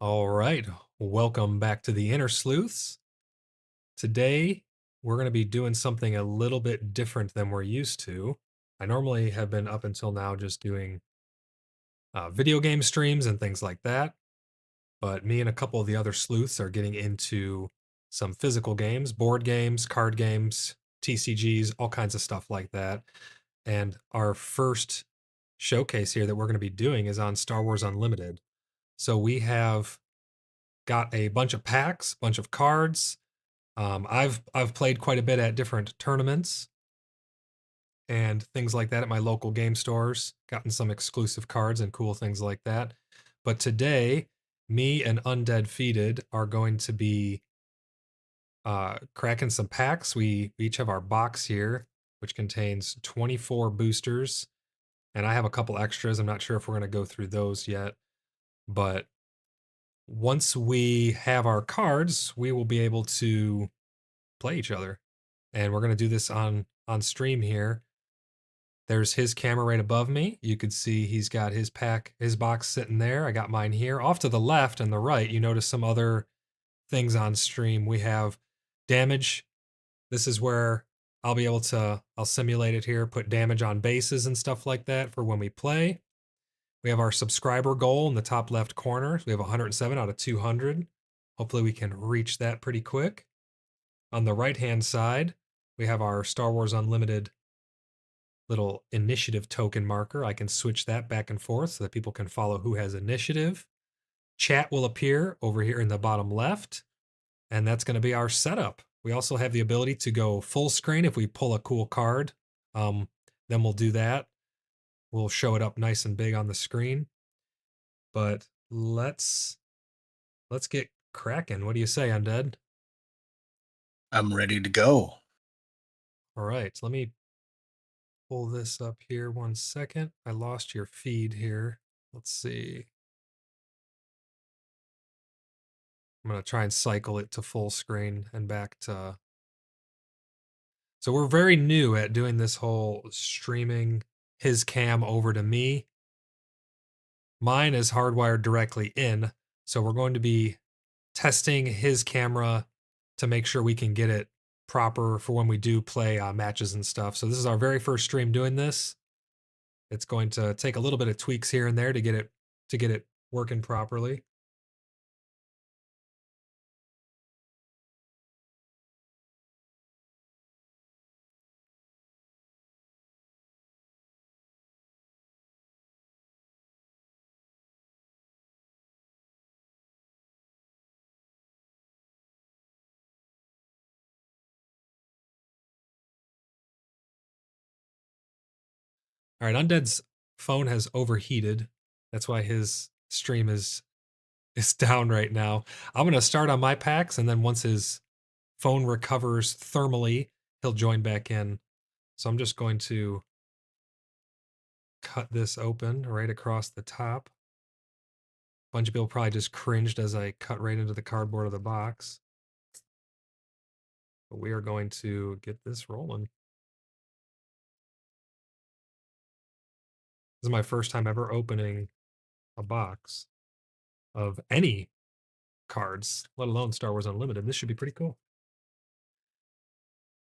All right, welcome back to the InterSleuths. Today, we're going to be doing something a little bit different than we're used to. I normally have been up until now just doing video game streams and things like that, but me and a couple of the other sleuths are getting into some physical games, board games, card games, TCGs, all kinds of stuff like that. And our first showcase here that we're going to be doing is on Star Wars Unlimited. So we have got a bunch of packs, bunch of cards. I've played quite a bit at different tournaments and things like that at my local game stores. Gotten some exclusive cards and cool things like that. But today, me and Undead Feeded are going to be cracking some packs. We each have our box here, which contains 24 boosters, and I have a couple extras. I'm not sure if we're going to go through those yet, but once we have our cards, we will be able to play each other. And we're going to do this on stream here. There's his camera right above me. You could see he's got his box sitting there. I got mine here. Off to the left and the right, you notice some other things on stream. We have damage. This is where I'll simulate it here, put damage on bases and stuff like that for when we play. We have our subscriber goal in the top left corner. We have 107 out of 200. Hopefully we can reach that pretty quick. On the right-hand side, we have our Star Wars Unlimited little initiative token marker. I can switch that back and forth so that people can follow who has initiative. Chat will appear over here in the bottom left, and that's going to be our setup. We also have the ability to go full screen if we pull a cool card. Then we'll do that. We'll show it up nice and big on the screen. But let's get cracking. What do you say, Undead? I'm ready to go. All right, let me pull this up here 1 second. I lost your feed here. Let's see. I'm going to try and cycle it to full screen and back to... So we're very new at doing this whole streaming his cam over to me. Mine is hardwired directly in, so we're going to be testing his camera to make sure we can get it proper for when we do play matches and stuff. So this is our very first stream doing this. It's going to take a little bit of tweaks here and there to get it working properly. All right, Undead's phone has overheated. That's why his stream is down right now. I'm going to start on my packs, and then once his phone recovers thermally, he'll join back in. So I'm just going to cut this open right across the top. A bunch of people probably just cringed as I cut right into the cardboard of the box. But we are going to get this rolling. This is my first time ever opening a box of any cards, let alone Star Wars Unlimited. This should be pretty cool.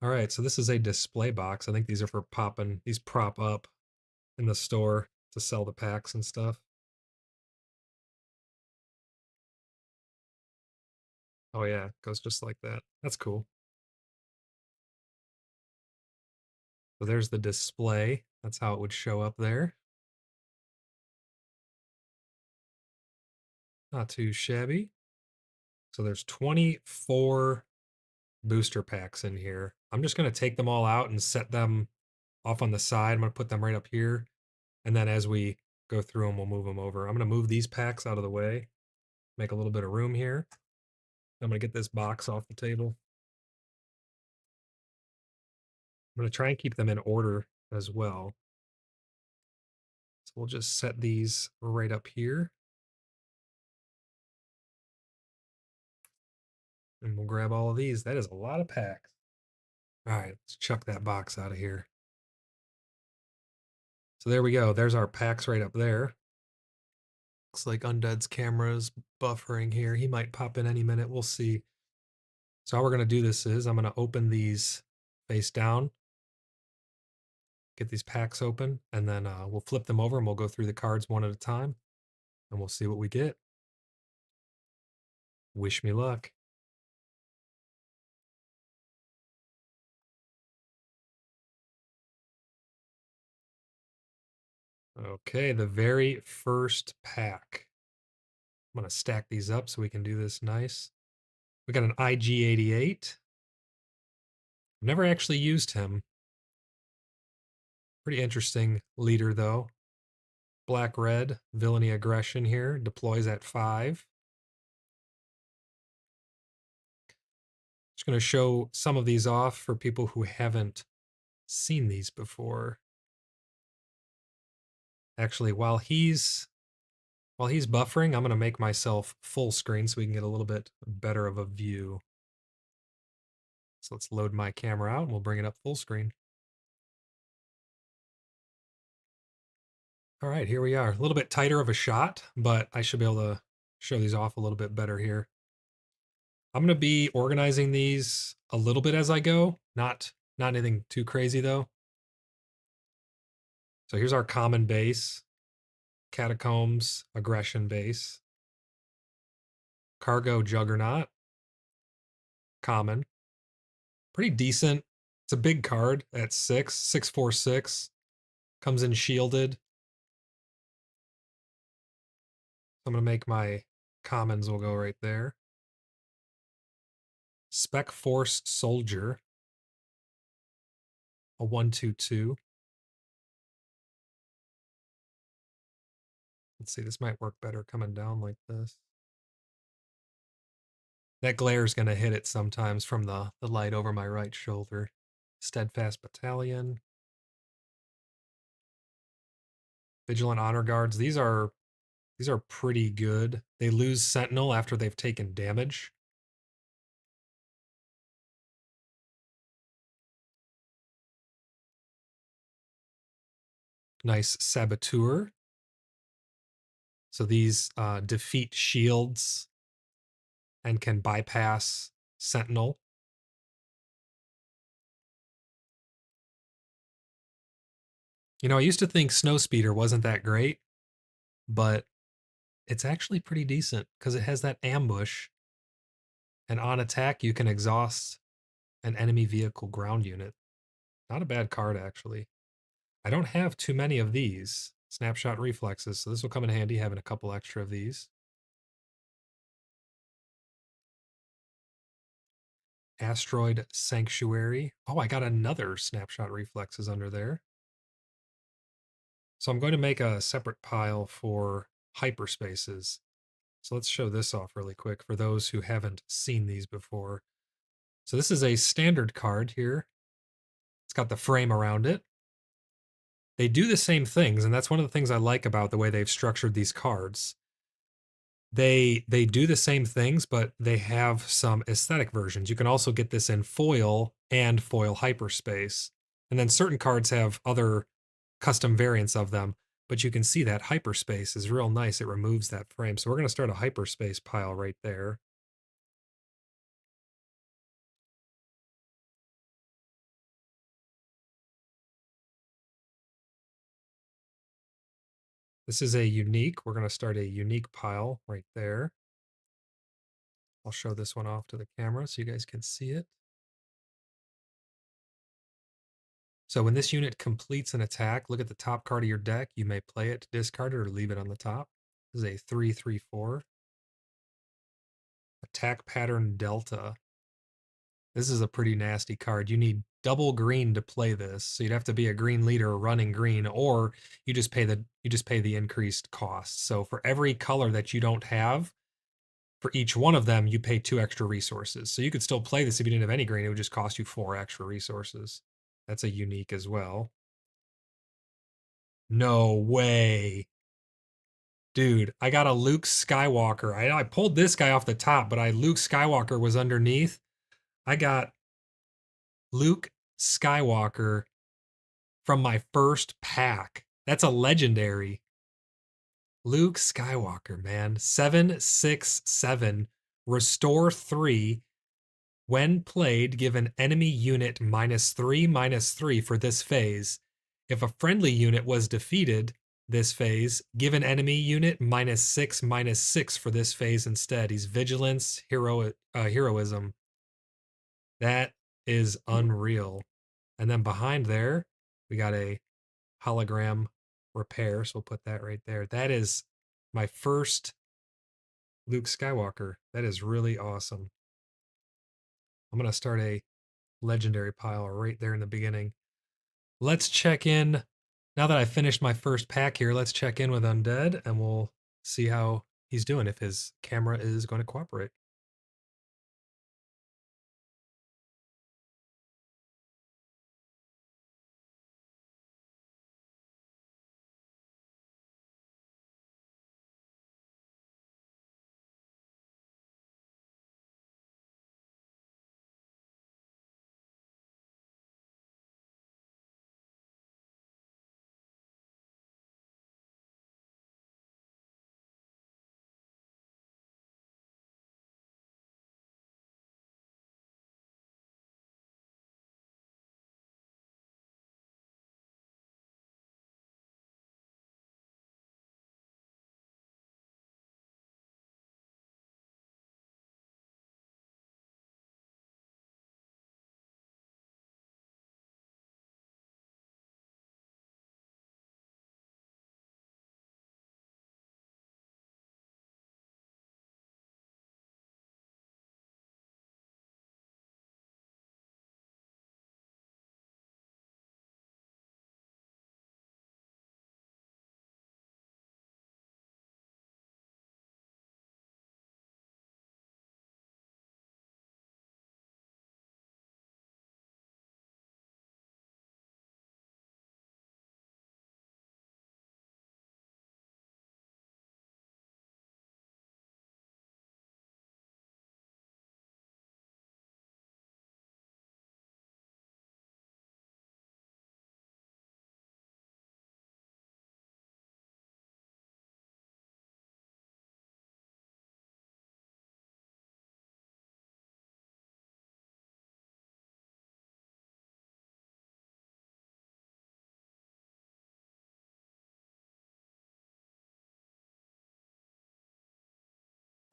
All right, so this is a display box. I think these are for popping, these prop up in the store to sell the packs and stuff. Oh yeah, it goes just like that. That's cool. So there's the display. That's how it would show up there. Not too shabby. So there's 24 booster packs in here. I'm just going to take them all out and set them off on the side. I'm going to put them right up here. And then as we go through them, we'll move them over. I'm going to move these packs out of the way, make a little bit of room here. I'm going to get this box off the table. I'm going to try and keep them in order as well. So we'll just set these right up here. And we'll grab all of these. That is a lot of packs. All right, let's chuck that box out of here. So there we go. There's our packs right up there. Looks like Undead's camera's buffering here. He might pop in any minute. We'll see. So how we're going to do this is I'm going to open these face down, get these packs open, and then we'll flip them over and we'll go through the cards one at a time, and we'll see what we get. Wish me luck. Okay, the very first pack. I'm going to stack these up so we can do this nice. We got an IG-88. Never actually used him. Pretty interesting leader, though. Black-red, villainy aggression here. Deploys at 5. Just going to show some of these off for people who haven't seen these before. Actually, while he's buffering, I'm going to make myself full screen so we can get a little bit better of a view. So let's load my camera out and we'll bring it up full screen. All right, here we are. A little bit tighter of a shot, but I should be able to show these off a little bit better here. I'm going to be organizing these a little bit as I go. Not anything too crazy, though. So here's our common base. Catacombs, aggression base. Cargo juggernaut. Common. Pretty decent. It's a big card at 646. Comes in shielded. I'm going to make my commons will go right there. Spec Force Soldier. A 1/2/2. Let's see, this might work better coming down like this. That glare is going to hit it sometimes from the light over my right shoulder. Steadfast Battalion. Vigilant Honor Guards. These are pretty good. They lose Sentinel after they've taken damage. Nice Saboteur. So these defeat shields and can bypass Sentinel. You know, I used to think Snowspeeder wasn't that great, but it's actually pretty decent because it has that ambush. And on attack, you can exhaust an enemy vehicle ground unit. Not a bad card, actually. I don't have too many of these snapshot reflexes, so this will come in handy having a couple extra of these. Asteroid Sanctuary. Oh, I got another snapshot reflexes under there. So I'm going to make a separate pile for hyperspaces. So let's show this off really quick for those who haven't seen these before. So this is a standard card here. It's got the frame around it. They do the same things, and that's one of the things I like about the way they've structured these cards. They do the same things, but they have some aesthetic versions. You can also get this in foil and foil hyperspace. And then certain cards have other custom variants of them, but you can see that hyperspace is real nice. It removes that frame. So we're going to start a hyperspace pile right there. This is a unique. We're going to start a unique pile right there. I'll show this one off to the camera so you guys can see it. So when this unit completes an attack, look at the top card of your deck. You may play it to discard it or leave it on the top. This is a 3/3/4. Attack Pattern Delta. This is a pretty nasty card. You need double green to play this. So you'd have to be a green leader running green, or you just pay the increased cost. So for every color that you don't have, for each one of them, you pay 2 extra resources. So you could still play this if you didn't have any green. It would just cost you 4 extra resources. That's a unique as well. No way. Dude, I got a Luke Skywalker. I pulled this guy off the top, but Luke Skywalker was underneath. I got Luke Skywalker from my first pack. That's a legendary. Luke Skywalker, man. 767. Restore 3. When played, give an enemy unit -3/-3 for this phase. If a friendly unit was defeated this phase, give an enemy unit -6/-6 for this phase instead. He's vigilance, heroism. That is unreal. And then behind there, we got a hologram repair. So we'll put that right there. That is my first Luke Skywalker. That is really awesome. I'm going to start a legendary pile right there in the beginning. Let's check in. Now that I finished my first pack here, let's check in with Undead and we'll see how he's doing, if his camera is going to cooperate.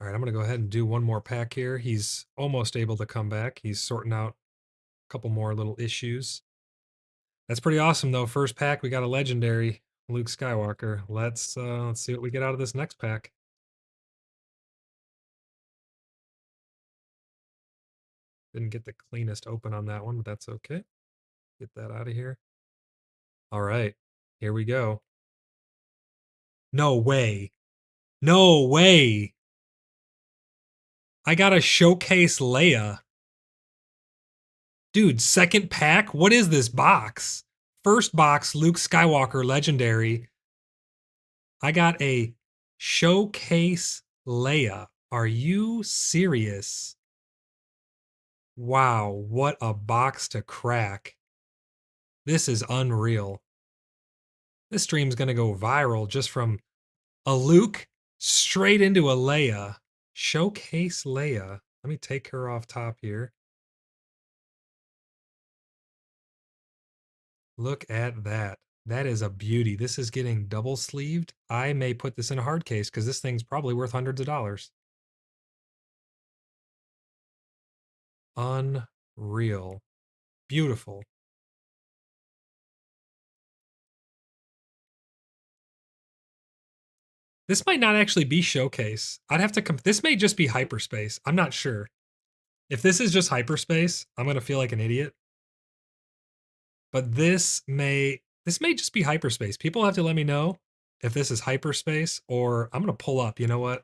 All right, I'm going to go ahead and do one more pack here. He's almost able to come back. He's sorting out a couple more little issues. That's pretty awesome, though. First pack, we got a legendary Luke Skywalker. Let's see what we get out of this next pack. Didn't get the cleanest open on that one, but that's okay. Get that out of here. All right, here we go. No way. No way. I got a showcase Leia. Dude, second pack? What is this box? First box, Luke Skywalker Legendary. I got a showcase Leia. Are you serious? Wow, what a box to crack. This is unreal. This stream's going to go viral just from a Luke straight into a Leia. Showcase Leia. Let me take her off top here. Look at that. That is a beauty. This is getting double sleeved. I may put this in a hard case because this thing's probably worth hundreds of dollars. Unreal. Beautiful. This might not actually be showcase. I'd have to this may just be hyperspace. I'm not sure. If this is just hyperspace, I'm going to feel like an idiot. But this may just be hyperspace. People have to let me know if this is hyperspace, or I'm going to pull up. You know what?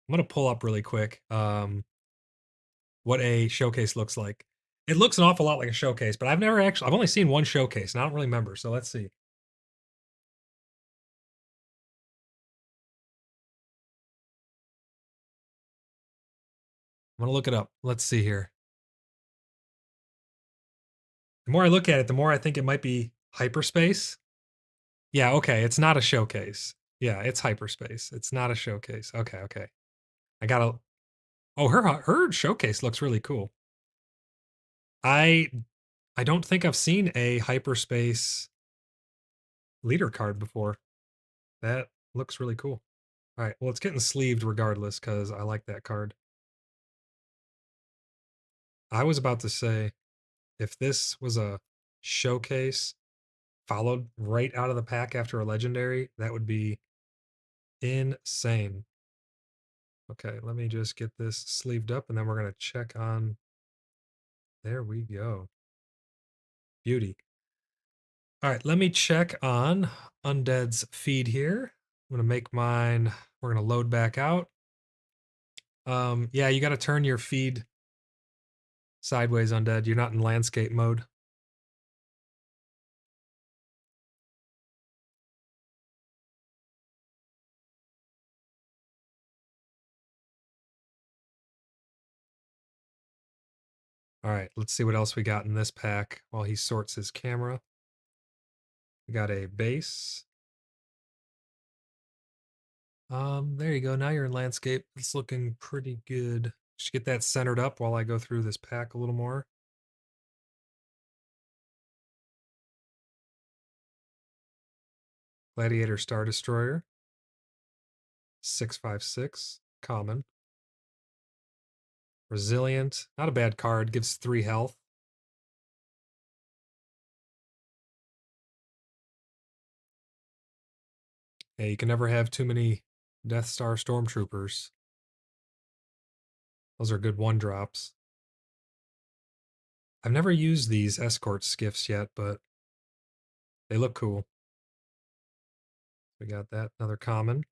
I'm going to pull up really quick what a showcase looks like. It looks an awful lot like a showcase, but I've only seen one showcase, and I don't really remember. So let's see. I'm going to look it up. Let's see here. The more I look at it, the more I think it might be hyperspace. Yeah, okay, it's not a showcase. Yeah, it's Hyperspace. It's not a showcase. Okay, okay. I gotta. Oh, her showcase looks really cool. I I don't think I've seen a Hyperspace leader card before. That looks really cool. All right, well, it's getting sleeved regardless because I like that card. I was about to say, if this was a showcase followed right out of the pack after a legendary, that would be insane. Okay, let me just get this sleeved up and then we're going to check on. There we go. Beauty. All right, let me check on Undead's feed here. I'm going to make mine. We're going to load back out. Yeah, you got to turn your feed sideways, Undead. You're not in landscape mode. All right, let's see what else we got in this pack while he sorts his camera. We got a base. There you go. Now you're in landscape. It's looking pretty good. Just get that centered up while I go through this pack a little more. Gladiator Star Destroyer. 656. Common. Resilient. Not a bad card. Gives 3 health. Yeah, you can never have too many Death Star Stormtroopers. Those are good 1-drops. I've never used these escort skiffs yet, but they look cool. We got that. Another common.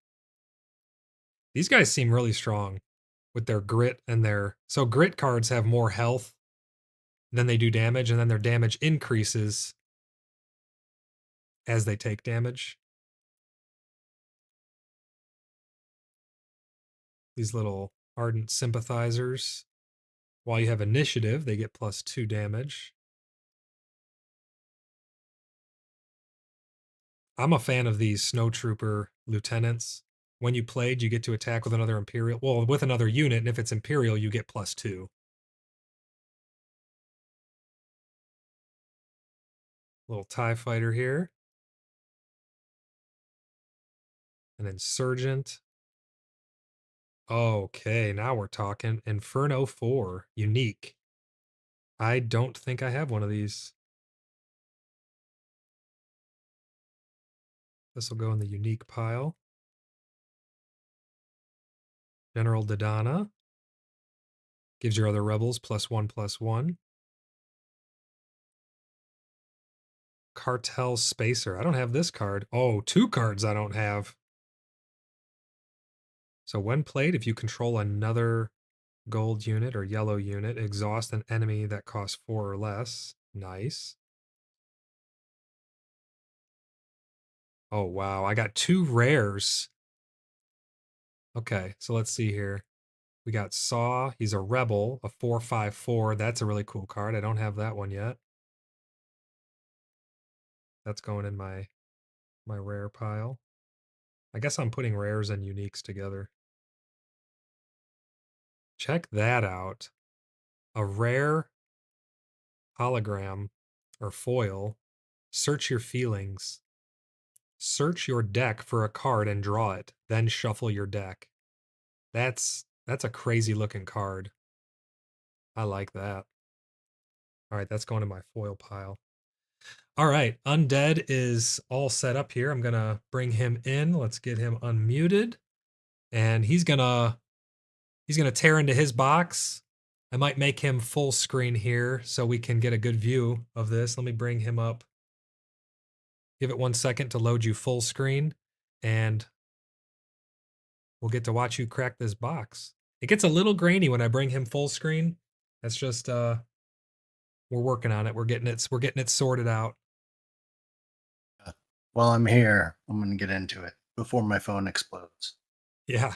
These guys seem really strong with their grit and their... So grit cards have more health than they do damage, and then their damage increases as they take damage. These little ardent sympathizers. While you have initiative, they get +2 damage. I'm a fan of these snowtrooper lieutenants. When you played, you get to attack with another Imperial. Well, with another unit, and if it's Imperial, you get +2. Little TIE fighter here. An insurgent. Okay, now we're talking. Inferno 4, unique. I don't think I have one of these. This will go in the unique pile. General Dodonna. Gives your other rebels +1/+1. Cartel Spacer. I don't have this card. Oh, 2 cards I don't have. So when played, if you control another gold unit or yellow unit, exhaust an enemy that costs 4 or less. Nice. Oh, wow. I got 2 rares. Okay, so let's see here. We got Saw. He's a rebel, a 4/5/4. That's a really cool card. I don't have that one yet. That's going in my rare pile. I guess I'm putting rares and uniques together. Check that out. A rare hologram or foil. Search your feelings. Search your deck for a card and draw it, then shuffle your deck. That's a crazy looking card. I like that. All right, that's going to my foil pile. All right, Undead is all set up here. I'm going to bring him in. Let's get him unmuted. And he's going to tear into his box. I might make him full screen here so we can get a good view of this. Let me bring him up. Give it 1 second to load you full screen, and we'll get to watch you crack this box. It gets a little grainy when I bring him full screen. That's just we're working on it. We're getting it sorted out. While I'm here, I'm going to get into it before my phone explodes. Yeah.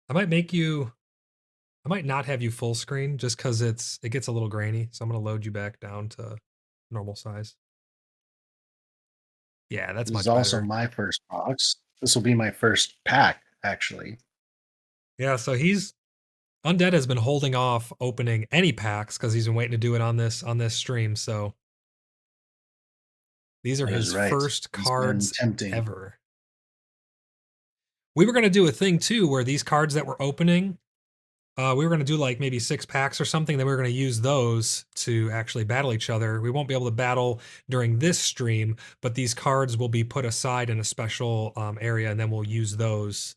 I might not have you full screen just because it gets a little grainy. So I'm going to load you back down to normal size. Yeah, that's This is much also better. my first box. This will be my first pack, actually. Yeah, so he's Undead has been holding off opening any packs because he's been waiting to do it on this stream. So these are That is his right. first It's been cards tempting. ever. We were gonna do a thing too where these cards that we're opening, we were gonna do like maybe 6 packs or something. Then we were gonna use those to actually battle each other. We won't be able to battle during this stream, but these cards will be put aside in a special area, and then we'll use those.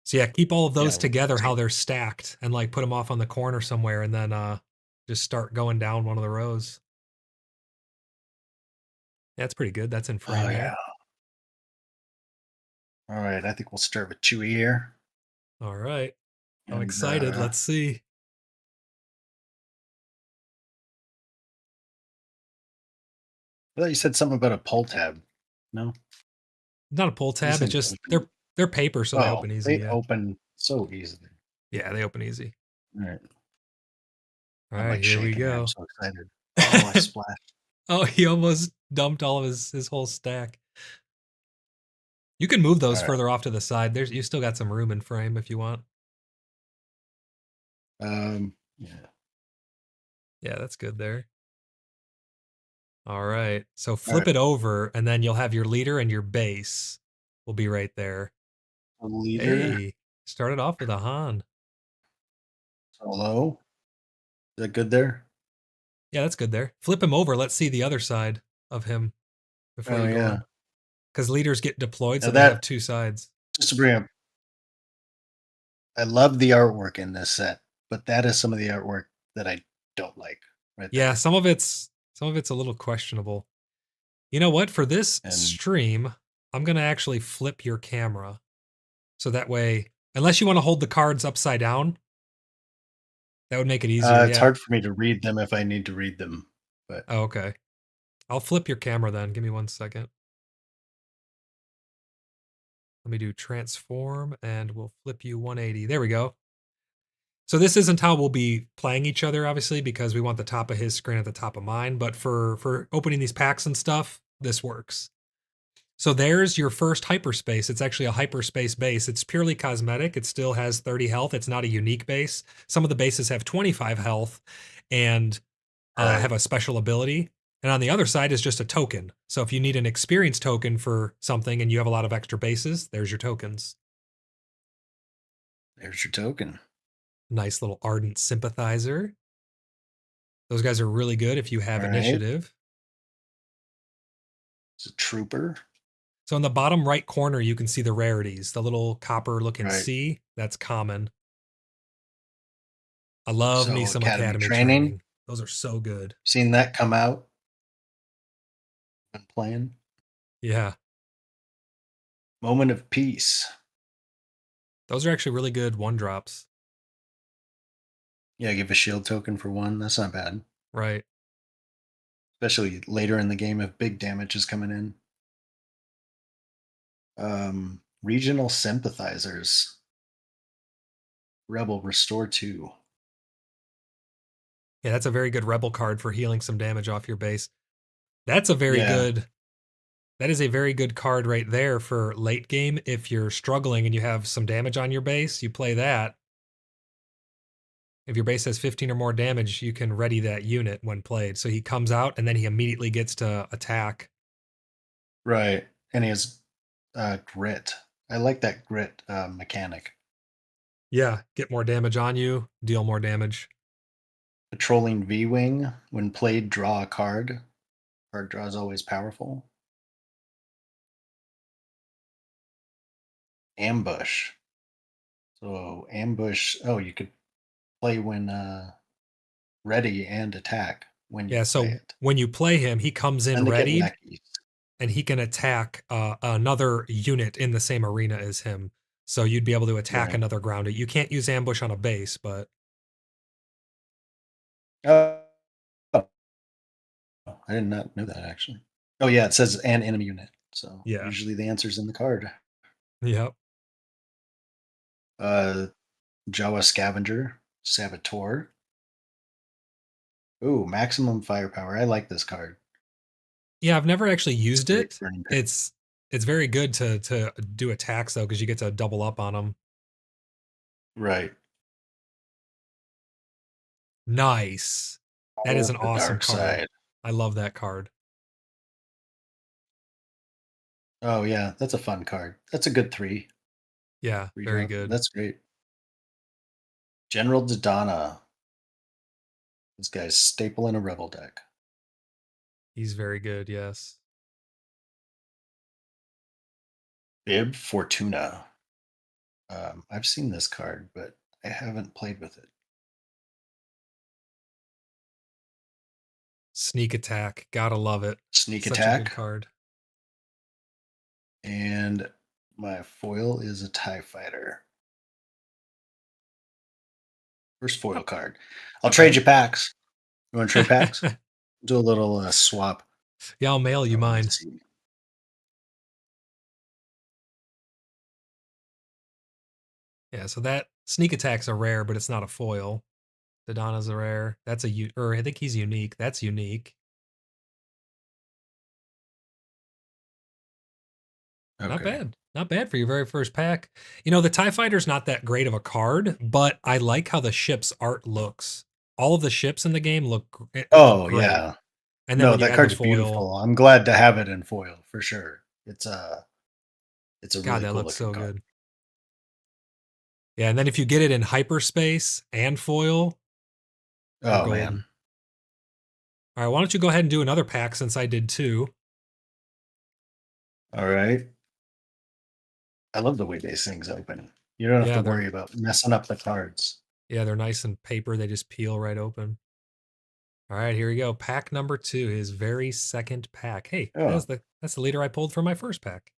So yeah, keep all of Yeah. those together how they're stacked, and like put them off on the corner somewhere, and then just start going down one of the rows. Yeah, that's pretty good. That's in Oh, frame yeah. there. All right. I think we'll start with Chewy here. All right. I'm And excited. Let's see. I thought you said something about a pull tab. No? Not a pull These tab. It's things just open. they're paper, so they Oh, open easy. they Yeah. open so easily. Yeah, they open easy. All right. All I'm right, like here we shaking here. I'm go. so excited. Oh, I splashed. Oh, he almost dumped all of his whole stack. You can move All those right. further off to the side. There's you still got some room in frame if you want. Yeah. Yeah, that's good there. All right. So All flip right. it over, and then you'll have your leader and your base will be right there. A leader. Hey, started off with a Han. Hello. Is that good there? Yeah, that's good there. Flip him over. Let's see the other side of him before Oh, you go yeah. on. Because leaders get deployed, Now so they have that, two sides. just to bring up, I love the artwork in this set, but that is some of the artwork that I don't like right Yeah, there. some of it's a little questionable. You know what? For this And stream, I'm gonna actually flip your camera. So that way, unless you want to hold the cards upside down, that would make it easier. it's Yeah. hard for me to read them if I need to read them. But Oh, okay. I'll flip your camera then. Give me 1 second. Let me do transform and we'll flip you 180. There we go. So this isn't how we'll be playing each other, obviously, because we want the top of his screen at the top of mine. But for opening these packs and stuff, this works. So there's your first hyperspace. It's actually a hyperspace base. It's purely cosmetic. It still has 30 health. It's not a unique base. Some of the bases have 25 health and right, have a special ability. And on the other side is just a token. So if you need an experience token for something and you have a lot of extra bases, there's your tokens. there's your token. Nice little ardent sympathizer. Those guys are really good if you have All right, initiative. it's a trooper. So in the bottom right corner, you can see the rarities. The little copper looking Right. C, that's common. I love me So some academy academy training. training. Those are so good. Seen that come out. Been playing. Yeah. Moment of peace. Those are actually really good one drops. Yeah, give a shield token for one. That's not bad. Right. Especially later in the game if big damage is coming in. Regional sympathizers. Rebel restore 2. Yeah, that's a very good rebel card for healing some damage off your base. That's a very Yeah, good. That is a very good card right there for late game. If you're struggling and you have some damage on your base, you play that. If your base has 15 or more damage, you can ready that unit when played. So he comes out and then he immediately gets to attack. right. And he has grit. I like that grit mechanic. Yeah, get more damage on you, deal more damage. Patrolling V Wing. When played, draw a card. Card draw is always powerful. Ambush. So ambush. Oh, you could play when ready and attack when you Yeah, play so it. when you play him, he comes in Syndicate readied lackeys. and he can attack another unit in the same arena as him. So you'd be able to attack Right. another grounded. You can't use ambush on a base, but Oh, I did not know that actually. Oh yeah, it says an enemy unit. So yeah. usually the answer's in the card. Yep. Uh Jawa Scavenger, Saboteur. Ooh, maximum firepower. I like this card. Yeah, I've never actually It's used great it. for an impair. It's very good to do attacks though, because you get to double up on them. Right. Nice. That is Oh, an the awesome dark card. side. I love that card. Oh yeah, that's a fun card. That's a good Yeah, three very drop. good. That's great. General Dodonna. This guy's staple in a rebel deck. He's very good. Yes. Bib Fortuna. I've seen this card, but I haven't played with it. Sneak attack. Gotta love it. Sneak Such a good attack. card. And my foil is a TIE fighter. First foil Not, card. I'll not trade you bad. packs. You want to trade packs? Do a little swap. Yeah, I'll mail you Let me mine. see. Yeah, so that sneak attack's a rare, but it's not a foil. Dodonna's a rare. That's or I think he's unique. That's unique. Not Okay. bad. Not bad for your very first pack. You know, the TIE Fighter's not that great of a card, but I like how the ship's art looks. All of the ships in the game look Oh great. yeah. And then No, when you that add the card's foil, beautiful. I'm glad to have it in foil for sure. It's a God, really that cool looks looking so card. good. Yeah, and then if you get it in hyperspace and foil, you're Oh man. golden. All right, why don't you go ahead and do another pack since I did two? All right. I love the way these things open. You don't have to Yeah, worry about messing up the cards. they're nice and paper. They just peel right open. All right, here we go. Pack number two, his very second pack. Hey, Oh, that's the leader I pulled for my first pack.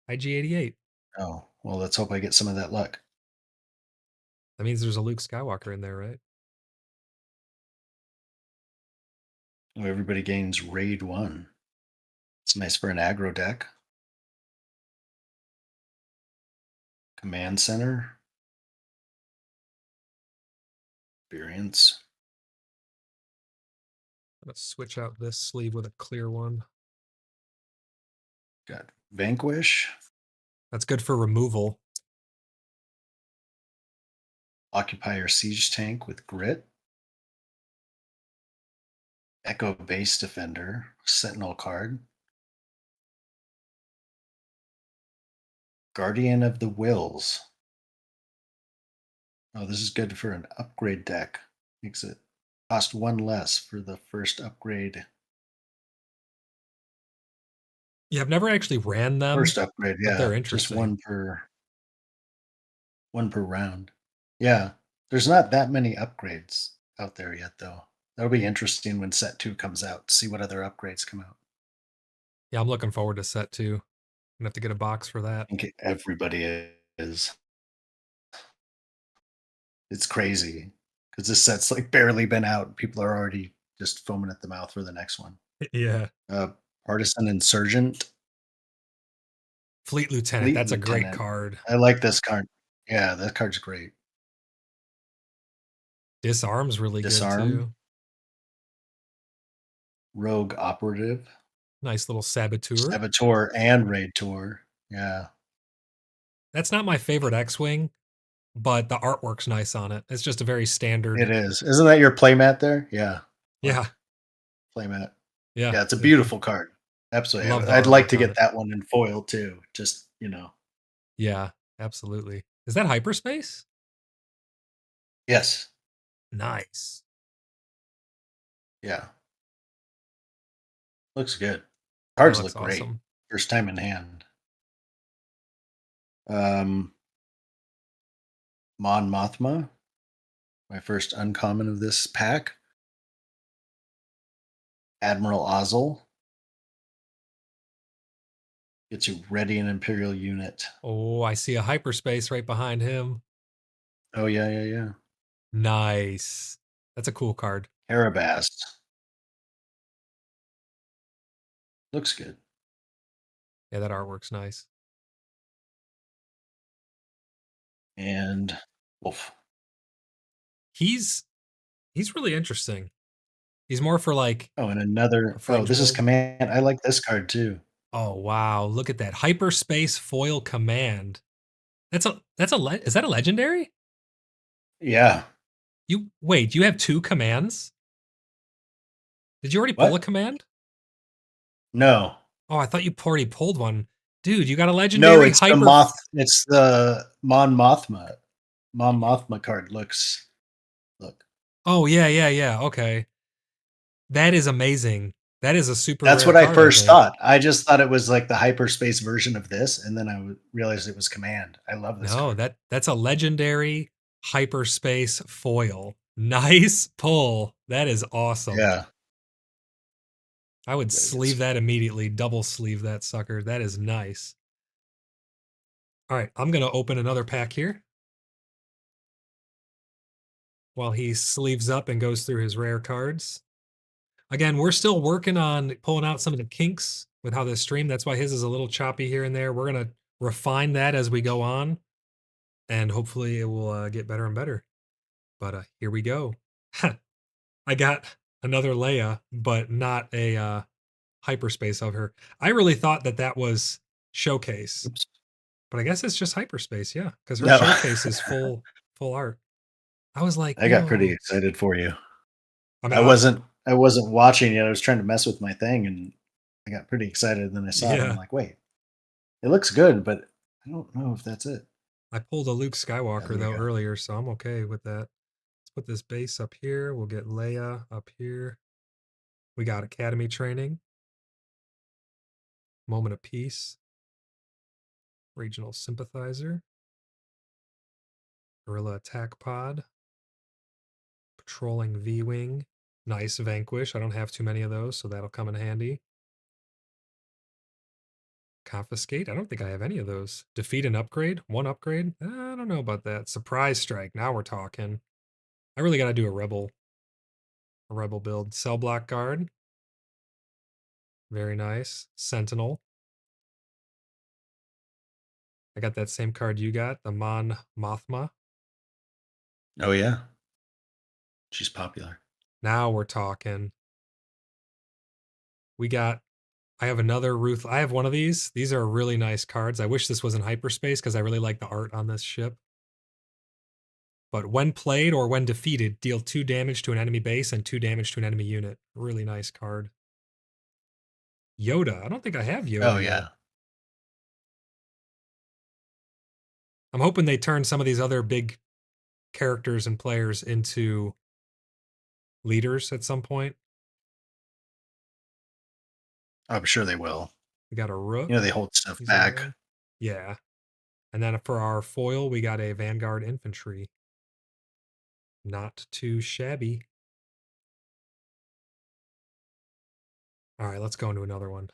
IG88. oh. Well, let's hope I get some of that luck. That means there's a Luke Skywalker in there, right? Oh, everybody gains raid 1. It's nice for an aggro deck. Command center. Experience. I'm gonna switch out this sleeve with a clear one. Got vanquish. That's good for removal. Occupier siege tank with grit. Echo base defender. Sentinel card. Guardian of the Wills. Oh, this is good for an upgrade deck. Makes it cost 1 less for the first upgrade. Yeah, I've never actually ran them, First upgrade, but they're yeah. Just interesting. one per round. Yeah. There's not that many upgrades out there yet though. That'll be interesting when set 2 comes out. See what other upgrades come out. Yeah, I'm looking forward to set two. I'm gonna have to get a box for that. I think everybody is. It's crazy because this set's like barely been out. People are already just foaming at the mouth for the next one. Yeah. Uh, Partisan Insurgent, Fleet Lieutenant. Fleet That's a great Lieutenant. card. I like this card. Yeah, that card's great. Disarm's really good Disarm, too. Rogue Operative, Nice little saboteur. Saboteur, and Raid Tour. Yeah, That's not my favorite X-Wing, but the artwork's nice on it. It's just a very it standard. is. Isn't that your playmat there? Yeah, Yeah. like playmat. Yeah. Yeah, it's a beautiful card. I Absolutely. love the I'd like artwork to on get it. that one in foil too. Just. Yeah, absolutely. Is that hyperspace? Yes. Nice. Yeah. Looks good. That Cards looks look great. awesome. First time in hand. Um, Mon Mothma, my first uncommon of this pack. Admiral Ozzel gets you ready an Imperial unit. Oh, I see a hyperspace right behind him. Oh yeah, yeah, yeah. Nice. That's a cool card. Erebast looks good. Yeah, that artwork's nice. And Wolf. He's he's really interesting. He's more for like Oh, and another a oh, fringe this is build. command. I like this card too. Oh wow, look at that hyperspace foil command. Is that a legendary? Yeah. You wait, you have two commands? Did you already pull a What? command? No. Oh, I thought you already pulled one. Dude, you got a No, legendary it's the hyper. moth. It's the Mon Mothma. Mon Mothma card looks. Look. Oh yeah, yeah, yeah. Okay, that is amazing. That is a super That's rare what I card, I first think. thought. I just thought it was like the hyperspace version of this, and then realized it was command. I love this No, card. that's a legendary hyperspace foil. Nice pull. That is awesome. Yeah. I would Very good sleeve stuff. that immediately. Double sleeve that sucker. That is nice. All right, I'm gonna open another pack here while he sleeves up and goes through his rare cards. Again, we're still working on pulling out some of the kinks with how this stream. That's why his is a little choppy here and there. We're gonna refine that as we go on, and hopefully it will get better and better. But here we go. I got another Leia, but not a hyperspace of her. I really thought that that was showcase, Oops. but I guess it's just hyperspace. Yeah, because her No. showcase is full art. I was like, I got pretty whoa. excited for you. I mean, I wasn't watching yet. I was trying to mess with my thing, and I got pretty excited. And then I saw it. And I'm yeah. like, wait, it looks good, but I don't know if that's it. I pulled a Luke Yeah, Skywalker there we though go. earlier, so I'm okay with that. Let's put this base up here. We'll get Leia up here. We got Academy training, Moment of Peace, Regional Sympathizer, Guerrilla Attack Pod, Patrolling V-Wing, nice Vanquish. I don't have too many of those, so that'll come in handy. Confiscate. I don't think I have any of those. Defeat and upgrade. One upgrade. I don't know about that. Surprise strike. Now we're talking. I really got to do a rebel build. Cell block guard. Very nice. Sentinel. I got that same card you got, the Mon Mothma. Oh yeah, she's popular. Now we're talking. We got. I have another Ruth. I have one of these. These are really nice cards. I wish this was in hyperspace because I really like the art on this ship. But when played or when defeated, deal 2 damage to an enemy base and 2 damage to an enemy unit. Really nice card. Yoda. I don't think I have Oh Yoda yet. yeah. I'm hoping they turn some of these other big characters and players into leaders at some point. I'm sure they will. We got a Rook. You know, they hold stuff He's in back. there. Yeah. And then for our foil, we got a Vanguard Infantry. Not too shabby. All right, let's go into another one.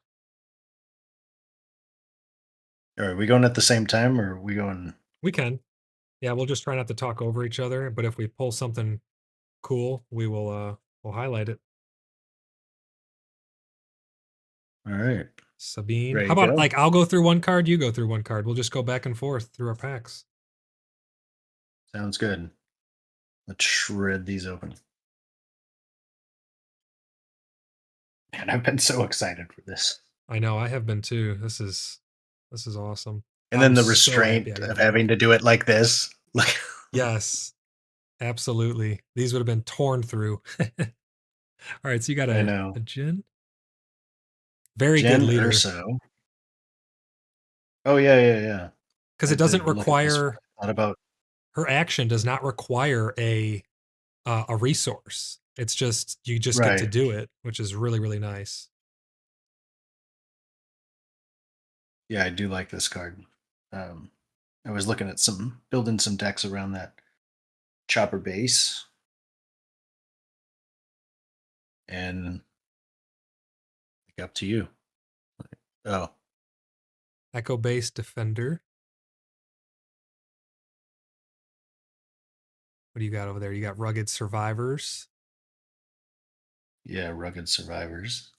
Are we going at the same time, or are we going? We can. Yeah, we'll just try not to talk over each other, but if we pull something cool, we'll highlight it. All right. Sabine. How Ready to about go? like I'll go through one card, you go through one card. We'll just go back and forth through our packs. Sounds good. Let's shred these open. Man, I've been so excited for this. I know, I have been too. This is awesome. And then I'm the so happy restraint I got of that. having to do it like this. Like Yes, absolutely. These would have been torn through. All right, so you got I a know. Jin. Very good Jen leader Urso. Oh yeah, yeah, yeah. because I it doesn't did look at this one. require I thought about her action does not require a resource. It's just you just get to right. do it, which is really nice. Yeah, I do like this card. I was looking at building some decks around that chopper base, and up to you. Oh, Echo Base Defender. What do you got over there? You got Rugged Survivors. yeah, rugged survivors.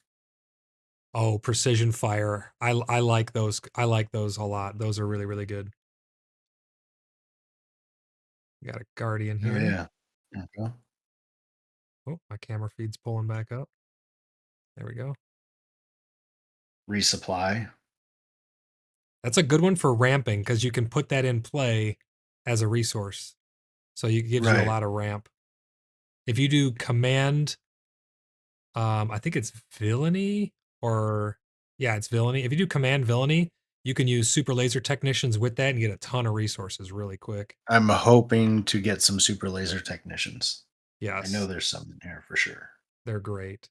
Oh, Precision Fire. I like those. I like those a lot. Those are really good. We got a Guardian Oh here. yeah. There we go. Oh, my camera feed's pulling back up. There we go. Resupply. That's a good one for ramping because you can put that in play as a resource. So it gives you a Right. lot of ramp. If you do command, I think it's villainy or yeah, it's villainy. If you do command villainy, you can use Superlaser technicians with that and get a ton of resources really quick. I'm hoping to get some super laser technicians. I know Yes, there's some in here for sure. they're great.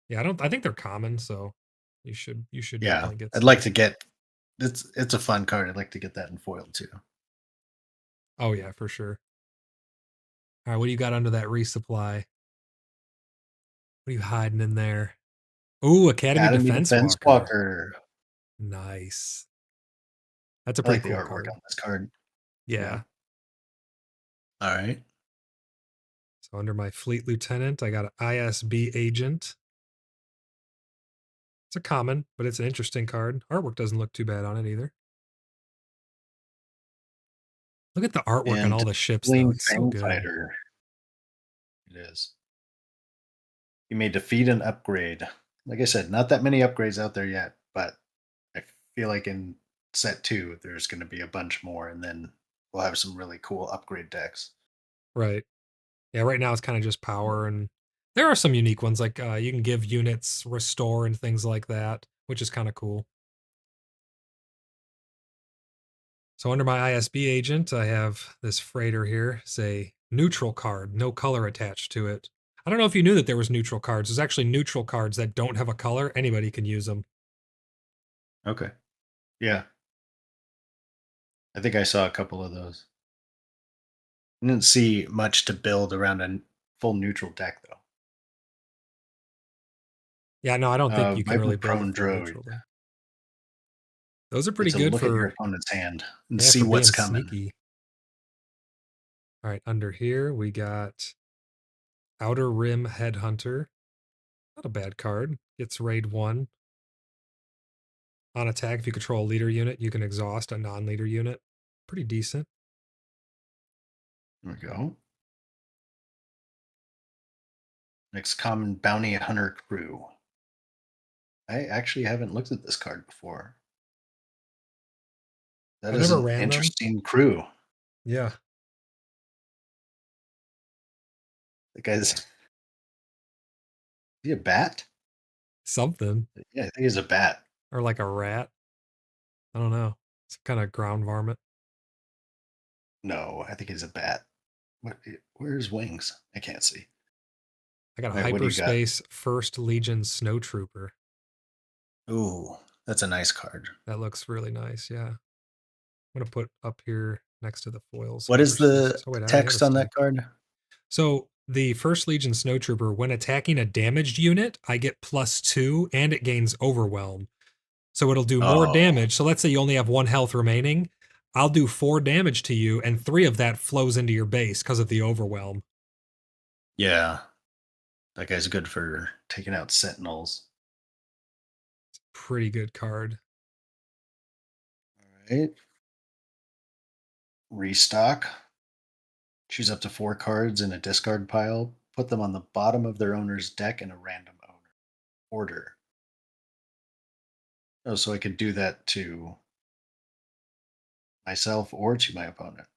Yeah, I think they're common, so you should Yeah, definitely get I'd like some. to get. It's a fun card. I'd like to get that in foil too. Oh yeah, for sure. All right, what do you got under that resupply? What are you hiding in there? Ooh, Academy Academy Defense Defense Walker. Walker. Nice. That's a I pretty like the cool artwork card. on this card. Yeah. Yeah. All right. So under my Fleet Lieutenant, I got an ISB Agent. It's a common, but it's an interesting card. Artwork doesn't look too bad on it either. Look at the artwork on And all the ships, though. Dueling It's so Fang good. Fighter. It is. You may defeat an upgrade. Like I said, not that many upgrades out there yet, but I feel like in set two, there's going to be a bunch more, and then we'll have some really cool upgrade decks. Right. Yeah, right now it's kind of just power, and there are some unique ones, like you can give units restore and things like that, which is kind of cool. So under my ISB agent, I have this freighter here, say neutral card, no color attached to it. I don't know if you knew that there was neutral cards. There's actually neutral cards that don't have a color. Anybody can use them. Okay. Yeah. I think I saw a couple of those. I didn't see much to build around a full neutral deck, though. Yeah, no, I don't think you can really Viper build a Prone full Droid. neutral deck. Those are Get pretty to good look at your for, opponent's hand and yeah, see for what's being coming. sneaky. All right, under here we got Outer Rim Headhunter. Not a bad card. Gets raid 1. On attack, if you control a leader unit, you can exhaust a non-leader unit. Pretty decent. There we go. Next common Bounty Hunter Crew. I actually haven't looked at this card before. That I've is never an ran them. interesting crew. Yeah, The guy's is he a bat? something. Yeah, I think he's a bat. Or like a rat. I don't know. It's kind of ground varmint. No, I think he's a bat. Where's wings? I can't see. I got a All right, what do you got? Hyperspace First Legion Snowtrooper. Ooh, that's a nice card. That looks really nice. Yeah. I'm going to put up here next to the foils What is the Hyperspaces. Oh, wait, I already have a text on that stick. card? So the First Legion Snowtrooper, when attacking a damaged unit, I get +2 and it gains Overwhelm. So it'll do more Oh, damage. So let's say you only have 1 health remaining. I'll do 4 damage to you, and 3 of that flows into your base because of the Overwhelm. yeah. That guy's good for taking out sentinels. Pretty good card. All right. Restock. Choose up to 4 cards in a discard pile. Put them on the bottom of their owner's deck in a random order. Oh, so I could do that to myself or to my opponent.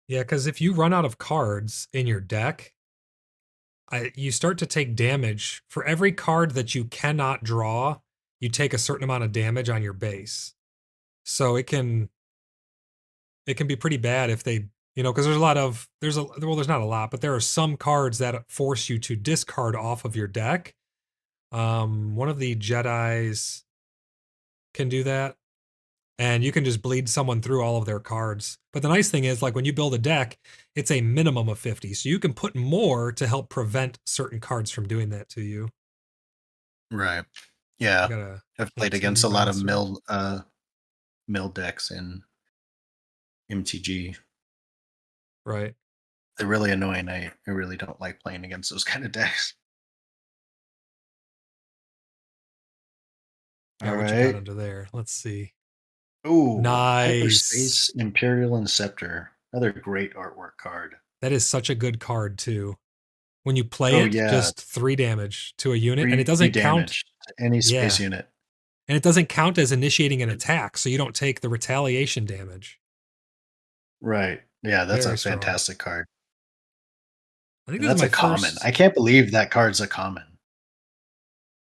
Yeah, because if you run out of cards in your deck, you start to take damage. For every card that you cannot draw, you take a certain amount of damage on your base. So it can be pretty bad if they, because there's a lot of there's not a lot, but there are some cards that force you to discard off of your deck. One of the Jedis can do that, and you can just bleed someone through all of their cards. But the nice thing is, like when you build a deck, it's a minimum of 50, so you can put more to help prevent certain cards from doing that to you. Right. I Yeah. got a I've played against AT a lot of bouncer. mill decks in MTG. Right. They're really annoying. I really don't like playing against those kind of decks. All All right, what you got right. under there? Let's see. Ooh, Hyperspace Nice. Imperial Inceptor. Another great artwork card. That is such a good card too. When you play Oh it, yeah, just 3 damage to a unit, and it three doesn't count. damage to any space Yeah, unit. and it doesn't count as initiating an attack, so you don't take the retaliation damage. Right. Yeah, that's a Very strong. fantastic card. I think And this is that's my a common. first. I can't believe that card's a common.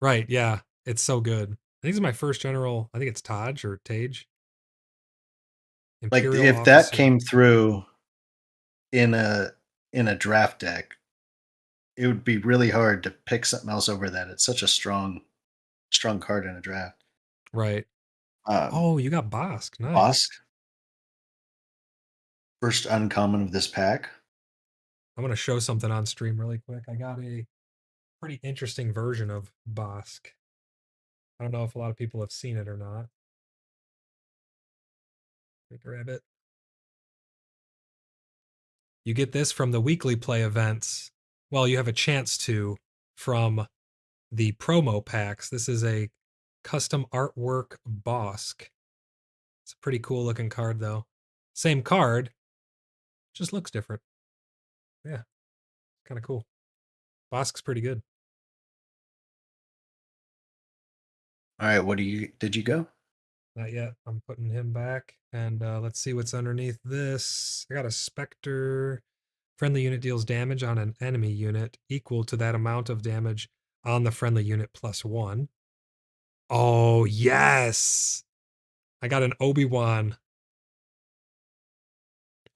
Right, yeah. It's so good. I think this is my first general. I think it's Taj or Tage. Like Imperial if that officer. came through in a draft deck, it would be really hard to pick something else over that. It's such a strong card in a draft. Right. Um Oh, you got Bosk. Nice. Bosk, first uncommon of this pack. I'm going to show something on stream really quick. I got a pretty interesting version of Bosk. I don't know if a lot of people have seen it or not. Let me grab it. You get this from the weekly play events. Well, you have a chance to from the promo packs. This is a custom artwork Bosk. It's a pretty cool looking card, though. Same card, just looks different. Yeah, kind of cool. Bosk's pretty good. All right, did you go? Not yet. I'm putting him back. And let's see what's underneath this. I got a Spectre. Friendly unit deals damage on an enemy unit equal to that amount of damage on the friendly unit +1. Oh, yes. I got an Obi-Wan.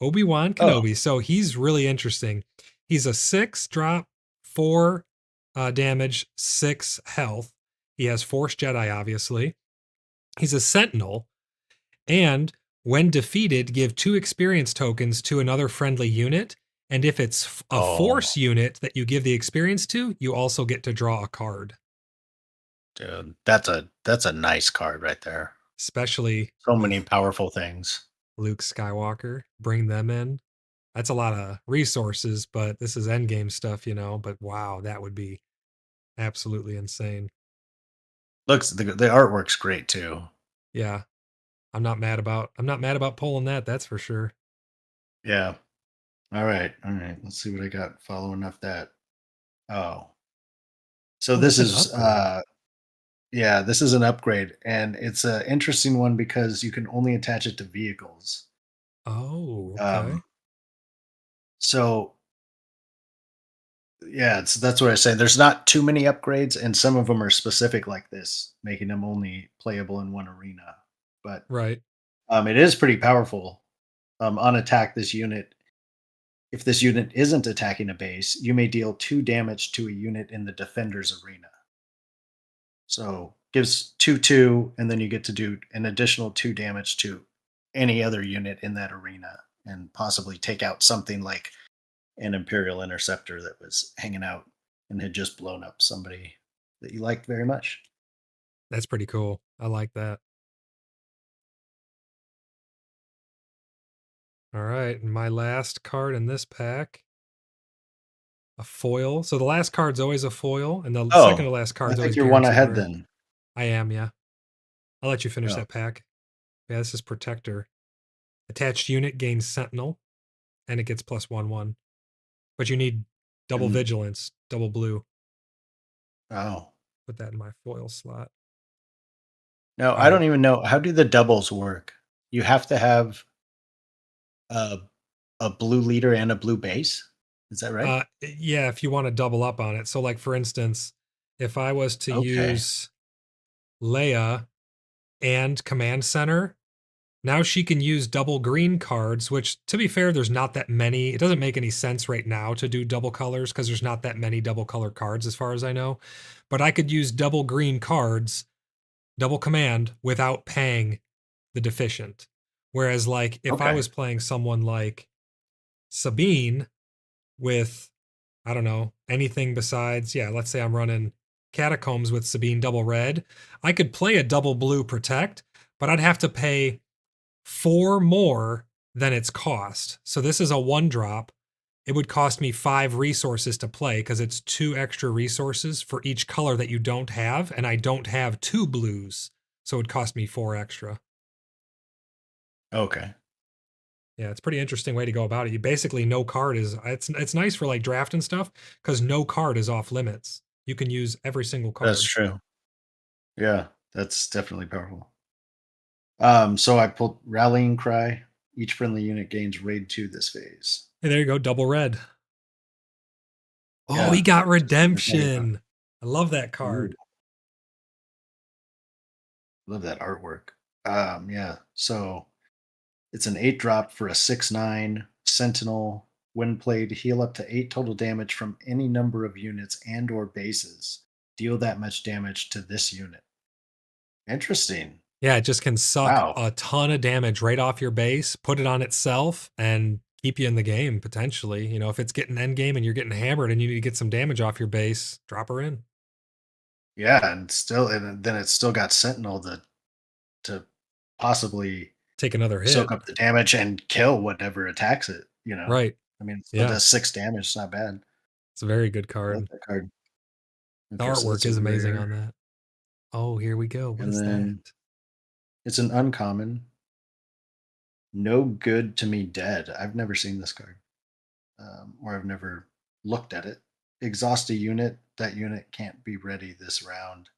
Obi-Wan Oh, Kenobi. So he's really interesting. He's a 6 drop, 4 damage, 6 health. He has Force Jedi, obviously. He's a Sentinel. And when defeated, give 2 experience tokens to another friendly unit. And if it's a oh, force unit that you give the experience to, you also get to draw a card. dude, that's a nice card right there. Especially So many with powerful things. Luke Skywalker. Bring them in. That's a lot of resources, but this is endgame stuff, you know. But wow, that would be absolutely insane. Looks the artwork's great too. Yeah, I'm not mad about pulling that. That's for sure. Yeah. All right. All right. Let's see what I got following up that. Oh. So Oh, this that's an is upgrade. yeah, this is an upgrade and it's an interesting one because you can only attach it to vehicles. Oh, Um okay. so yeah, that's what I say. There's not too many upgrades and some of them are specific like this, making them only playable in one arena. But Right. it is pretty powerful. On attack this unit, if this unit isn't attacking a base, you may deal 2 damage to a unit in the defender's arena. So gives 2/2, and then you get to do an additional 2 damage to any other unit in that arena, and possibly take out something like an Imperial Interceptor that was hanging out and had just blown up somebody that you liked very much. That's pretty cool. I like that. All right. And my last card in this pack, a foil. So the last card's always a foil, and the second to Oh, last I card's think always you're one guaranteed ahead rare. then. I am, yeah. I'll let you finish Oh, that pack. Yeah, this is Protector. Attached unit gains Sentinel, and it gets +1/1. But you need double and vigilance, double blue. oh. Put that in my foil slot. No, All I don't right. even know, how do the doubles work? You have to have a a blue leader and a blue base? Is that right? Yeah, if you want to double up on it. So, like for instance, if I was to Okay. use Leia and Command Center, now she can use double green cards, which to be fair, there's not that many. It doesn't make any sense right now to do double colors because there's not that many double color cards as far as I know. But I could use double green cards, double command without paying the deficient. Whereas, like, if I Okay. was playing someone like Sabine with, I don't know, anything besides, yeah, let's say I'm running Catacombs with Sabine double red, I could play a double blue protect, but I'd have to pay 4 more than its cost. So this is a 1 drop. It would cost me 5 resources to play because it's 2 extra resources for each color that you don't have, and I don't have 2 blues. So it would cost me 4 extra. Okay. Yeah, it's a pretty interesting way to go about it. You basically no card is it's nice for like draft and stuff because no card is off limits. You can use every single That's card. true. Yeah, that's definitely powerful. So I pulled Rallying Cry. Each friendly unit gains raid 2 this phase. Hey, there you go, double red. Oh, he Yeah, got just like we're talking about. redemption. I love that Ooh, card. love that artwork. Yeah. So it's an 8 drop for a 6/9 Sentinel. When played, heal up to 8 total damage from any number of units and or bases. Deal that much damage to this unit. Interesting. Yeah, it just can suck Wow. a ton of damage right off your base, put it on itself, and keep you in the game potentially. You know, if it's getting end game and you're getting hammered and you need to get some damage off your base, drop her in. Yeah, and then it's still got Sentinel to possibly Take another soak hit. up the damage and kill whatever attacks it, you know? Right. I mean, it still Yeah. does 6 damage, it's not bad. It's a very good I like card. that card. The Okay, so artwork that's a is amazing on rare, that. Oh, here we go. What and is that? then it's an uncommon. No good to me dead. I've never seen this card, or I've never looked at it. Exhaust a unit. That unit can't be ready this round,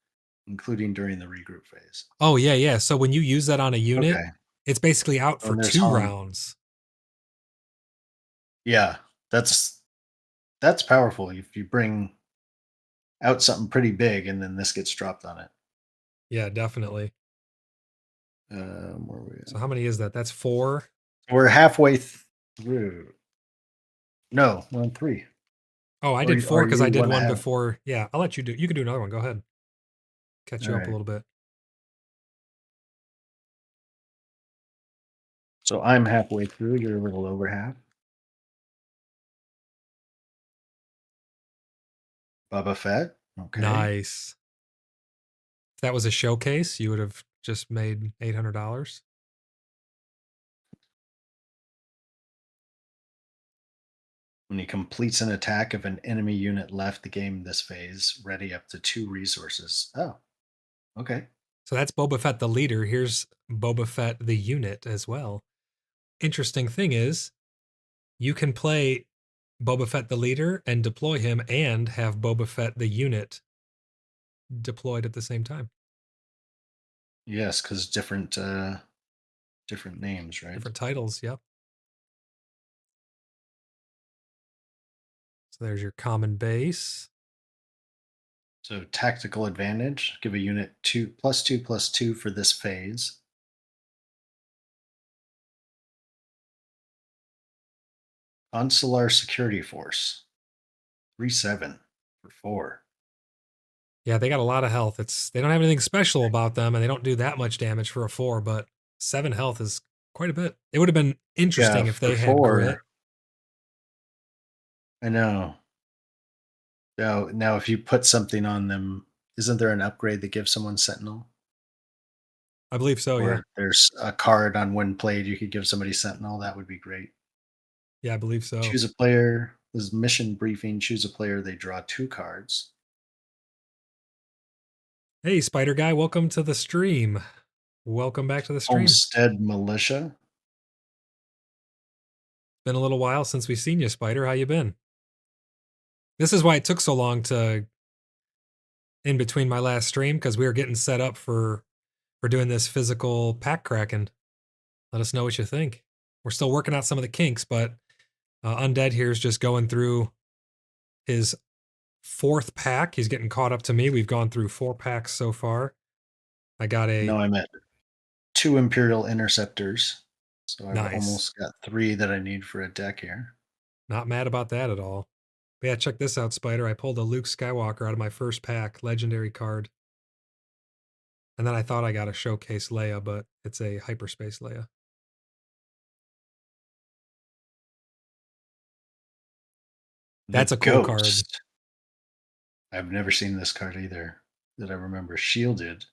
including during the regroup phase. Oh, yeah, yeah. So when you use that on a unit, Okay. it's basically out Oh, for and there's 2 Han. rounds. Yeah, that's powerful. If you bring out something pretty big, and then this gets dropped on it. Yeah, definitely. Where are we So at? how many is that? That's 4. We're halfway through. No, we're on 3. Oh, I Or did 4 are because I you did one one ahead? before. Yeah, I'll let you do. You can do another one. Go ahead. Catch All you up a right. little bit. So I'm halfway through. You're a little over half. Bubba Fett. Okay. Nice. If that was a showcase, you would have just made $800. When he completes an attack of an enemy unit left the game this phase, ready up to 2 resources. Oh, okay. So that's Boba Fett the leader. Here's Boba Fett the unit as well. Interesting thing is, you can play Boba Fett the leader and deploy him and have Boba Fett the unit deployed at the same time. Yes, because different names, right? Different titles, yep. So there's your common base. So tactical advantage, give a unit 2+2+2 for this phase. Consular Security Force, 3/7 for 4. Yeah, they got a lot of health. They don't have anything special about them, and they don't do that much damage for a 4, but 7 health is quite a bit. It would have been Yeah, interesting if for they had 4. grit. I know. Now, if you put something on them, isn't there an upgrade that gives someone Sentinel? I believe so, yeah. Or there's a card on when played you could give somebody Sentinel. That would be great. Yeah, I believe so. Choose a player. This is mission briefing. Choose a player. They draw 2 cards. Hey, Spider Guy, welcome to the stream. Welcome back to the stream. Homestead Militia. Been a little while since we've seen you, Spider. How you been? This is why it took so long to in between my last stream, because we were getting set up for doing this physical pack cracking. Let us know what you think. We're still working out some of the kinks, but Undead here is just going through his 4th pack. He's getting caught up to me. We've gone through 4 packs so far. I got a No, I'm at 2 Imperial Interceptors. So I've nice. almost got 3 that I need for a deck here. Not mad about that at all. But yeah, check this out, Spider. I pulled a Luke Skywalker out of my first pack, legendary card. And then I thought I got a showcase Leia, but it's a hyperspace Leia. The That's a cool card. Ghost. I've never seen this card either that I remember. Shielded.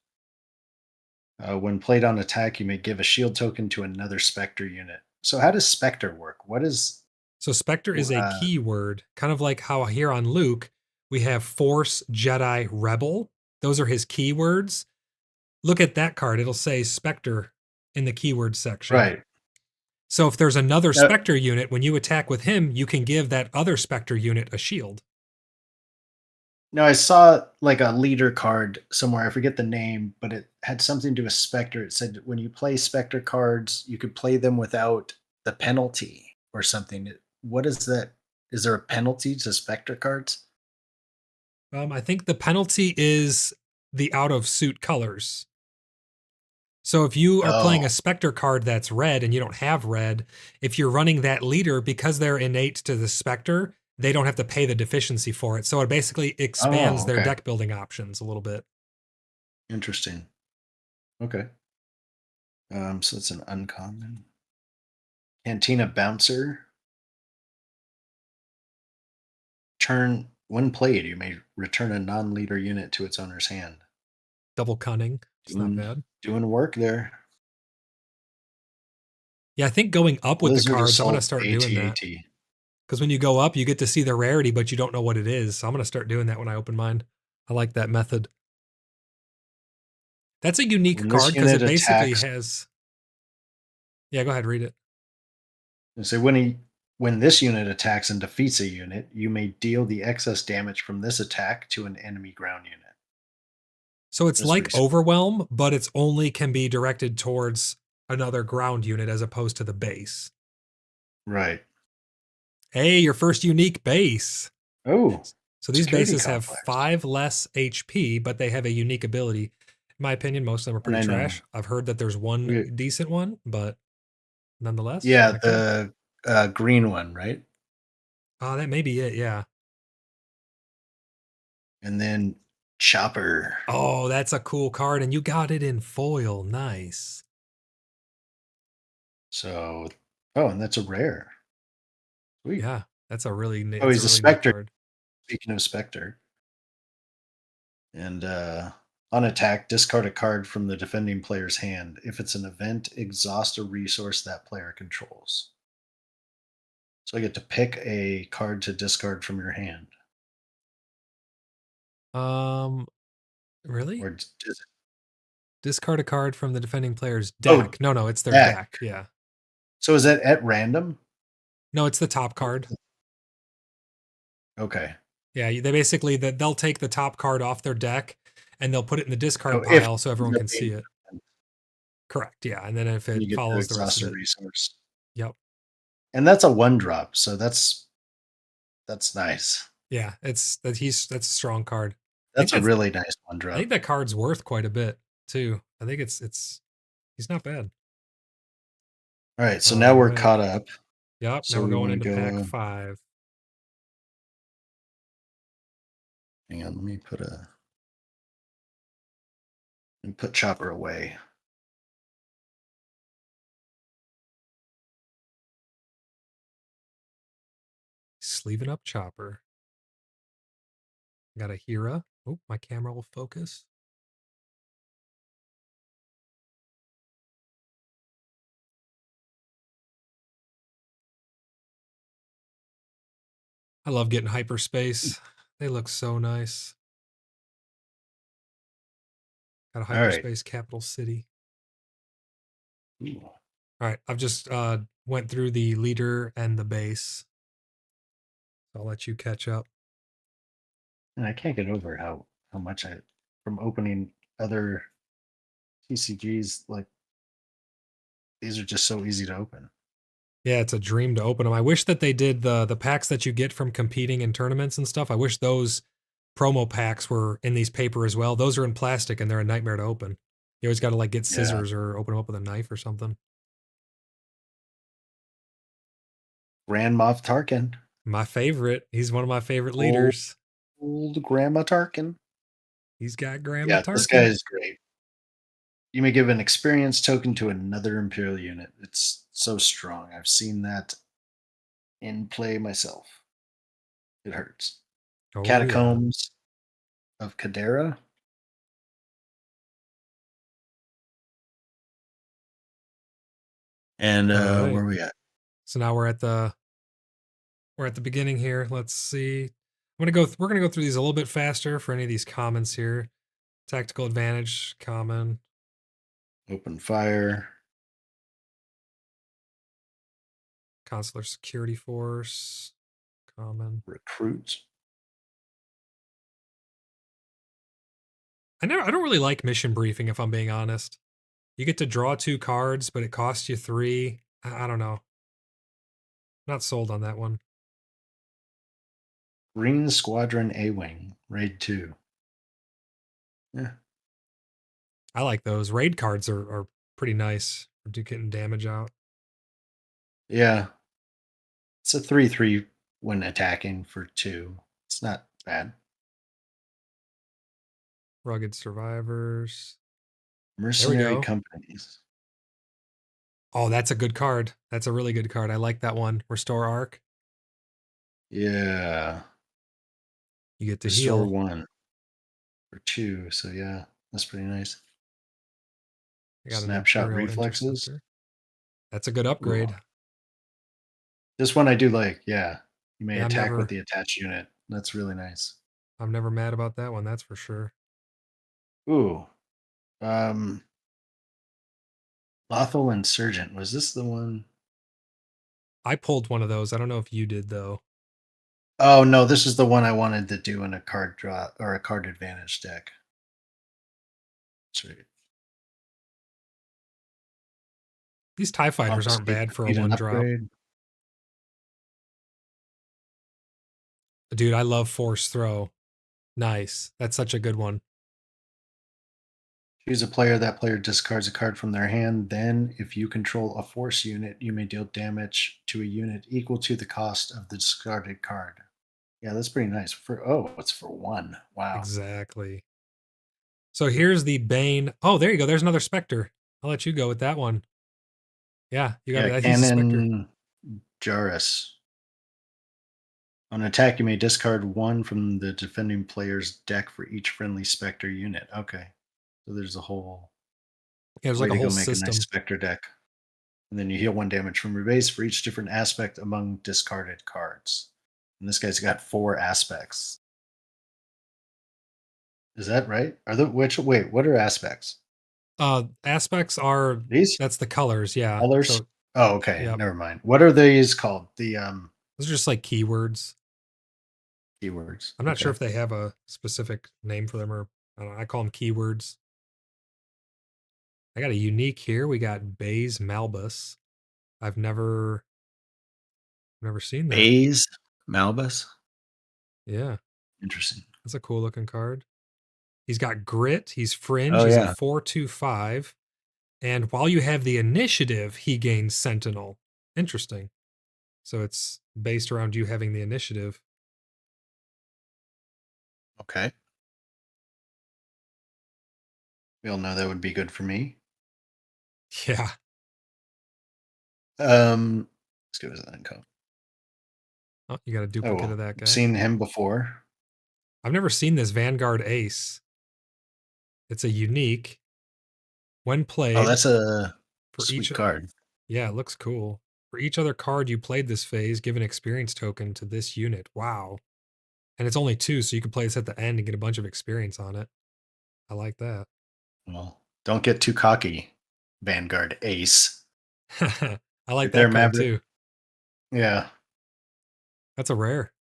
When played on attack, you may give a shield token to another Spectre unit. So how does Spectre work? What is So Spectre is a uh, keyword, kind of like how here on Luke, we have Force, Jedi, Rebel. Those are his keywords. Look at that card. It'll say Spectre in the keyword section. right? So if there's another No, Spectre unit, when you attack with him, you can give that other Spectre unit a shield. no, I saw like a leader card somewhere. I forget the name, but it had something to do with Spectre. It said when you play Spectre cards, you could play them without the penalty or something. What is that? Is there a penalty to Spectre cards? I think the penalty is the out of suit colors. So if you are playing Oh, a Spectre card that's red and you don't have red, if you're running that leader, because they're innate to the Spectre, they don't have to pay the deficiency for it. So it basically expands oh, their okay. deck building options a little bit. Interesting. Okay. So it's an uncommon. Cantina Bouncer. Turn when played, you may return a non-leader unit to its owner's hand. Double cunning. It's not Doing bad. doing work there. Yeah, I think going up with the Blizzard cards, I'm going to Assault start doing that. AT-AT. Because when you go up, you get to see the rarity, but you don't know what it is. So I'm going to start doing that when I open mine. I like that method. That's a unique When this card because unit it basically attacks, has. Yeah, go ahead, read it. and so when this unit attacks and defeats a unit, you may deal the excess damage from this attack to an enemy ground unit. So it's That's like pretty sweet. Overwhelm, but it's only can be directed towards another ground unit as opposed to the base. Right. Hey, your first unique base. Oh, So these security bases have complex. 5 less HP, but they have a unique ability. In my opinion, most of them are And pretty I know. trash. I've heard that there's one we- decent one, but nonetheless, Yeah, they're cool. the green one, right? Oh, that may be it, yeah. And then Chopper. Oh, that's a cool card, and you got it in foil. Nice. So, oh, and that's a rare. Sweet. Yeah, that's a really Oh, it's a he's a really neat Spectre. card. Speaking of Spectre. And on attack, discard a card from the defending player's hand. If it's an event, exhaust a resource that player controls. So I get to pick a card to discard from your hand. Um, really? Or is it, Discard a card from the defending player's oh, deck. No, it's their deck. deck. Yeah. So is that at random? No, it's the top card. Okay. Yeah, they basically they'll take the top card off their deck and they'll put it in the So discard if pile so it everyone ends up can see being it. Correct. Yeah, and then if then it you get to follows the rest exhaust of a it. resource. Yep. And that's a one drop, so that's nice. Yeah, that's a strong card. I think That's a that's really nice one I think drop. that card's worth quite a bit too. I think it's he's not bad. All right, so All now we're right. caught up. Yep. Now So we're we going want to into pack go. 5. Hang on, let me put Chopper away. Sleeving up Chopper. Got a Hera. Oh, my camera will focus. I love getting Hyperspace. They look so nice. Got a All right. Hyperspace capital city. Ooh. All right, I've just went through the leader and the base. I'll let you catch up. And I can't get over how much I from opening other TCGs, like these are just so easy to open. Yeah, it's a dream to open them. I wish that they did the packs that you get from competing in tournaments and stuff. I wish those promo packs were in these paper as well. Those are in plastic and they're a nightmare to open. You always got to like get Yeah. scissors or open them up with a knife or something. Grand Moff Tarkin. My favorite. He's one of my favorite Old leaders. old Grandma Tarkin. He's got Grandma Yeah, this guy Tarkin. is great. You may give an experience token to another Imperial unit. It's so strong. I've seen that in play myself. It hurts. Oh yeah. Catacombs of Kadera. And All right. where are we at? So now we're at the beginning here. Let's see. We're gonna go through these a little bit faster for any of these comments here. Tactical advantage, common. Open fire. Consular Security Force. Common. Recruits. I don't really like mission briefing, if I'm being honest. You get to draw 2 cards, but it costs you 3. I don't know. Not sold on that one. Green Squadron A-Wing, Raid 2. Yeah. I like those. Raid cards are pretty nice for getting damage out. Yeah. It's a 3/3 when attacking for 2. It's not bad. Rugged Survivors. There we Mercenary go. Companies. Oh, that's a good card. That's a really good card. I like that one. Restore Arc. Yeah. You get to Restore heal. 1 for 2. So yeah, that's pretty nice. I got an Snapshot Imperial reflexes. Interceptor. That's a good Ooh. upgrade. This one I do like. Yeah. You may Yeah, attack with the attached unit. That's really nice. I'm never mad about that one, that's for sure. Ooh. Lawful Insurgent. Was this the one? I pulled one of those. I don't know if you did though. Oh no, this is the one I wanted to do in a card draw or a card advantage deck. That's right. These TIE fighters aren't bad for a Need an 1-drop. upgrade. Dude, I love Force Throw. Nice. That's such a good one. Choose a player. That player discards a card from their hand. Then, if you control a force unit, you may deal damage to a unit equal to the cost of the discarded card. Yeah, that's pretty nice. It's for 1. Wow. Exactly. So here's the Bane. Oh, there you go. There's another Spectre. I'll let you go with that one. Yeah, you got it. He's a Spectre. Cannon Jarrus. On attack, you may discard 1 from the defending player's deck for each friendly Spectre unit. Okay. So there's a whole Yeah, there's way like a to whole go make system. a nice Spectre deck. And then you heal 1 damage from your base for each different aspect among discarded cards. And this guy's got 4 aspects. Is that right? What are aspects? Aspects are These that's the colors, yeah. colors? So Oh, okay. yep. Never mind. What are these called? The Those are just like keywords. keywords. I'm not sure if they have a specific name for them, or I don't know, I call them keywords. I got a unique here. We got Baze Malbus. I've never seen that. Baze Malbus. Yeah. Interesting. That's a cool looking card. He's got grit. He's fringe. Oh, He's yeah. a 4/2/5. And while you have the initiative, he gains Sentinel. Interesting. So it's based around you having the initiative. Okay. We all know that would be good for me. Yeah. Let's give us that info. Oh, you got a duplicate of that guy. I've seen him before. I've never seen this Vanguard Ace. It's a unique. When played. Oh, that's a for sweet card. Yeah, it looks cool. For each other card you played this phase, give an experience token to this unit. Wow. And it's only 2, so you can play this at the end and get a bunch of experience on it. I like that. Well, don't get too cocky, Vanguard Ace. I like There, that card Maverick. too. Yeah. That's a rare.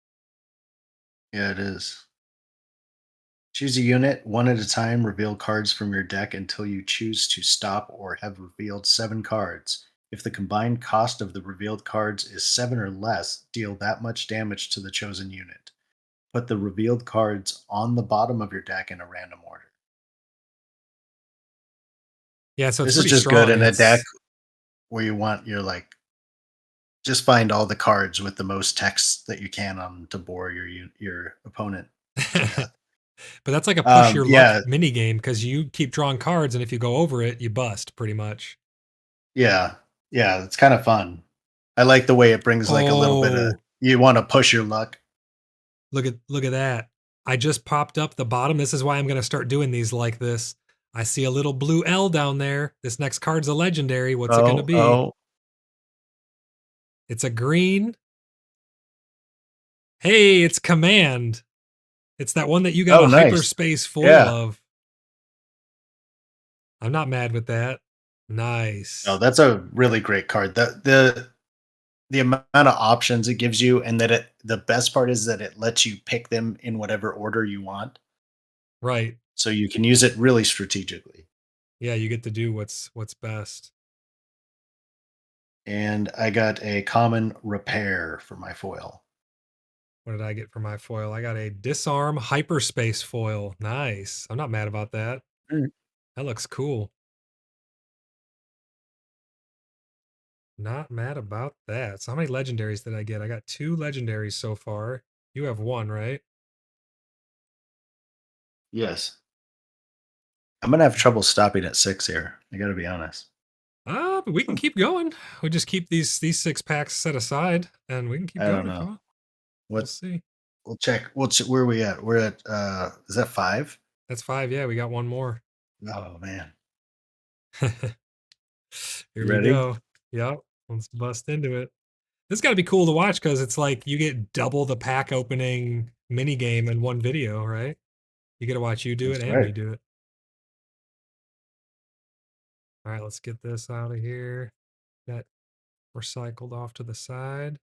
Yeah, it is. Choose a unit, 1 at a time. Reveal cards from your deck until you choose to stop or have revealed 7 cards. If the combined cost of the revealed cards is 7 or less, deal that much damage to the chosen unit. Put the revealed cards on the bottom of your deck in a random order. Yeah, so this it's is just strong. good in a deck where you want your just find all the cards with the most text that you can on to bore your opponent. But that's like a push your yeah. luck mini game because you keep drawing cards, and if you go over it, you bust pretty much. Yeah, it's kind of fun. I like the way it brings like a little bit of you want to push your luck. Look at that. I just popped up the bottom. This is why I'm going to start doing these like this. I see a little blue L down there. This next card's a legendary. What's it going to be? Oh. It's a green. Hey, it's Command. It's that one that you got a nice. Hyperspace foil of. I'm not mad with that. Nice. Oh, that's a really great card. The the amount of options it gives you, and that the best part is that it lets you pick them in whatever order you want, Right. so you can use it really strategically. Yeah, you get to do what's best. And I got a common repair for my foil. What did I get for my foil? I got a disarm hyperspace foil. Nice. I'm not mad about that. Mm. That looks cool. Not mad about that. So how many legendaries did I get? I got 2 legendaries so far. You have 1, right? Yes. I'm gonna have trouble stopping at 6 here. I gotta be honest. But we can keep going. We just keep these 6 packs set aside, and we can keep I don't going if you know. want. We'll What see. we'll check. Where are we at? We're at is that 5? That's 5. Yeah, we got 1 more. Oh man. Here You we ready? go. Yep. Let's bust into it. This got to be cool to watch because it's like you get double the pack opening mini game in one video, right? You get to watch you do it That's and right. me do it. All right, let's get this out of here. That recycled off to the side.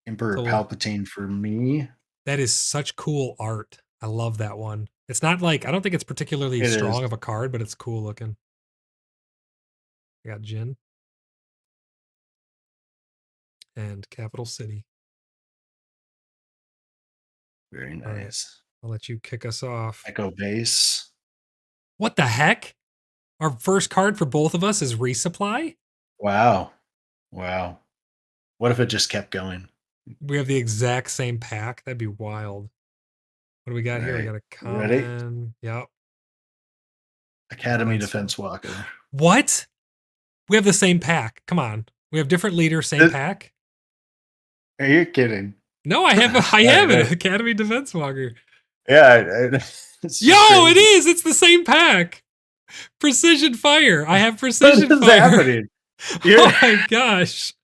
Emperor So Palpatine for me. that is such cool art. I love that one. It's not like, I don't think it's particularly It is. strong of a card, but it's cool looking. I got Jin and Capital City. Very All right, nice. I'll let you kick us off. Echo base. What the heck? Our first card for both of us is resupply? Wow. Wow. What if it just kept going? We have the exact same pack. That'd be wild. What do we got here? We Right. got a Ready? common. Yep. Academy Defense Walker. What? We have the same pack. Come on. We have different leaders, same pack. Are you kidding? No, I have it. Academy Defense Walker. Yeah. Yo, it is. It's the same pack. Precision fire. I have precision what is fire. happening? Oh my gosh.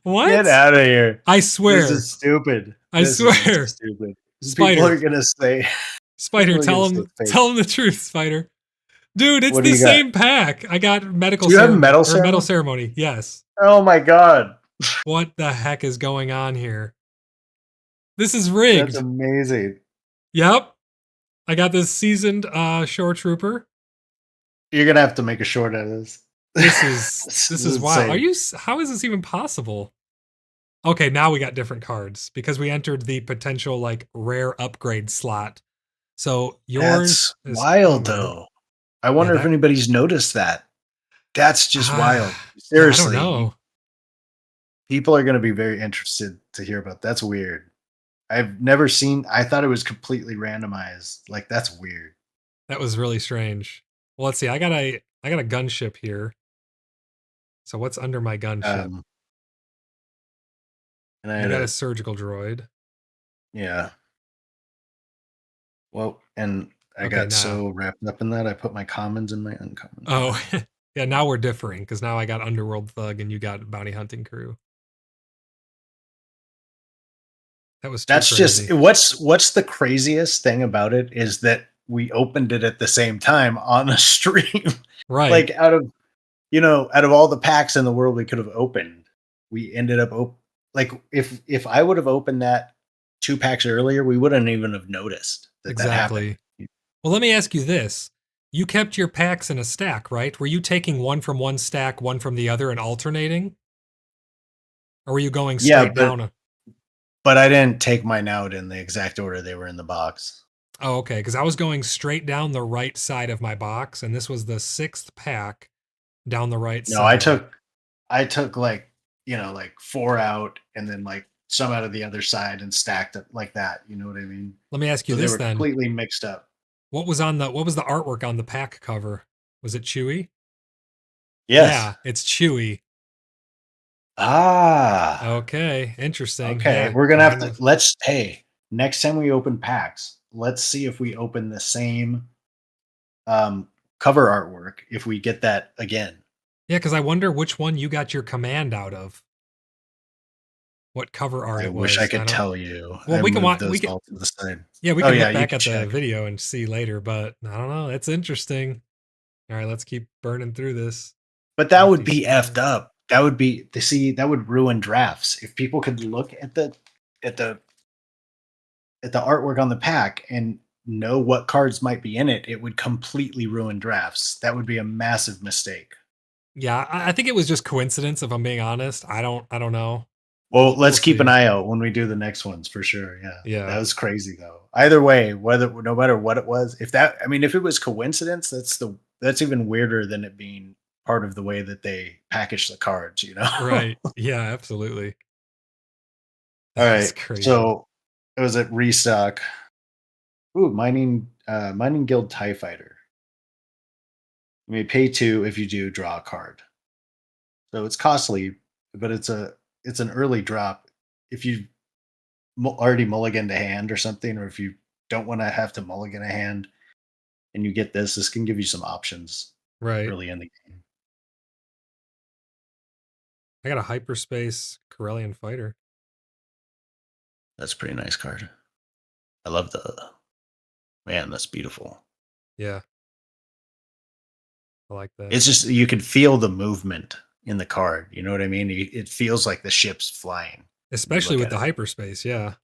What? Get out of here. I swear. This is stupid. I swear. Is stupid. Spider. People are going to say. Spider, tell them the truth, Spider. Dude, it's the same pack. I got medical Do you have metal ceremony? Metal ceremony. Yes. Oh my god. What the heck is going on here? This is rigged. That's amazing. Yep. I got this seasoned shore trooper. You're gonna have to make a short out of this. This is wild. How is this even possible? Okay, now we got different cards because we entered the potential like rare upgrade slot. So yours is wild though. I wonder if anybody's noticed that. That's just wild. Seriously. I don't know. People are going to be very interested to hear about. That's weird. I've never seen. I thought it was completely randomized. Like that's weird. That was really strange. Well, let's see. I got a gunship here. So what's under my gunship? And I got a surgical droid. Yeah. Well, and I got so wrapped up in that, I put my commons in my uncommons. Oh, yeah. Now we're differing because now I got Underworld Thug and you got Bounty Hunting Crew. That's crazy. Just what's the craziest thing about it is that we opened it at the same time on a stream. Right. Like out of all the packs in the world we could have opened, we ended up like if I would have opened that 2 packs earlier, we wouldn't even have noticed that exactly. That happened. Well, let me ask you this. You kept your packs in a stack, right? Were you taking one from one stack, one from the other and alternating? Or were you going straight down? But I didn't take mine out in the exact order they were in the box. Oh, okay. Because I was going straight down the right side of my box, and this was the 6th pack down the right side. No, I took like 4 out and then like some out of the other side and stacked it like that. You know what I mean? Let me ask you this then. Completely mixed up. What was the artwork on the pack cover? Was it Chewie? Yes. Yeah, it's Chewie. Ah. Okay, interesting. Okay, yeah, we're gonna have to next time we open packs, let's see if we open the same cover artwork if we get that again. Yeah, because I wonder which one you got your command out of. What cover art it was. I wish I could tell you. Well, we can watch those all to the side. Yeah, we can look back at the video and see later, but I don't know. That's interesting. All right, let's keep burning through this. But that would be effed up That would be to see that would ruin drafts. If people could look at the at the artwork on the pack and know what cards might be in it, it would completely ruin drafts. That would be a massive mistake. Yeah, I think it was just coincidence. If I'm being honest, I don't know. Well, We'll let's keep an see. eye out when we do the next ones for sure. Yeah. That Yeah, was crazy though. Either way, whether no matter what it was, if that I mean if it was coincidence, that's even weirder than it being part of the way that they package the cards, you know? right. Yeah, absolutely. All That's right. crazy. So it was at restock. Ooh, mining guild TIE fighter. You may pay two if you do draw a card. So it's costly, but it's an early drop. If you already mulliganed a hand or something, or if you don't want to have to mulligan a hand and you get this can give you some options Right. early in the game. I got a hyperspace Corellian fighter. That's a pretty nice card. I love the man. That's beautiful. Yeah, I like that. It's just you can feel the movement in the card. You know what I mean? It feels like the ship's flying when you Especially look with at the it. hyperspace. Yeah,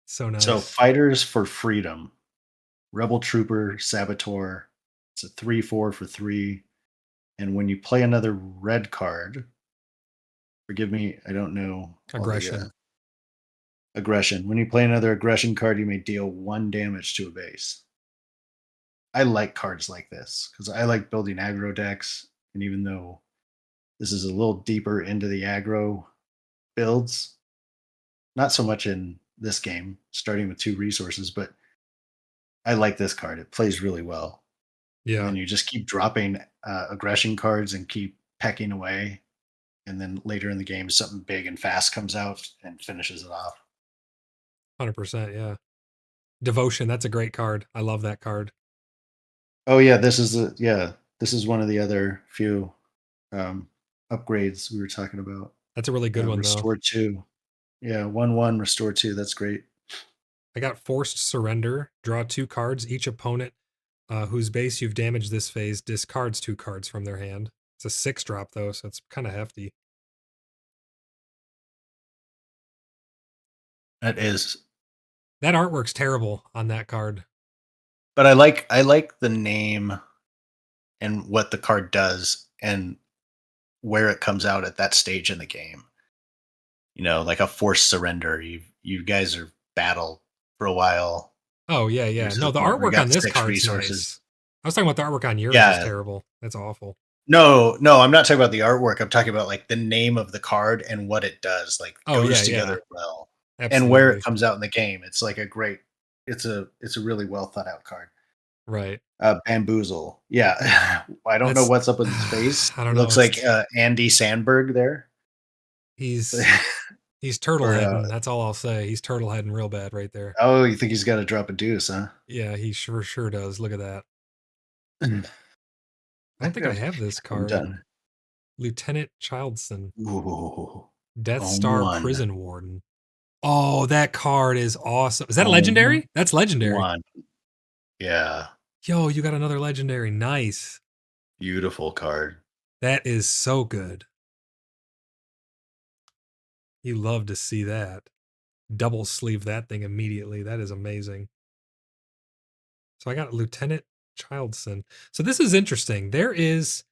so So nice. fighters for freedom. Rebel Trooper, Saboteur. It's a 3/4 for 3. And when you play another red card, forgive me, I don't know all the Aggression. aggression. When you play another aggression card, you may deal 1 damage to a base. I like cards like this because I like building aggro decks. And even though this is a little deeper into the aggro builds, not so much in this game, starting with 2 resources, but I like this card. It plays really well. And Yeah, then you just keep dropping aggression cards and keep pecking away. And then later in the game, something big and fast comes out and finishes it off. 100%. Yeah. Devotion. That's a great card. I love that card. Oh yeah, this is one of the other few um, upgrades we were talking about. That's a really good one, though. Restore two, yeah, 1/1 restore two. That's great. I got Forced Surrender. Draw 2 cards. Each opponent whose base you've damaged this phase discards 2 cards from their hand. It's a 6 drop, though, so it's kind of hefty. That is, That artwork's terrible on that card. but I like the name and what the card does and where it comes out at that stage in the game. You know, like a forced surrender. You guys are battled for a while. Oh, yeah, You're yeah. to No, the the point where you artwork on got this 6 card's resources. nice. I was talking about the artwork on yours is Yeah. terrible. That's awful. No, no, I'm not talking about the artwork. I'm talking about like the name of the card and what it does. Like Oh, yeah, goes yeah. together well. And where it Absolutely. comes out in the game. It's like a great it's a really well thought out card. Right. Bamboozle. Yeah. I don't know That's what's up with his face. I He don't know. looks like It's Andy Sandberg there. he's he's turtle or heading. That's all I'll say. He's turtle heading real bad right there. oh, you think he's got to drop a deuce, huh? Yeah, he sure does. Look at that. I'm I don't think I have this card. done. Lieutenant Childson, Ooh. Death Home Star one. Prison Warden. Oh, that card is awesome. Is that a Home legendary? That's legendary. one. Yeah. Yo, you got another legendary. Nice. Beautiful card. That is so good. You love to see that. Double sleeve that thing immediately. That is amazing. So I got Lieutenant Childson. So this is interesting. There's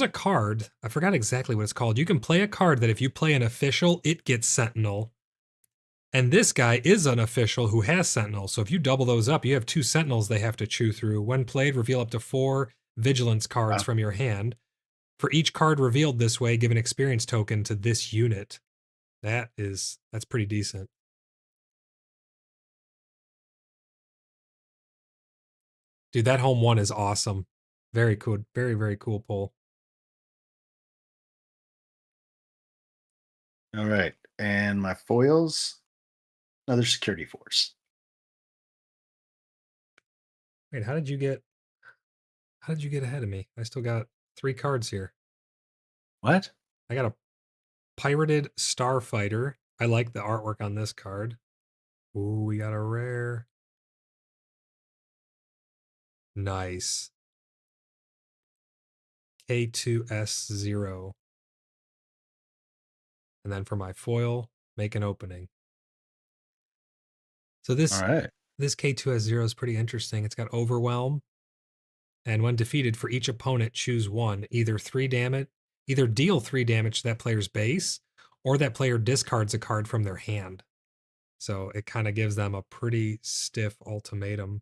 a card. I forgot exactly what it's called. You can play a card that if you play an official, it gets Sentinel. And this guy is an official who has Sentinel. So if you double those up, you have 2 Sentinels they have to chew through. When played, reveal up to 4 Vigilance cards Wow. from your hand. For each card revealed this way, give an experience token to this unit. That's pretty decent. Dude, that home one is awesome. Very cool. Very, very cool pull. All right. And my foils, another security force. Wait, how did you get ahead of me? I still got 3 cards here. What? I got a Pirated Starfighter. I like the artwork on this card. Ooh, we got a rare. Nice. K-2S0. And then for my foil, make an opening. So All this right. this K-2S0 is pretty interesting. It's got Overwhelm, and when defeated, for each opponent, choose one. Either deal 3 damage to that player's base, or that player discards a card from their hand. So it kind of gives them a pretty stiff ultimatum.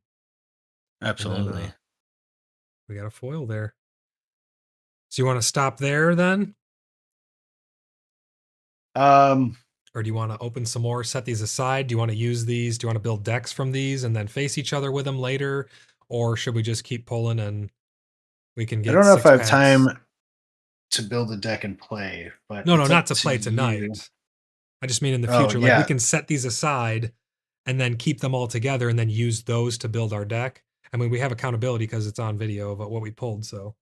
And Absolutely. then we got a foil there. So you want to stop there then? Um, Or do you want to open some more, set these aside? Do you want to use these? Do you want to build decks from these and then face each other with them later? Or should we just keep pulling and we can I get don't know if 6 I have packs? time to build a deck and play, but No, it's not up to to play you. tonight. I just mean in the Oh, future. Like we yeah. can set these aside and then keep them all together and then use those to build our deck. I mean, we have accountability because it's on video of what we pulled. So,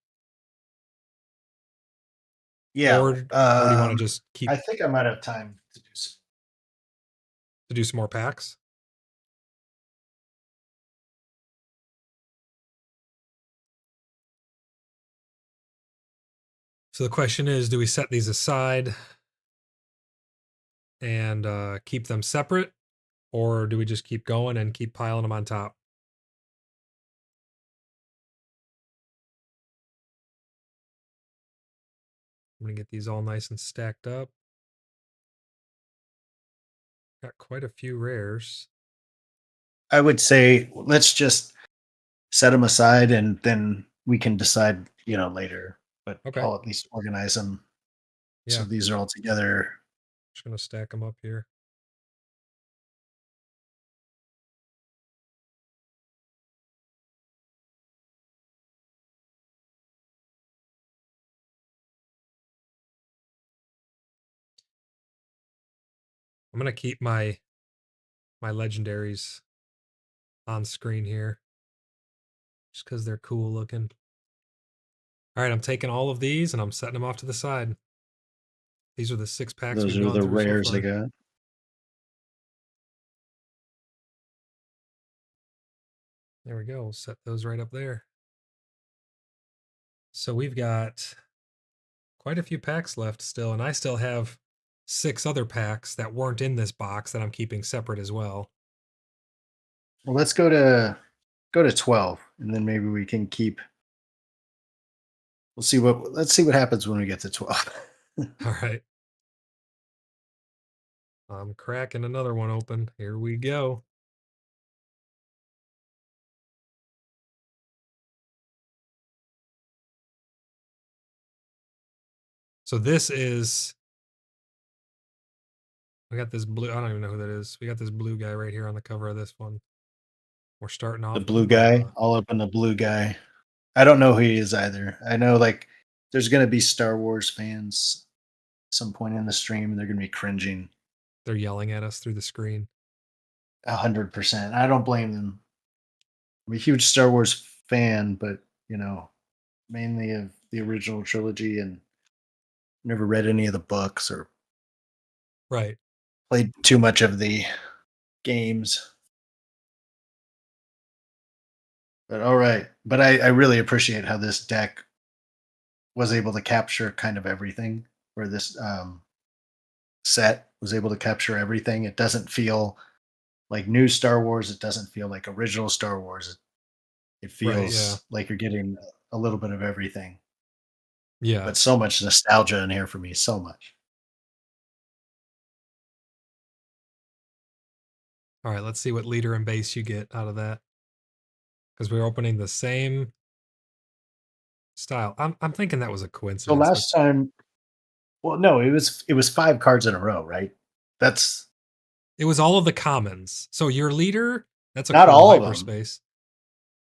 Yeah. or do you want to just keep I think I might have time to do some. to do some more packs? So the question is, do we set these aside and keep them separate, or do we just keep going and keep piling them on top? I'm gonna get these all nice and stacked up. Got quite a few rares. I would say let's just set them aside and then we can decide, later. But Okay, I'll at least organize them so yeah, these are all together. just gonna stack them up here. I'm gonna keep my legendaries on screen here just because they're cool looking. All right, I'm taking all of these and I'm setting them off to the side. These are the 6 packs Those we've are gone the through so rares I far. got. There we go. We'll set those right up there. So we've got quite a few packs left still, and I still have 6 other packs that weren't in this box that I'm keeping separate as well. Well, let's go to 12 and then maybe we can keep let's see what happens when we get to 12. All right. I'm cracking another one open. Here we go. So this is, we got this blue, I don't even know who that is. We got this blue guy right here on the cover of this one. We're starting The off blue with guy, all up in the blue guy. I don't know who he is either. I know like there's going to be Star Wars fans some point in the stream and they're going to be cringing they're yelling at us through the screen. 100%. I don't blame them. I'm a huge Star Wars fan, but mainly of the original trilogy and never read any of the books or Right. played too much of the games. But all right. But I really appreciate how this deck was able to capture kind of everything, or this set was able to capture everything. It doesn't feel like new Star Wars. It doesn't feel like original Star Wars. It Right. Yeah. feels like you're getting a little bit of everything. Yeah. But so much nostalgia in here for me. So much. All right. Let's see what leader and base you get out of that. Because we're opening the same style. I'm thinking that was a So coincidence. last time, well, no, it was 5 cards in a row, right? That's It was all of the commons. So your leader, that's a not cool all of them. hyperspace.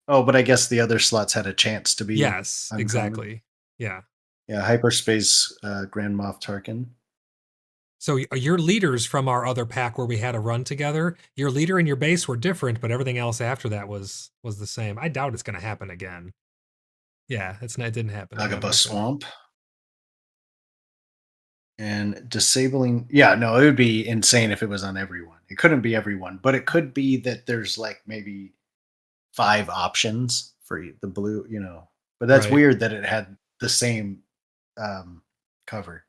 Oh, but I guess the other slots had a chance to be Yes, uncommon. exactly. Yeah. Yeah, Hyperspace, Grand Moff Tarkin. So your leaders from our other pack where we had a run together, your leader and your base were different, but everything else after that was the same. I doubt it's going to happen again. Yeah, it didn't happen again. Dagobah Okay. Swamp. And disabling, yeah, no, it would be insane if it was on everyone. It couldn't be everyone, but it could be that there's like maybe 5 options for the blue, But that's Right. weird that it had the same cover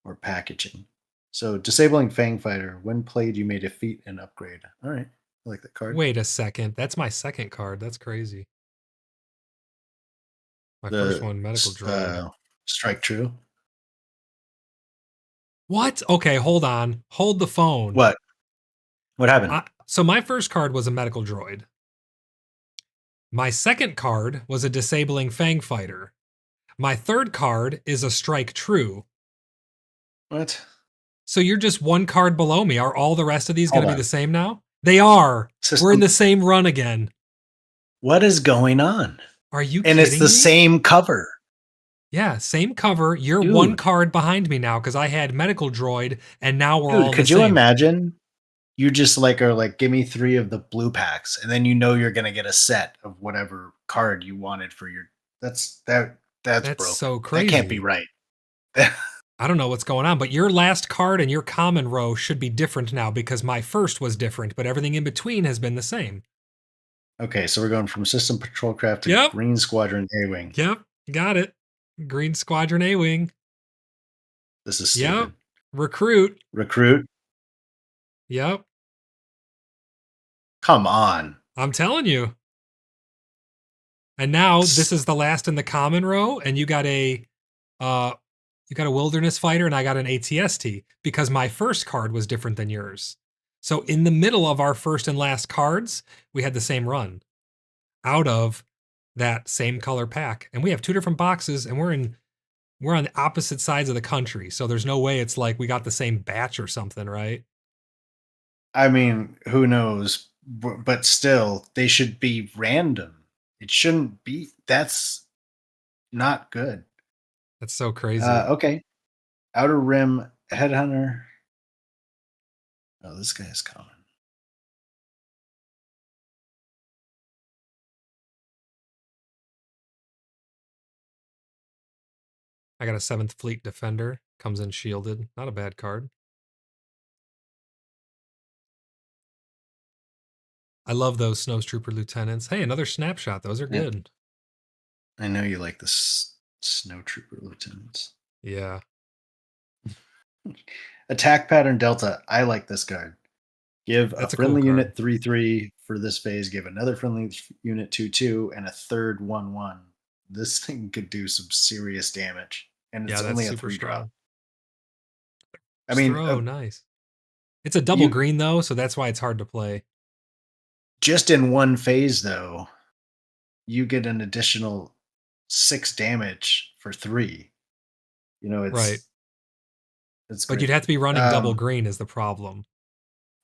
or packaging. So disabling Fang Fighter. When played, you may defeat an upgrade. All right. I like that card. Wait a second. That's my second card. That's crazy. My first The one, Medical Droid. Strike True. What? Okay, hold on. Hold the phone. What? What happened? So my first card was a Medical Droid. My second card was a Disabling Fang Fighter. My third card is a Strike True. What? So you're just one card below me. Are all the rest of these going Hold to be on. the same now? They are. We're in System. the same run again. What is going on? Are you And kidding it's the me? same cover. Yeah, same cover. You're Dude. one card behind me now because I had Medical Droid, and now we're all Could the you same. imagine? You just are like, give me 3 of the blue packs, and then you know you're gonna get a set of whatever card you wanted for your. That's broken. so crazy. That can't be right. I don't know what's going on, but your last card and your common row should be different now because my first was different, but everything in between has been the same. Okay, so we're going from System Patrol Craft to Green Squadron A-Wing. Yep, got it. Green Squadron A-Wing. This is stupid. Yep. Recruit. Yep. Come on. I'm telling you. And now this is the last in the common row, and you got a wilderness fighter, and I got an ATST because my first card was different than yours. So in the middle of our first and last cards, we had the same run out of that same color pack. And we have 2 different boxes, and we're on the opposite sides of the country. So there's no way it's like we got the same batch or something, right? I mean, who knows? But still, they should be random. It shouldn't be. That's not good. That's so crazy. Okay. Outer Rim Headhunter. Oh, this guy is common. I got a 7th Fleet Defender. Comes in shielded. Not a bad card. I love those Snowtrooper Lieutenants. Hey, another snapshot. Those are good. I know you like the Snowtrooper Lieutenants. Yeah. Attack Pattern Delta. I like this card. Give That's a friendly cool unit 3/3 for this phase. Give another friendly unit 2/2 and a third 1/1. This thing could do some serious damage, and it's only a 3-drop. I mean, nice. It's a double green though, so that's why it's hard to play. Just in one phase, though, you get an additional 6 damage for 3. You know, it's right. It's but great. You'd have to be running double green is the problem.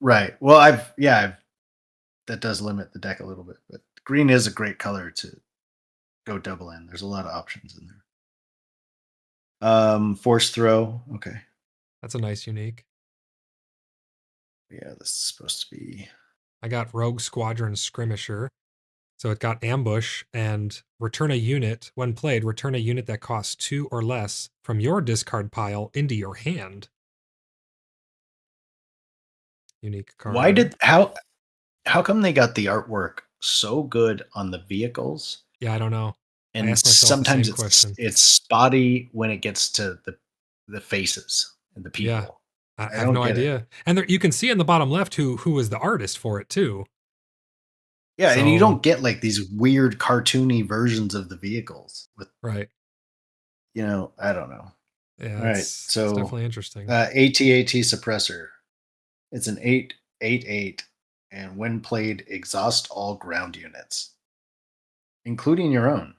Right. Well, that does limit the deck a little bit, but green is a great color to go double in. There's a lot of options in there. Force Throw. Okay. That's a nice unique. Yeah, this is supposed to be. I got Rogue Squadron Skirmisher. So it got Ambush and return a unit. When played, return a unit that costs 2 or less from your discard pile into your hand. Unique card. How come they got the artwork so good on the vehicles? Yeah, I don't know. And sometimes it's spotty when it gets to the faces and the people. Yeah, I have no idea. And you can see in the bottom left who was the artist for it too. Yeah, and you don't get like these weird cartoony versions of the vehicles with right. I don't know. Yeah, all right. So it's definitely interesting. AT-AT Suppressor. It's an 8/8/8, and when played, exhaust all ground units, including your own.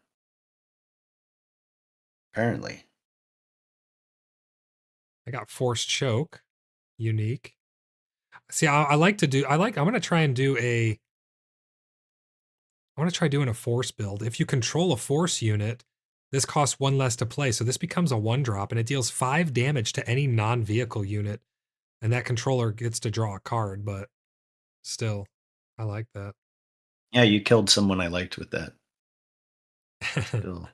Apparently. I got Force Choke, unique. See, I'm going to try and do I want to try doing a force build. If you control a force unit, this costs 1 less to play. So this becomes a 1-drop and it deals 5 damage to any non-vehicle unit. And that controller gets to draw a card, but still, I like that. Yeah, you killed someone I liked with that. Still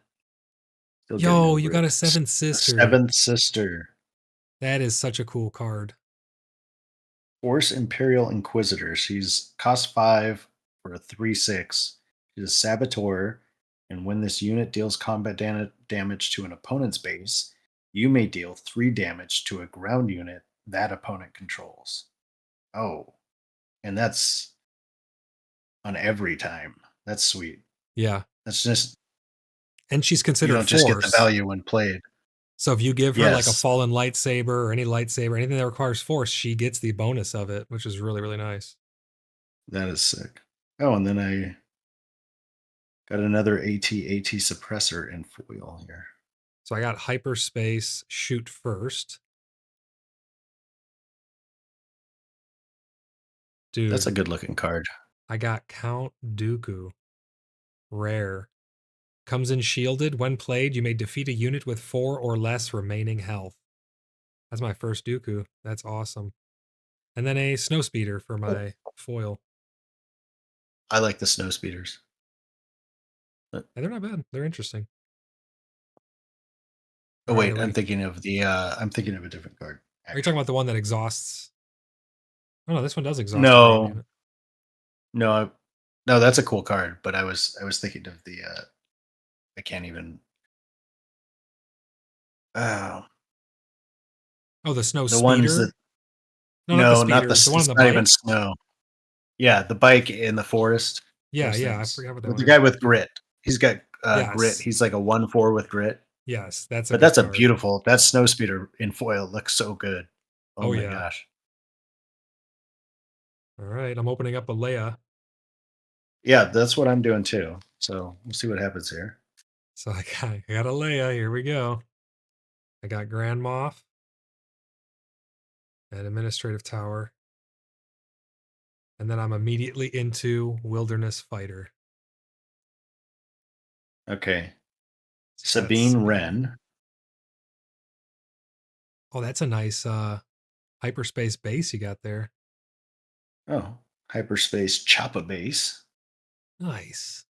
Yo, you got a 7th Sister. 7th Sister. That is such a cool card. Force Imperial Inquisitor. She's cost 5 for a 3/6. She's a Saboteur. And when this unit deals combat damage to an opponent's base, you may deal 3 damage to a ground unit that opponent controls. Oh, and that's on every time. That's sweet. Yeah. That's just, And she's you considered don't just get the force. value when played. So if you give her like a Yes, fallen lightsaber or any lightsaber, anything that requires force, she gets the bonus of it, which is really, really nice. that is sick. Oh, and then I got another AT suppressor in foil here. So I got hyperspace, shoot first. That's Dude, a good looking card. I got Count Dooku. Rare. Comes in shielded. When played, you may defeat a unit with 4 or less remaining health. That's my first Dooku. That's awesome. And then a snowspeeder for Oh, my foil. I like the snow speeders. And they're not bad. They're interesting. Oh All right, wait, ready. I'm thinking of a different card. Are you talking Actually, about the one that exhausts? Oh no, this one does exhaust a ground no, unit. no, no. That's a cool card, but I was thinking of the I can't even. Oh, Oh, the snow the ones that speeder? No, not the no, not the. speeder. The one on It's the not even bike? snow. Yeah, the bike in the forest. Yeah, Those yeah. I things. forgot what that With one the is. guy with grit. He's got grit. Yes. He's like a 1/4 with grit. Yes, that's a But good that's a card. beautiful. That snow speeder in foil looks so good. Oh Oh my yeah. gosh. All right, I'm opening up a Leia. Yeah, that's what I'm doing too. So we'll see what happens here. So I got a Leia. Here we go. I got Grand Moff and Administrative Tower. And then I'm immediately into Wilderness Fighter. Okay. So you got Sabine Sabine. Wren. Oh, that's a nice hyperspace base you got there. Oh, Hyperspace Choppa Base. Nice.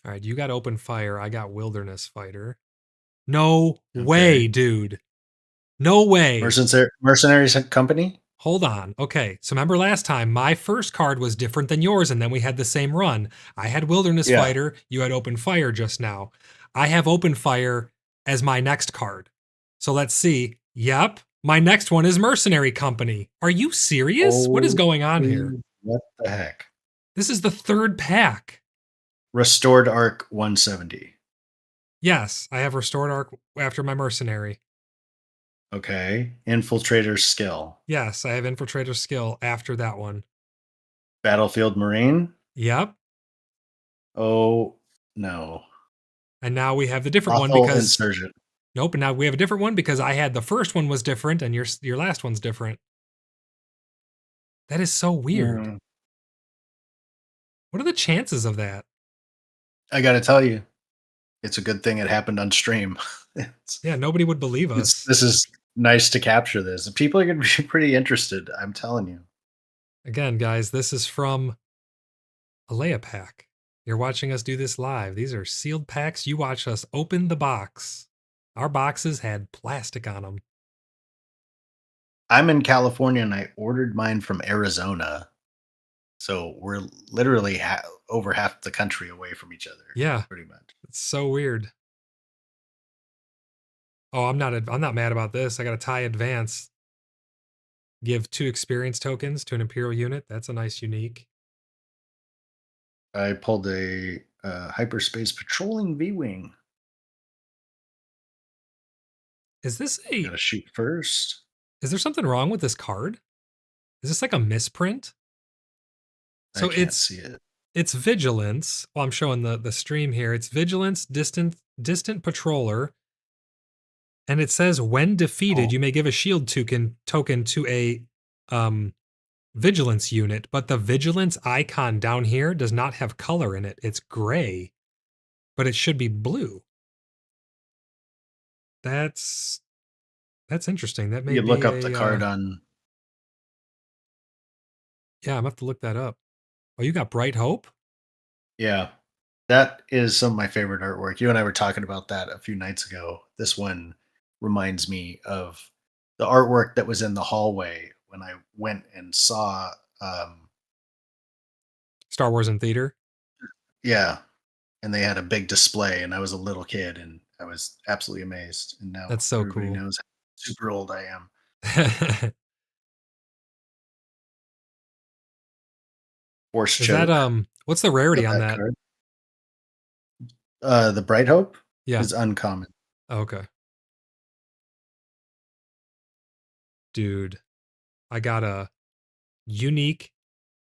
All right, you got Open Fire. I got Wilderness Fighter. No Okay. way, dude. No way. Mercenaries Company? Hold on. Okay. So remember last time, my first card was different than yours, and then we had the same run. I had Wilderness Yeah. Fighter. You had Open Fire just now. I have Open Fire as my next card. So let's see. Yep. My next one is Mercenary Company. Are you serious? What is Holy, going on here? what the heck? This is the third pack. Restored Arc 170. Yes, I have Restored Arc after my Mercenary. Okay. Infiltrator Skill. Yes, I have Infiltrator Skill after that one. Battlefield Marine. Yep. Oh, no. And now we have the different one Awful because Insurgent. nope, and now we have a different one because I had the first one was different and your last one's different. That is so weird. Mm, What are the chances of that? I got to tell you, it's a good thing it happened on stream. it's, Yeah, nobody would believe us. this is nice to capture this. People are going to be pretty interested. I'm telling you. Again, guys, this is from a Leia pack. You're watching us do this live. These are sealed packs. You watch us open the box. Our boxes had plastic on them. I'm in California and I ordered mine from Arizona. So we're literally over half the country away from each other, Yeah, pretty much. it's so weird. Oh, I'm not mad about this. I got a tie advance. Give 2 experience tokens to an Imperial unit. That's a nice unique. I pulled a hyperspace patrolling V-wing. Is this Got to shoot first. is there something wrong with this card? Is this like a misprint? I So can't see it. it's vigilance. Well, I'm showing the stream here. It's vigilance, distant patroller, and it says when defeated, Oh, you may give a shield token to a vigilance unit, but the vigilance icon down here does not have color in it. It's gray, but it should be blue. That's interesting. That may you look be up the a card on. yeah. I'm gonna have to look that up. Oh, you got Bright Hope? Yeah, that is some of my favorite artwork. You and I were talking about that a few nights ago. This one reminds me of the artwork that was in the hallway when I went and saw Star Wars in theater. Yeah, and they had a big display, and I was a little kid, and I was absolutely amazed. And now That's so everybody cool. knows how super old I am. Force Is that choke. what's the rarity Got on that that? card. The Bright Hope Yeah. is uncommon. Okay. Dude, I got a unique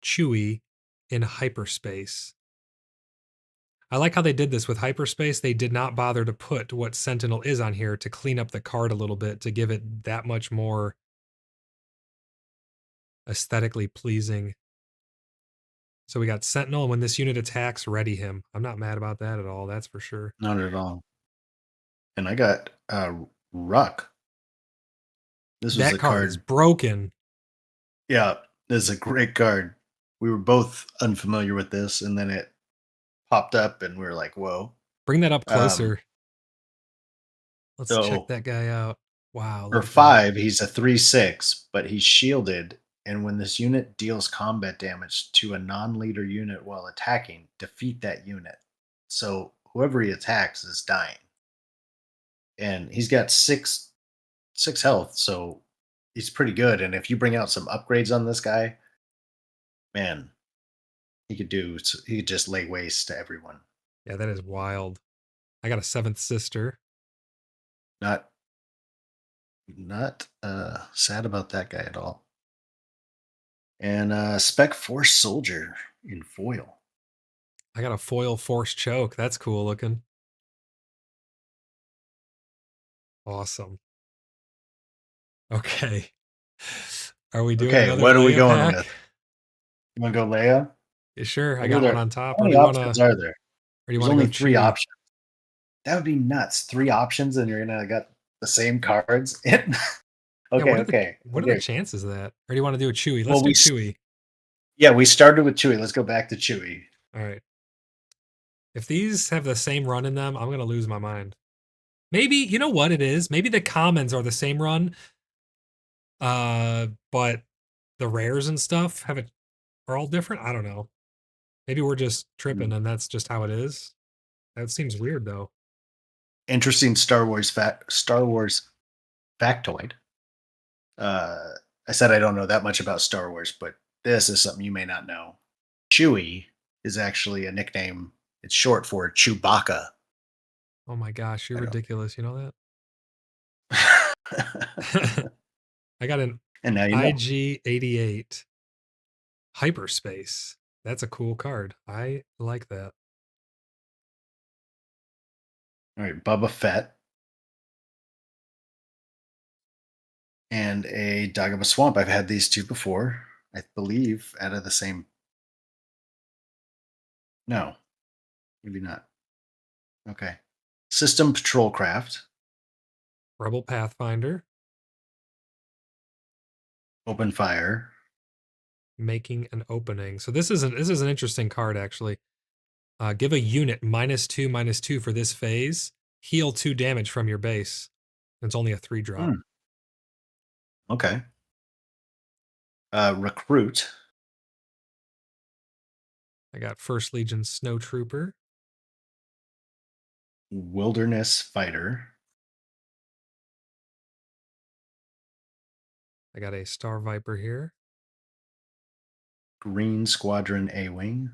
Chewy in hyperspace. I like how they did this with hyperspace. They did not bother to put what Sentinel is on here to clean up the card a little bit to give it that much more aesthetically pleasing. So we got Sentinel, and when this unit attacks, ready him. I'm not mad about that at all, that's for sure. Not at all. And I got Ruck. This was That a card is card. broken. Yeah, this is a great card. We were both unfamiliar with this, and then it popped up, and we were like, "Whoa!" Bring that up Um, closer. Let's check so that guy out. Wow, for look at that. 5, he's a 3/6, but he's shielded. And when this unit deals combat damage to a non-leader unit while attacking, defeat that unit. So whoever he attacks is dying. And he's got six health, so he's pretty good. And if you bring out some upgrades on this guy, man, he could just lay waste to everyone. Yeah, that is wild. I got a seventh sister. Not sad about that guy at all. And Spec Force Soldier in foil. I got a foil force choke. That's cool looking. Awesome. Okay. Are we doing Okay, another what are we Leia going pack? with? You want to go Leia? Yeah, sure. I What are got one there? on top. How Or many do you wanna options are there? or do you There's wanna go only 3 Chewy? options. That would be nuts. 3 options, and you're gonna got the same cards. Yeah, Okay, what are the okay. chances of that? Or do you want to do a Chewy? Let's Well, do Chewy. we started with Chewie. Let's go back to Chewie. All right. If these have the same run in them, I'm gonna lose my mind. Maybe you know what it is? Maybe the commons are the same run, but the rares and stuff are all different. I don't know. Maybe we're just tripping and that's just how it is. That seems weird though. Interesting Star Wars factoid. Uh, I said I don't know that much about Star Wars, but this is something you may not know. Chewie is actually a nickname. It's short for Chewbacca. Oh my gosh, you're I don't. ridiculous. You know that? I got an And now you know. IG88 Hyperspace. That's a cool card. I like that. All right, Bubba Fett and a Dog of a Swamp. I've had these two before. I believe out of the same. No, maybe not. Okay. System Patrol Craft, Rebel Pathfinder, Open Fire, making an opening. So this is an interesting card actually. Give a unit -2/-2 for this phase. Heal 2 damage from your base. It's only a 3-drop. Okay. Recruit, I got First Legion Snowtrooper. Wilderness Fighter, I got a Star Viper here. Green Squadron A Wing.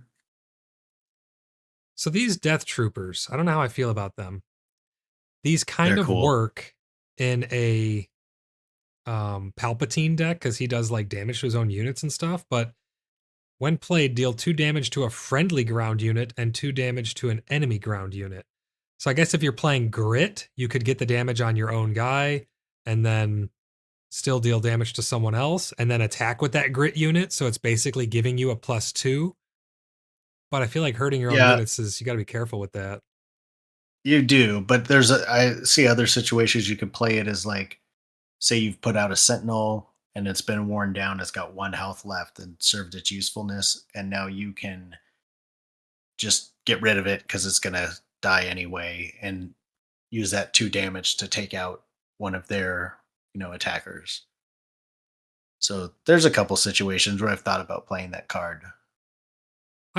So these Death Troopers, I don't know how I feel about them. These kind They're of cool. work in a Palpatine deck because he does like damage to his own units and stuff, but when played, deal 2 damage to a friendly ground unit and 2 damage to an enemy ground unit. So I guess if you're playing Grit, you could get the damage on your own guy and then still deal damage to someone else and then attack with that Grit unit. So it's basically giving you a +2. But I feel like hurting your own Yeah, units is you got to be careful with that. you do, but I see other situations you could play it as like, say you've put out a Sentinel and it's been worn down, it's got 1 health left and served its usefulness, and now you can just get rid of it because it's gonna die anyway, and use that 2 damage to take out one of their attackers. So there's a couple situations where I've thought about playing that card.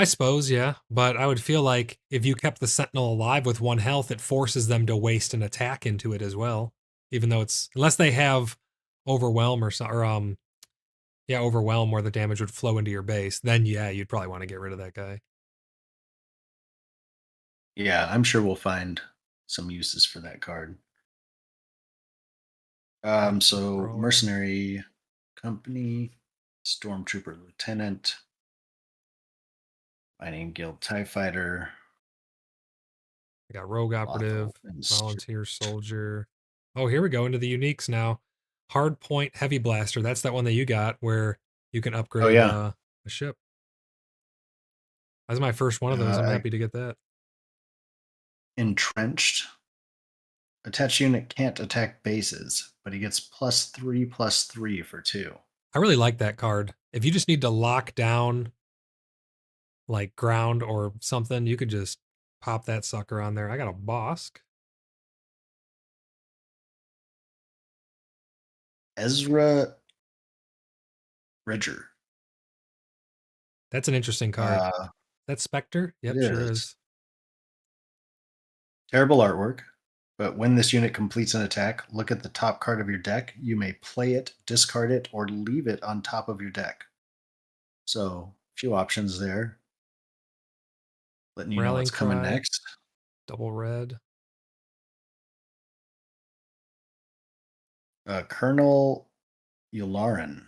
I suppose, yeah. But I would feel like if you kept the Sentinel alive with 1 health, it forces them to waste an attack into it as well. Even though it's unless they have overwhelm or yeah, overwhelm where the damage would flow into your base, then yeah, you'd probably want to get rid of that guy. Yeah, I'm sure we'll find some uses for that card. Captain So Crawler. mercenary company, stormtrooper lieutenant, mining guild TIE fighter, I got Rogue lawful Operative, instrument. Volunteer Soldier. Oh, here we go into the uniques now. Hard Point Heavy Blaster. That's that one that you got where you can Oh upgrade yeah, a ship. That's my first one of those. I'm I happy to get that. entrenched. Attached unit can't attack bases, but he gets +3/+3 for 2. I really like that card. If you just need to lock down like ground or something, you could just pop that sucker on there. I got a Bosk. Ezra Ridger. That's an interesting card. Uh, That's Spectre? it Yep, sure is is. terrible artwork, but when this unit completes an attack, look at the top card of your deck. You may play it, discard it, or leave it on top of your deck. So, a few options there, letting you know Rallying what's coming Cry, next. double red. Colonel Yularen.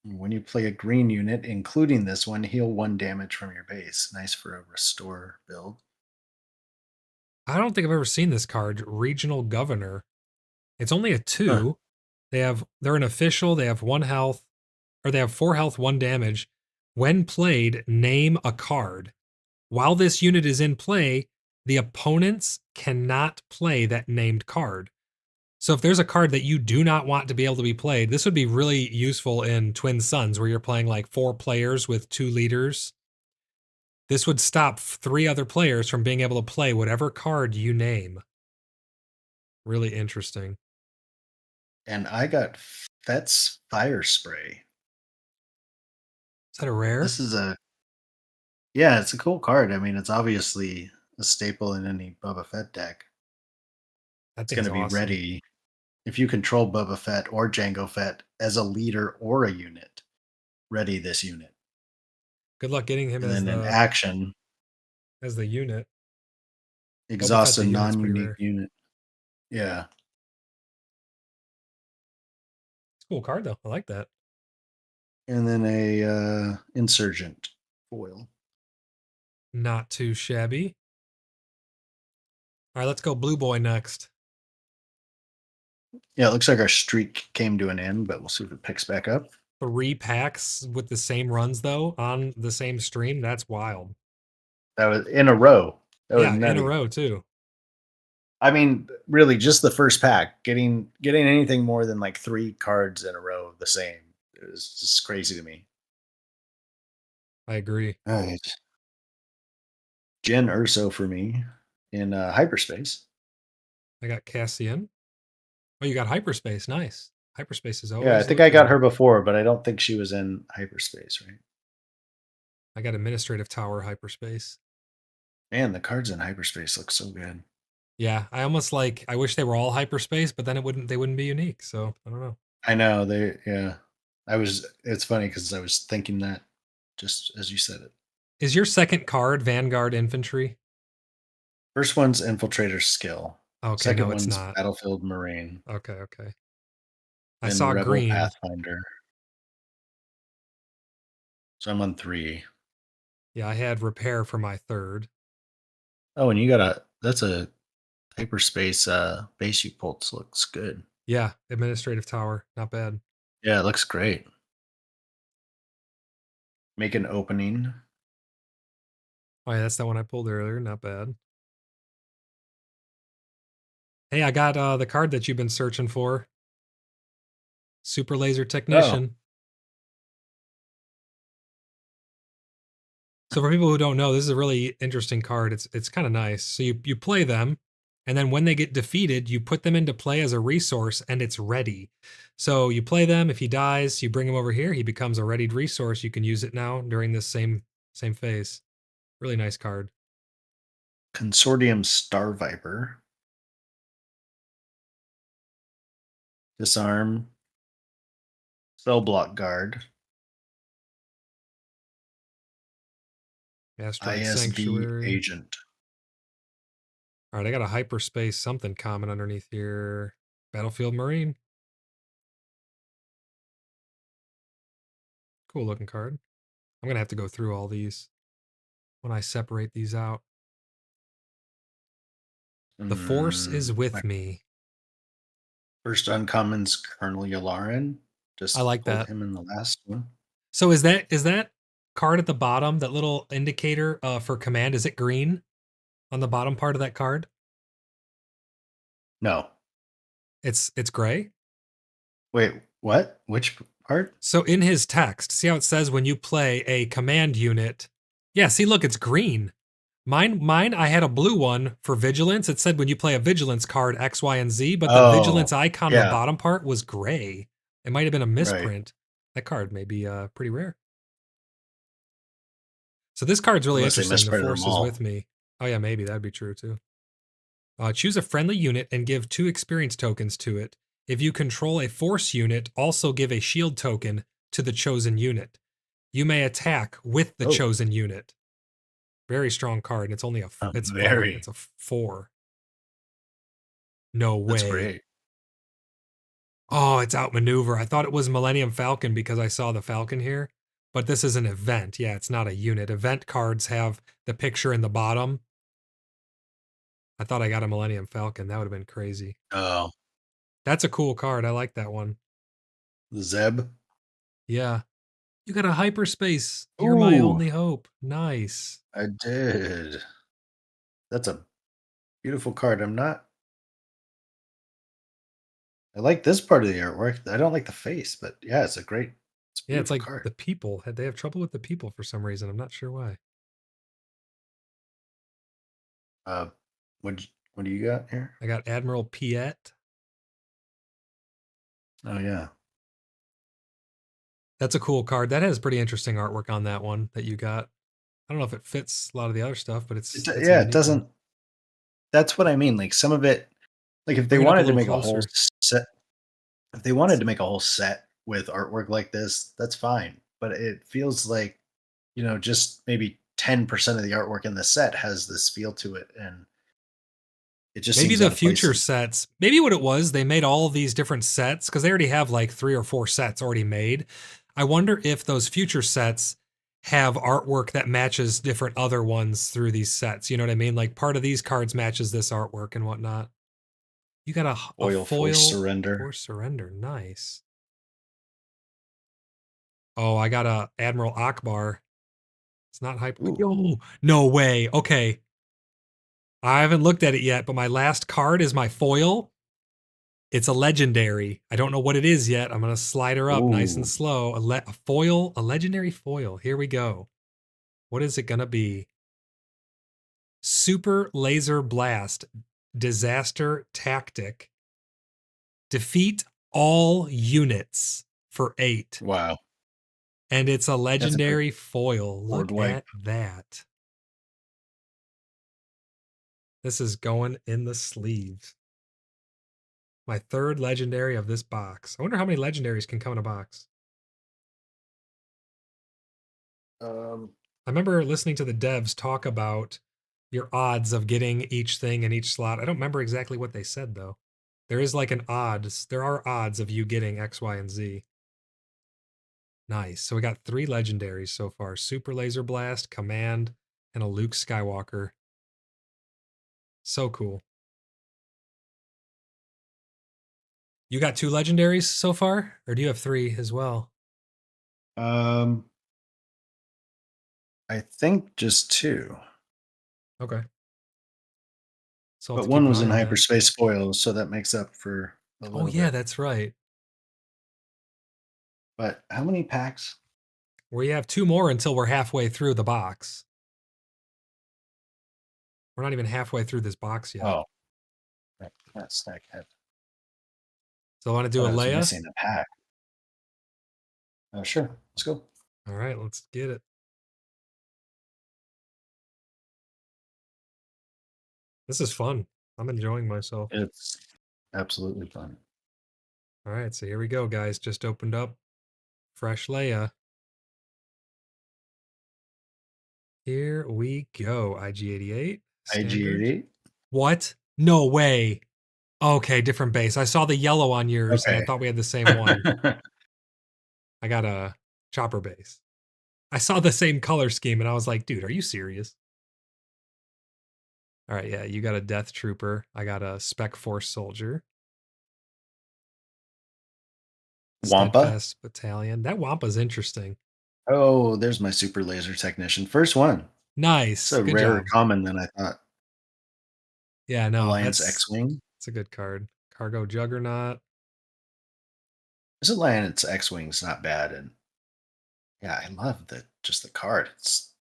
When you play a green unit, including this one, heal 1 damage from your base. Nice for a restore build. I don't think I've ever seen this card. Regional Governor. It's only a Huh. 2. They're an official, they have 1 health, or they have 4 health, 1 damage. When played, name a card. While this unit is in play, the opponents cannot play that named card. So if there's a card that you do not want to be able to be played, this would be really useful in Twin Suns where you're playing like 4 players with 2 leaders. This would stop 3 other players from being able to play whatever card you name. Really interesting. And I got Fet's Fire Spray. Is that a rare? This is a Yeah, it's a cool card. I mean, it's obviously a staple in any Boba Fett deck. That It's going thing's to be awesome. ready if you control Boba Fett or Jango Fett as a leader or a unit. Ready this unit, Good luck getting him and then in the action, as the unit. Boba Fett exhaust a the unit's pretty non-unique rare. unit. Yeah, It's a cool card though. I like that. and then a insurgent foil. Not too shabby. All right, let's go Blue Boy next. Yeah, it looks like our streak came to an end, but we'll see if it picks back up. 3 packs with the same runs though on the same stream. That's wild. That was in a row. That was Yeah, in a nutty. row too. I mean, really, just the first pack, getting anything more than like 3 cards in a row of the same is just crazy to me. I agree. All right, Jen Urso for me in hyperspace. I got Cassian. Oh, you got Hyperspace. Nice. Hyperspace is Yeah, I always think I got looking. her before, but I don't think she was in hyperspace, right? I got Administrative Tower Hyperspace. Man, the cards in hyperspace look so good. Yeah, I almost like I wish they were all Hyperspace, but then they wouldn't be unique. So I don't know. I know they. Yeah, It's funny because I was thinking that just as you said it. Is your second card Vanguard Infantry? First one's infiltrator skill. Okay, Second no, it's one's not. battlefield marine. Okay, okay. I Then saw rebel green. pathfinder. So I'm on 3. Yeah, I had Repair for my third. Oh, and that's a hyperspace base you pulled. Looks good. Yeah, Administrative Tower. Not bad. Yeah, it looks great. Make an opening. Oh, yeah, that's the one I pulled earlier. Not bad. Hey, I got the card that you've been searching for. Superlaser Oh, Technician. So for people who don't know, this is a really interesting card. It's kind of nice. So you play them, and then when they get defeated, you put them into play as a resource, and it's ready. So you play them. If he dies, you bring him over here. He becomes a readied resource. You can use it now during this same Same face. Really nice card. Consortium Star Viper. Disarm. Cell block guard. Asteroid ISB Sanctuary. agent. All right, I got a Hyperspace something common underneath here. Battlefield Marine. Cool looking card. I'm going to have to go through all these when I separate these out. The Force is My with me. first uncommon's Colonel Yularen. I Just like pulled that. him in the last one. So is that card at the bottom, that little indicator for command, is it green on the bottom part of that card? No. It's gray? Wait, what? Which part? So in his text, see how it says when you play a command unit? Yeah, see, look, it's green. Mine, I had a blue one for vigilance. It said when you play a vigilance card, X, Y, and Z, but the Oh, vigilance icon on the yeah, bottom part was gray. It might have been a right. misprint. That card may be pretty rare. So this card's really Unless they interesting. The misprinted them Force is all. with me. Oh yeah, maybe that'd be true too. Choose a friendly unit and give 2 experience tokens to it. If you control a Force unit, also give a shield token to the chosen unit. You may attack with the Oh, chosen unit. Very strong card. It's only very. it's a 4. No That's way. great. Oh, it's outmaneuver. I thought it was Millennium Falcon because I saw the Falcon here, but this is an event. Yeah, it's not a unit. Event cards have the picture in the bottom. I thought I got a Millennium Falcon. That would have been crazy. Oh, That's a cool card. I like that one. Zeb. Yeah. You got a Hyperspace. You're my Ooh, only hope. Nice. I did. That's a beautiful card. I like this part of the artwork. I don't like the face, but yeah, it's a Yeah, it's beautiful like card. the people. They have trouble with the people for some reason. I'm not sure why. Uh, what do you got here? I got Admiral Piet. Oh yeah, That's a cool card. That has pretty interesting artwork on that one that you got. I don't know if it fits a lot of the other stuff, but it's a yeah. It unique one. doesn't. That's what I mean. Like some of it, like if they Bring it up a wanted to little make a whole closer. set, if they wanted to make a whole set with artwork like this, that's fine. But it feels like, just maybe 10% of the artwork in the set has this feel to it, and it just Maybe seems the out of place. future sets, maybe what it was, they made all of these different sets because they already have like 3 or 4 sets already made. I wonder if those future sets have artwork that matches different other ones through these sets. You know what I mean? Like part of these cards matches this artwork and whatnot. You got a Oil Force foil Surrender. for surrender. Nice. Oh, I got a Admiral Akbar. It's not hyper. Ooh, Yo, no way. Okay. I haven't looked at it yet, but my last card is my foil. It's a legendary. I don't know what it is yet. I'm going to slide her up nice and ooh, slow. A foil, a legendary foil. Here we go. What is it going to be? Superlaser Blast. Disaster Tactic. Defeat all units for 8. wow! And it's a That's a big legendary foil. board Look wipe. at that. This is going in the sleeves. My 3rd legendary of this box. I wonder how many legendaries can come in a box. Um, I remember listening to the devs talk about your odds of getting each thing in each slot. I don't remember exactly what they said though. There is like an odds. There are odds of you getting X, Y, and Z. Nice. So we got 3 legendaries so far: Super Laser Blast, Command, and a Luke Skywalker. So cool. You got 2 legendaries so far, or do you have 3 as well? um, I think just 2, Okay. So I'll have but to keep one an was eye in on that. hyperspace foils, so that makes up for a Oh little yeah, bit. that's right. But how many packs? We have 2 more until we're halfway through the box. We're not even halfway through this box yet. Oh, that stack had. So I want to do Thought a I was Leia. missing a pack. Sure, let's go. All right, let's get it. This is fun. I'm enjoying myself. It's absolutely fun. All right, so here we go, guys. Just opened up fresh Leia. Here we go. IG-88 standard. IG88. What? No way. Okay, different base. I saw the yellow on yours, and I Okay. thought we had the same one. I got a chopper base. I saw the same color scheme, and I was like, dude, are you serious? All right, yeah, you got a Death Trooper. I got a Spec Force Soldier. Wampa. Steadfast Battalion. That Wampa's interesting. Oh, there's my super laser technician. First one. Nice. So Good rarer job. common than I thought. Yeah, no, Alliance that's X-Wing. a good card. Cargo Juggernaut. This Alliance X-Wing's not bad, and yeah, I love the card. It's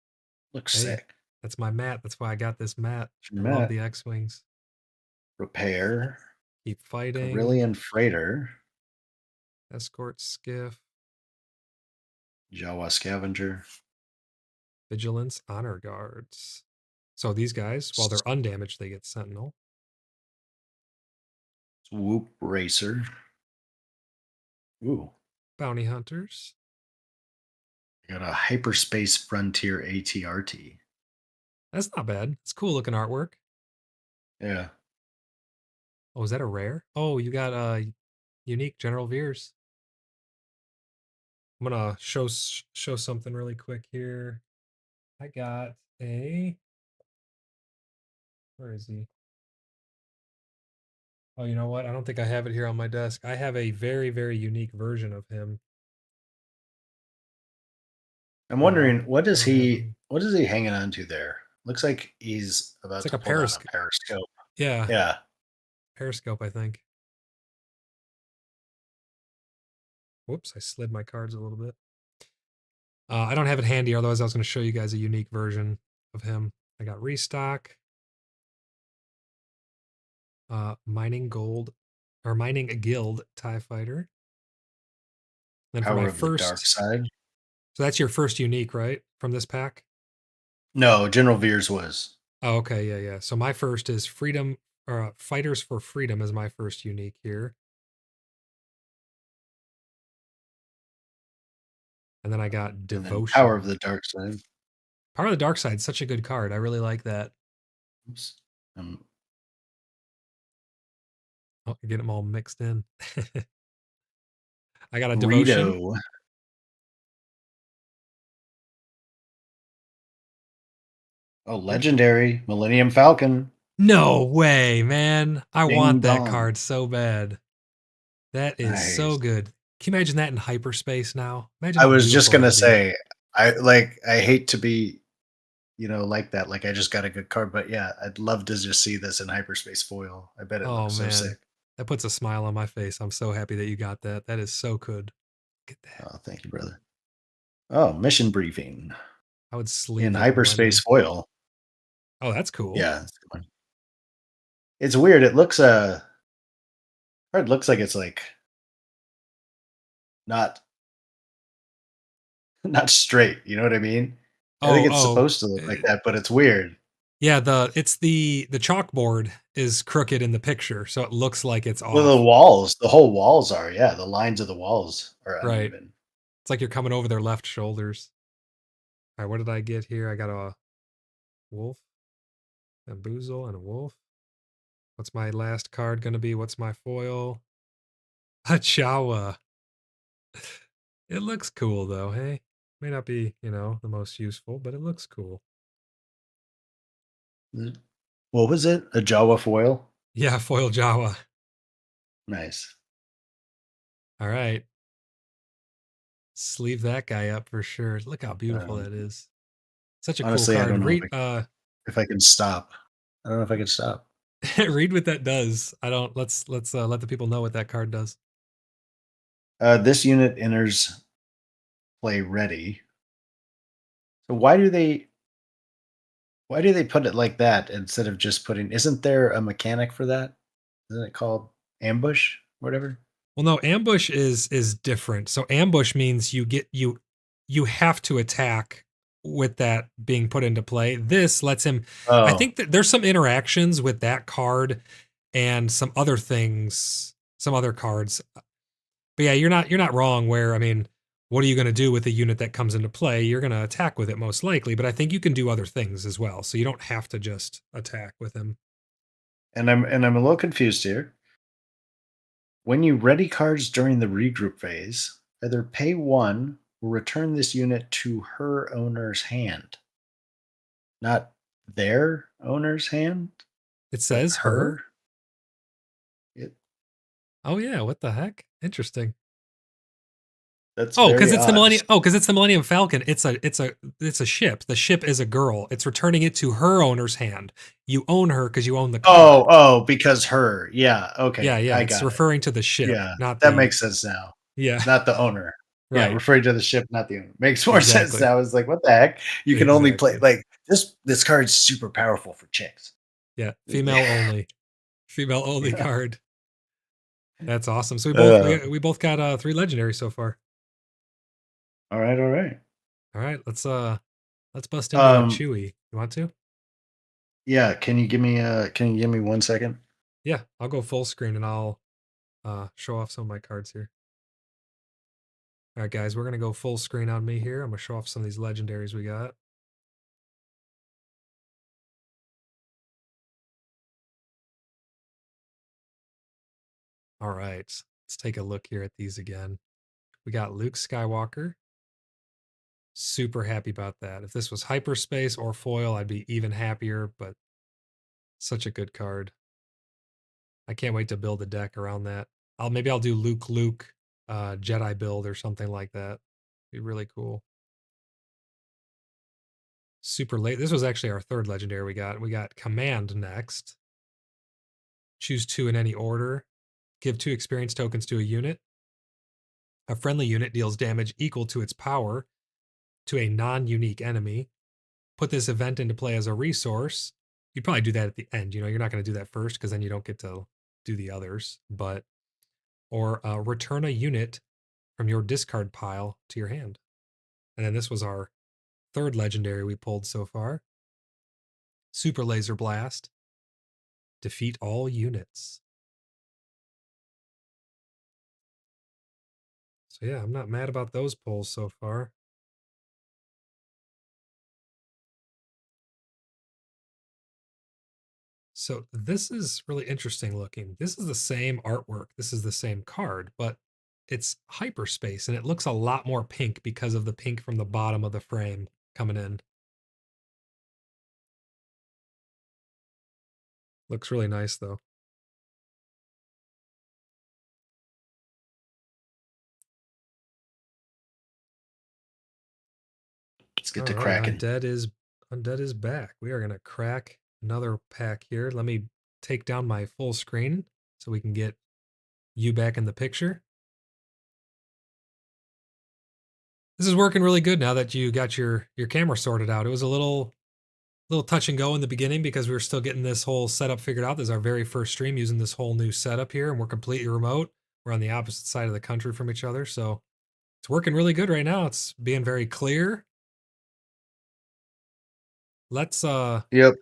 looks Hey, sick. that's my mat. That's why I got this mat. I love Matt, the X-Wings. Repair, Keep fighting. Carillion Freighter, Escort Skiff. Jawa Scavenger, Vigilance Honor Guards. So these guys, while they're undamaged, they get Sentinel. Swoop Racer. Ooh, Bounty Hunters. I got a Hyperspace Frontier ATRT. That's not bad. It's cool looking artwork. Yeah. Oh, is that a rare? Oh, you got a unique General Veers. I'm gonna show something really quick here. I got a. Where is he? Oh, you know what? I don't think I have it here on my desk. I have a very, very unique version of him. I'm wondering I don't have him. what is he hanging on to there? Looks like he's It's about like to a pull down a periscope. periscope. Yeah, Yeah. periscope, I think. Whoops, I slid my cards a little bit. I don't have it handy, otherwise I was going to show you guys a unique version of him. I got restock, mining gold, or mining a guild TIE fighter. Then for my Power of the Dark first, Side. so that's your first unique, right? From this pack? No, General Veers was. Oh, okay, yeah, yeah. So my first is Freedom, or Fighters for Freedom is my first unique here. And then I got And then Power of Devotion. the Dark Side. Power of the Dark Side, such a good card. I really like that. Oops. Oh, get them all mixed in. I got a Devotion. Rito. Oh, legendary Millennium Falcon. No way, man. I Ding want that dong. card so bad. That is so Nice. good. Can you imagine that in hyperspace now? Imagine I how was just beautiful gonna that'd be. say, I hate to be, like that. Like I just got a good card, but yeah, I'd love to just see this in hyperspace foil. I bet it Oh looks so man. sick. That puts a smile on my face. I'm so happy that you got that. That is so good. Look at that. Oh, thank you, brother. Oh, mission briefing I would in sleeve that hyperspace Millennium. foil. Oh, that's cool. Yeah, that's a good one. It's weird. It looks like it's like not not straight. You know what I mean? I think Oh, it's oh. supposed to look like that, but it's weird. Yeah, it's the chalkboard is crooked in the picture, so it looks like it's Well, off. the whole walls are, yeah, the lines of the walls are Right. uneven. It's like you're coming over their left shoulders. All right, what did I get here? I got a wolf, a boozle, and a wolf. What's my last card going to be? What's my foil? A Chawa. It looks cool though, hey? May not be, the most useful, but it looks cool. What was it? A Jawa foil? Yeah, foil Jawa. Nice. All right. Sleeve that guy up for sure. Look how beautiful Um, that is. Such a cool honestly, I card. don't know Read if I can stop. I don't know if I can stop. read what that does. I don't let's let the people know what that card does. This unit enters play ready. So why do they put it like that instead of just putting? Isn't there a mechanic for that? Isn't it called ambush? Whatever. Well, no, ambush is different. So ambush means you have to attack with that being put into play. This lets him. I Oh, think that there's some interactions with that card and some other things, some other cards. But yeah, you're not wrong. Where I mean, what are you going to do with a unit that comes into play? You're going to attack with it most likely, but I think you can do other things as well. So you don't have to just attack with him. and I'm a little confused here. When you ready cards during the regroup phase, either pay one or return this unit to her owner's hand. Not their owner's hand, It but says her. her. It, Oh yeah, what the heck? Interesting. that's Oh, because very it's the odd. Millennium. Oh, because it's the Millennium Falcon. It's a ship. The ship is a girl. It's returning it to her owner's hand. You own her because you own the Oh, card. oh, because her. Yeah, Yeah, okay, yeah. I It's got it. referring to the ship, Yeah, not that the. makes sense now. Yeah, Not the owner. Yeah, right. referring to the ship, not the owner. Makes more sense Exactly. now. I was like, what the heck? You can only play Exactly. like this card's super powerful for chicks. Yeah, female only. Female only Yeah. card. That's awesome. So we both Uh, we, we both got 3 legendaries so far. all right, all right. All right, let's bust into a Um, Chewy. You want to? yeah, can you give me 1 second? Yeah, I'll go full screen and I'll show off some of my cards here. All right, guys, we're gonna go full screen on me here. I'm gonna show off some of these legendaries we got. All right, let's take a look here at these again. We got Luke Skywalker. Super happy about that. If this was Hyperspace or foil, I'd be even happier, but such a good card. I can't wait to build a deck around that. Maybe I'll do Luke Jedi build or something like that. Be really cool. Super late. This was actually our third legendary we got. We got Command next. Choose 2 in any order. Give 2 experience tokens to a unit. A friendly unit deals damage equal to its power to a non-unique enemy. Put this event into play as a resource. You'd probably do that at the end. You're not going to do that first because then you don't get to do the others. But or return a unit from your discard pile to your hand. And then this was our third legendary we pulled so far. Superlaser Blast. Defeat all units. So yeah, I'm not mad about those pulls so far. So this is really interesting looking. This is the same artwork. This is the same card, but it's hyperspace and it looks a lot more pink because of the pink from the bottom of the frame coming in. Looks really nice though. Let's get All to right, cracking. Undead is back. We are gonna crack another pack here. Let me take down my full screen so we can get you back in the picture. This is working really good now that you got your camera sorted out. It was a little touch and go in the beginning because we were still getting this whole setup figured out. This is our very first stream using this whole new setup here, and we're completely remote. We're on the opposite side of the country from each other, so it's working really good right now. It's being very clear. Let's Yep.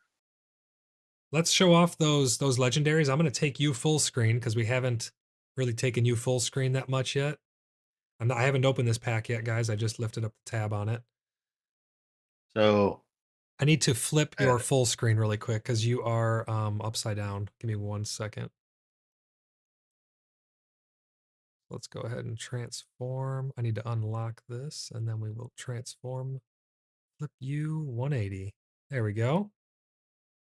let's show off those legendaries. I'm gonna take you full screen because we haven't really taken you full screen that much yet. I haven't opened this pack yet, guys. I just lifted up the tab on it. So I need to flip uh, your full screen really quick because you are upside down. Give me 1 second. Let's go ahead and transform. I need to unlock this and then we will transform. Flip you 180. There we go.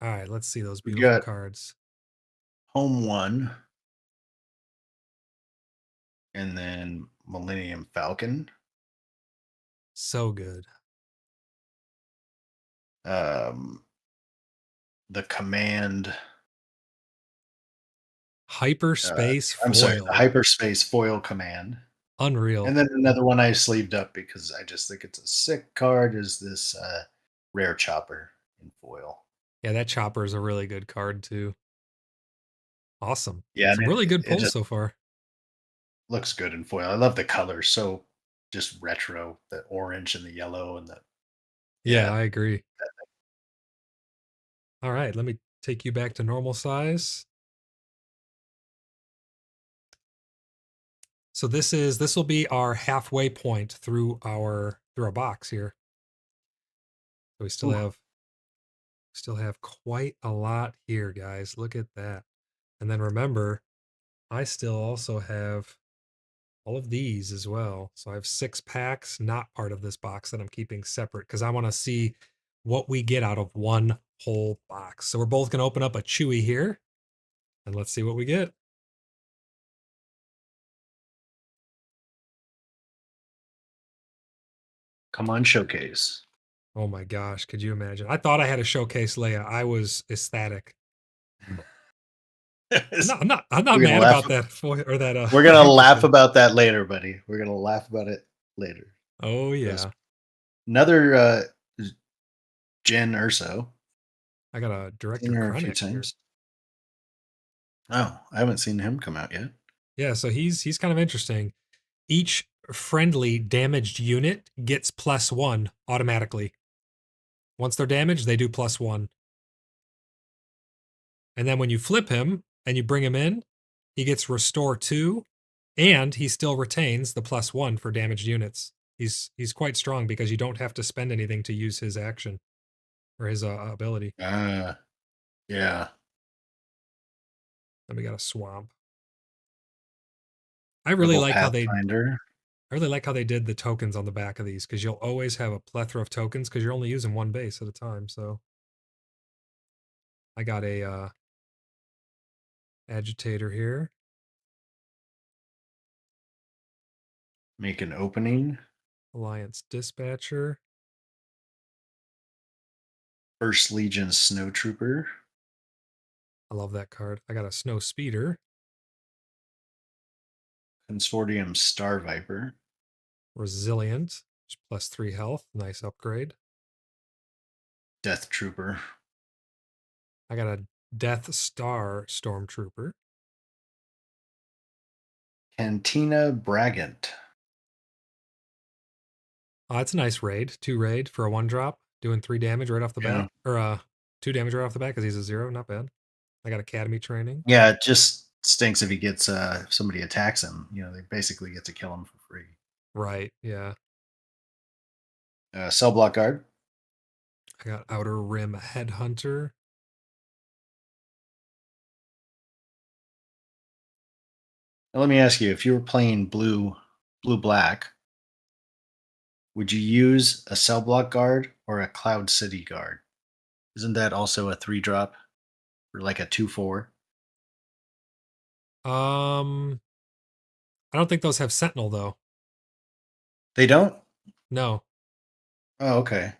All right, let's see those we beautiful got cards. home one, and then Millennium Falcon. So good. Um, the command. Hyperspace I'm sorry, the foil. hyperspace foil command. Unreal. And then another one I sleeved up because I just think it's a sick card is this rare chopper in foil. Yeah, that chopper is a really good card too. Awesome. Yeah, Some and really good it pulls just so far. looks good in foil. I love the colors, so just retro, the orange and the yellow and the Yeah, Yeah. I agree. All right, let me take you back to normal size. So this will be our halfway point through our box here. So we Ooh, still have quite a lot here, guys. Look at that. And then remember, I still also have all of these as well. So I have 6 packs, not part of this box, that I'm keeping separate because I want to see what we get out of one whole box. So we're both going to open up a Chewy here and let's see what we get. come on, showcase. Oh my gosh, could you imagine? I thought I had a showcase Leia. I was ecstatic. I'm not We're gonna mad laugh. about that or that We're gonna laugh Hyperspace. about that later, buddy. We're gonna laugh about it later. Oh That was yeah. another Jen Urso. I got a Seen Director her a few Krennic here. times. Oh, I haven't seen him come out yet. Yeah, so he's kind of interesting. Each friendly damaged unit gets +1 automatically. Once they're damaged, they do +1. And then when you flip him and you bring him in, he gets restore 2, and he still retains the +1 for damaged units. He's quite strong because you don't have to spend anything to use his action or his ability. Yeah. Then we got a swamp. I really Rebel like how they Pathfinder. I really like how they did the tokens on the back of these because you'll always have a plethora of tokens because you're only using one base at a time. So I got a agitator here. Make an opening. Alliance dispatcher. First Legion Snowtrooper. I love that card. I got a snow speeder. Consortium Star Viper. Resilient. +3 health. Nice upgrade. Death Trooper. I got a Death Star Stormtrooper. Cantina Bragant. Oh, that's a nice raid. 2 raid for a 1-drop. Doing 3 damage right off the Yeah. bat. Or 2 damage right off the bat because he's a 0. Not bad. I got Academy training. Yeah, it just stinks if he gets if somebody attacks him. They basically get to kill him for free. Right. Yeah. Cell Block Guard. I got Outer Rim Headhunter. Now, let me ask you: if you were playing blue black, would you use a Cell Block Guard or a Cloud City Guard? Isn't that also a 3-drop or like a 2/4? I don't think those have Sentinel though. They don't. No. Oh, okay.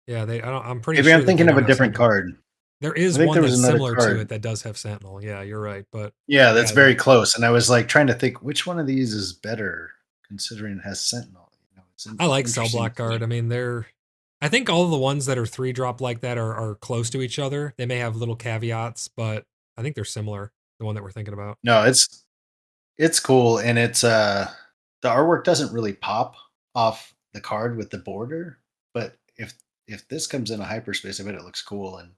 Yeah, they. I don't. I'm pretty Maybe I'm sure that they thinking of don't a have different Sentinel. card. There I is think one there was that's another similar to it card. that does have Sentinel. Yeah, you're right. But Yeah, that's yeah, very close. And I was like trying to think which one of these is better, considering it has Sentinel. It's I like Cell interesting Block to think. Guard. I mean, they're. I think all of the ones that are 3-drop like that are close to each other. They may have little caveats, but I think they're similar. The one that we're thinking about. No, it's cool, and it's the artwork doesn't really pop off the card with the border, but if this comes in a hyperspace, I bet it looks cool. And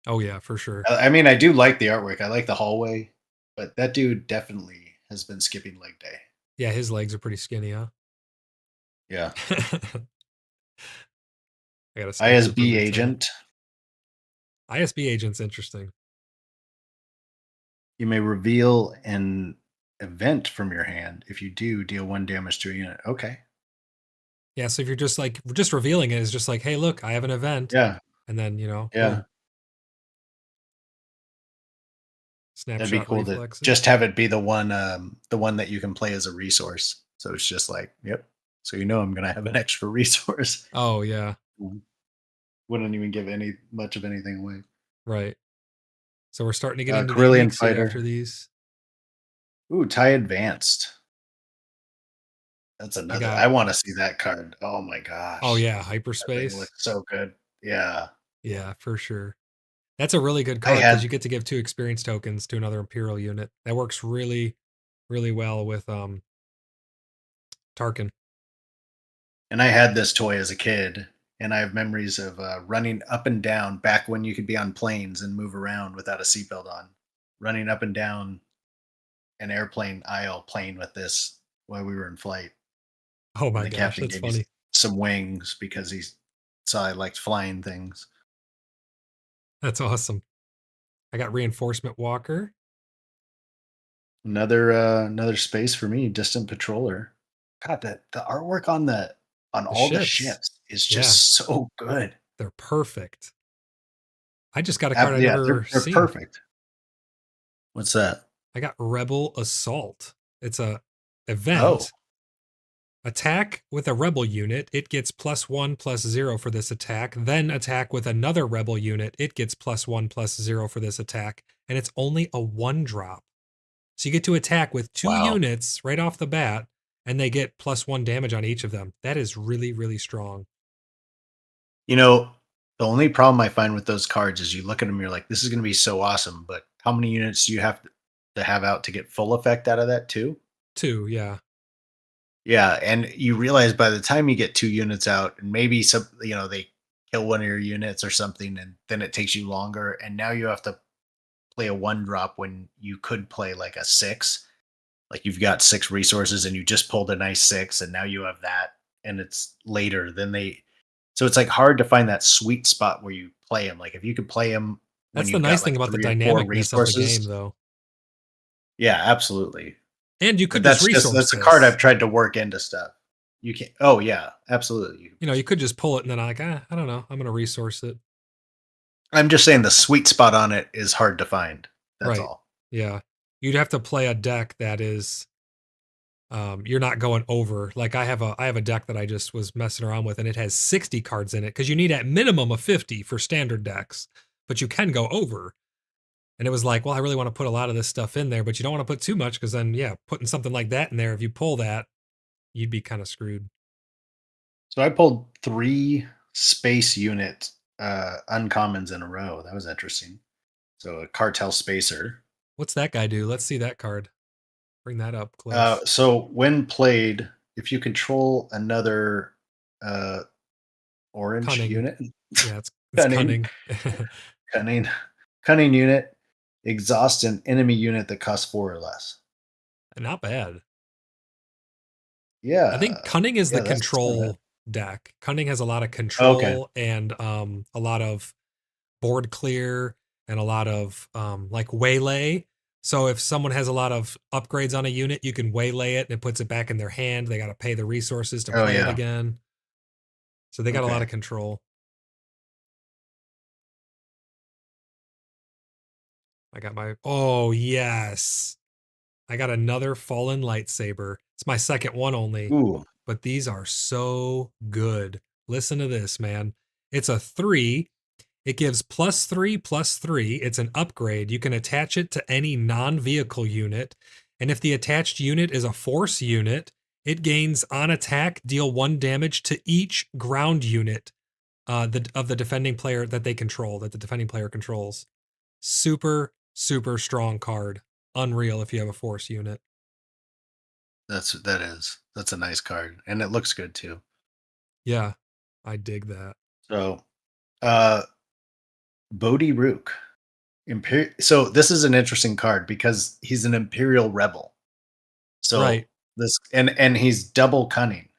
Oh yeah, for sure. I mean, I do like the artwork. I like the hallway, but that dude definitely has been skipping leg day. Yeah, his legs are pretty skinny, huh? Yeah. I got a Snowtrooper ISB Lieutenant. agent. ISB agent's interesting. You may reveal an event from your hand. If you do, deal 1 damage to a unit. Okay. Yeah, so if you're just revealing it is just like, hey, look, I have an event, Yeah. and then Yeah. boom, That'd be snapshot cool to reflexes. just have it be the one that you can play as a resource. So it's just like, yep. So I'm gonna have an extra resource. Oh yeah, Wouldn't even give much of anything away. right. So we're starting to get into the Carillion uniques here after fighter. these. Ooh, tie advanced. That's I another. I got want to see that card. Oh my oh gosh, yeah, that thing hyperspace. looks so good. Yeah, Yeah, for sure. That's a really good I card because had you get to give 2 experience tokens to another Imperial unit. That works really, really well with Tarkin. And I had this toy as a kid, and I have memories of running up and down back when you could be on planes and move around without a seatbelt on, running up and down an airplane aisle playing with this while we were in flight. Oh And my the gosh, captain that's gave me funny. some wings because he saw I liked flying things. That's awesome. I got reinforcement walker. Another space for me, distant patroller. God, the artwork on The all the ships. ships is Yeah, just so good. they're perfect. I just got a card I Yeah, never they're seen. perfect. What's that? I got Rebel Assault. It's a Oh, event. Attack with a rebel unit, it gets +1/+0 for this attack. Then attack with another rebel unit, it gets +1/+0 for this attack. And it's only a 1-drop. So you get to attack with 2 wow. units right off the bat, and they get +1 damage on each of them. That is really, really strong. You know, the only problem I find with those cards is you look at them, you're like, this is going to be so awesome, but how many units do you have to have out to get full effect out of that too? 2, yeah. Yeah, and you realize by the time you get 2 units out and maybe they kill one of your units or something, and then it takes you longer, and now you have to play a 1 drop when you could play like a 6. Like you've got 6 resources and you just pulled a nice 6 and now you have that and it's later than they so it's like hard to find that sweet spot where you play them. Like if you could play them when That's the you've got nice thing like about the 3 or 4 dynamicness of the game, resources. though. Yeah, absolutely. And you But could just that's resource a card I've this. tried to work into stuff. You can Oh yeah, absolutely. You know, you could just pull it and then like, I don't know, I'm going to resource it. I'm just saying the sweet spot on it is hard to find. That's Right. all. Yeah. You'd have to play a deck that is you're not going over. Like I have a deck that I just was messing around with and it has 60 cards in it cuz you need at minimum of 50 for standard decks, but you can go over. And it was like, well, I really want to put a lot of this stuff in there, but you don't want to put too much cuz then yeah, putting something like that in there, if you pull that, you'd be kind of screwed. So I pulled 3 space unit uncommons in a row. That was interesting. So a cartel spacer. What's that guy do? Let's see that card. Bring that up close. So when played, if you control another uh, orange Cunning. unit, Yeah, it's cunning, cunning. cunning, cunning unit, exhaust an enemy unit that costs 4 or less. Not bad. I think Yeah, Cunning is the yeah, that's not bad. control deck. Cunning has a lot of Okay. control and a lot of board clear and a lot of like waylay. So if someone has a lot of upgrades on a unit, you can waylay it and it puts it back in their hand. They got to pay the resources to Oh play it yeah. again. So they got a lot Okay. of control. I got my oh yes. I got another fallen lightsaber. It's my second one only, Ooh. but these are so good. Listen to this, man. It's a 3. It gives +3/+3. It's an upgrade. You can attach it to any non-vehicle unit, and if the attached unit is a force unit, it gains on attack deal 1 damage to each ground unit of the defending player that they control, that the defending player controls. Super, super strong card. Unreal if you have a force unit. That's a nice card, and it looks good too. Yeah, I dig that. So, uh, Bodhi Rook. So this is an interesting card because he's an Imperial rebel. So Right, this and he's double cunning.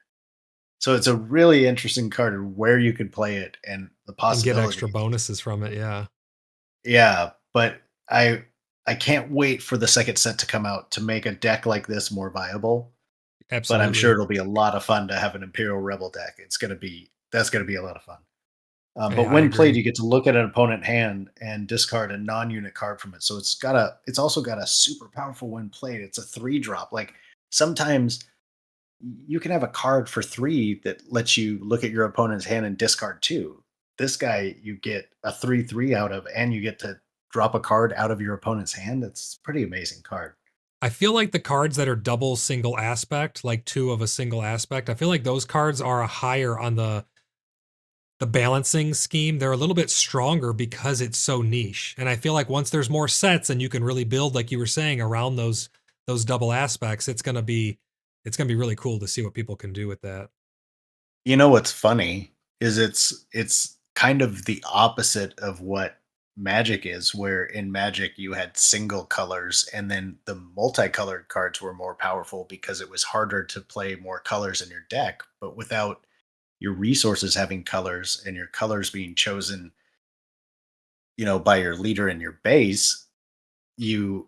So it's a really interesting card of where you could play it and the and get extra possibilities. bonuses from it, yeah. Yeah, but I can't wait for the second set to come out to make a deck like this more viable. But I'm sure Absolutely. it'll be a lot of fun to have an Imperial Rebel deck. That's gonna be a lot of fun. But Yeah, I when played, agree. you get to look at an opponent hand and discard a non-unit card from it. So it's also got a super powerful when played. It's a 3 drop. Like sometimes you can have a card for 3 that lets you look at your opponent's hand and discard 2. This guy you get a 3/3 out of, and you get to drop a card out of your opponent's hand. It's a pretty amazing card. I feel like the cards that are double single aspect, like 2 of a single aspect, I feel like those cards are higher on the balancing scheme. They're a little bit stronger because it's so niche. And I feel like once there's more sets and you can really build, like you were saying, around those double aspects, it's gonna be really cool to see what people can do with that. You know what's funny is it's kind of the opposite of what Magic is, where in Magic you had single colors and then the multicolored cards were more powerful because it was harder to play more colors in your deck, but without your resources having colors and your colors being chosen, by your leader and your base, you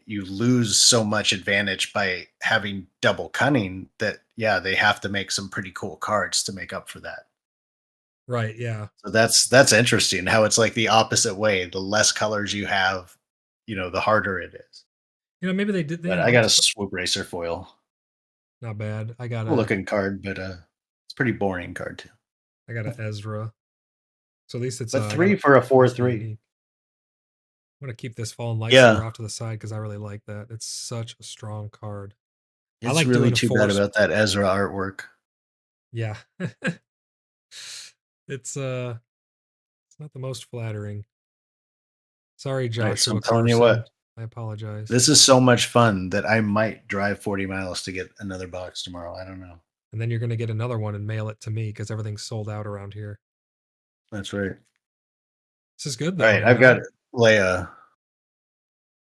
you lose so much advantage by having double cunning that yeah, they have to make some pretty cool cards to make up for that. Right, yeah. So that's interesting how it's like the opposite way. The less colors you have, the harder it is. Maybe they did, But I got a Swoop Racer foil. not bad. I got Cool a looking card, but it's a pretty boring card too. I got a Ezra. So at least it's, But I got three a for a four nice and three. unique. I'm gonna keep this Fallen Lightsaber Yeah, off to the side because I really like that. It's such a strong card. I it's like really doing a too bad force. about that Ezra artwork. Yeah. It's, it's not the most flattering. Sorry, All right, so I'm Joshua telling you Carson. what, I apologize. this is so much fun that I might drive 40 miles to get another box tomorrow. I don't know. And then you're gonna get another one and mail it to me because everything's sold out around here. That's right. This is good All though, right, I've got Leia.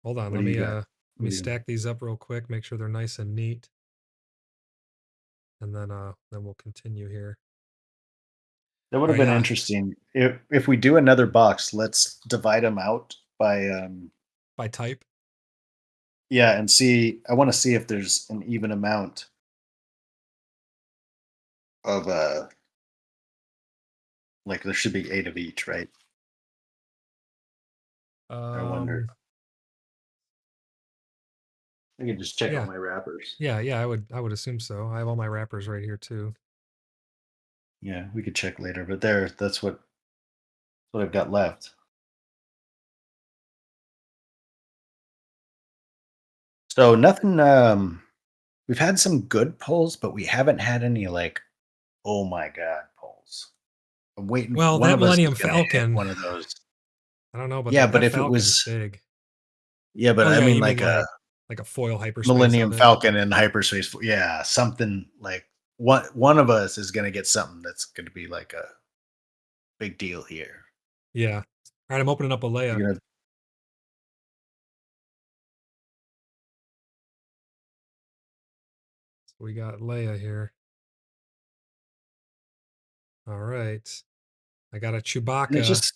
Hold on, What do you got? let What me do you? stack these up real quick, make sure they're nice and neat, and then we'll continue here. That would All have right, been yeah, interesting. If we do another box, let's divide them out by by type. yeah, and see. I want to see if there's an even amount of like there should be 8 of each, right? I wonder. Um, I can just check all yeah, my wrappers. yeah, I would assume so. I have all my wrappers right here too. Yeah, we could check later, but that's what I've got left. So nothing. We've had some good pulls, but we haven't had any like, oh my god, pulls. I'm waiting. Well, One that of us Millennium is going to hit Falcon, one of those. I don't know, but Yeah, but that if it Falcon's was, big. yeah, but Oh I yeah, mean you mean like a like a foil hyperspace Millennium of it? Falcon and Hyperspace. Yeah, something like one of us is going to get something that's going to be like a big deal here. Yeah. All right, I'm opening up a Leia. You're gonna, So we got Leia here. All right, I got a and it's Chewbacca just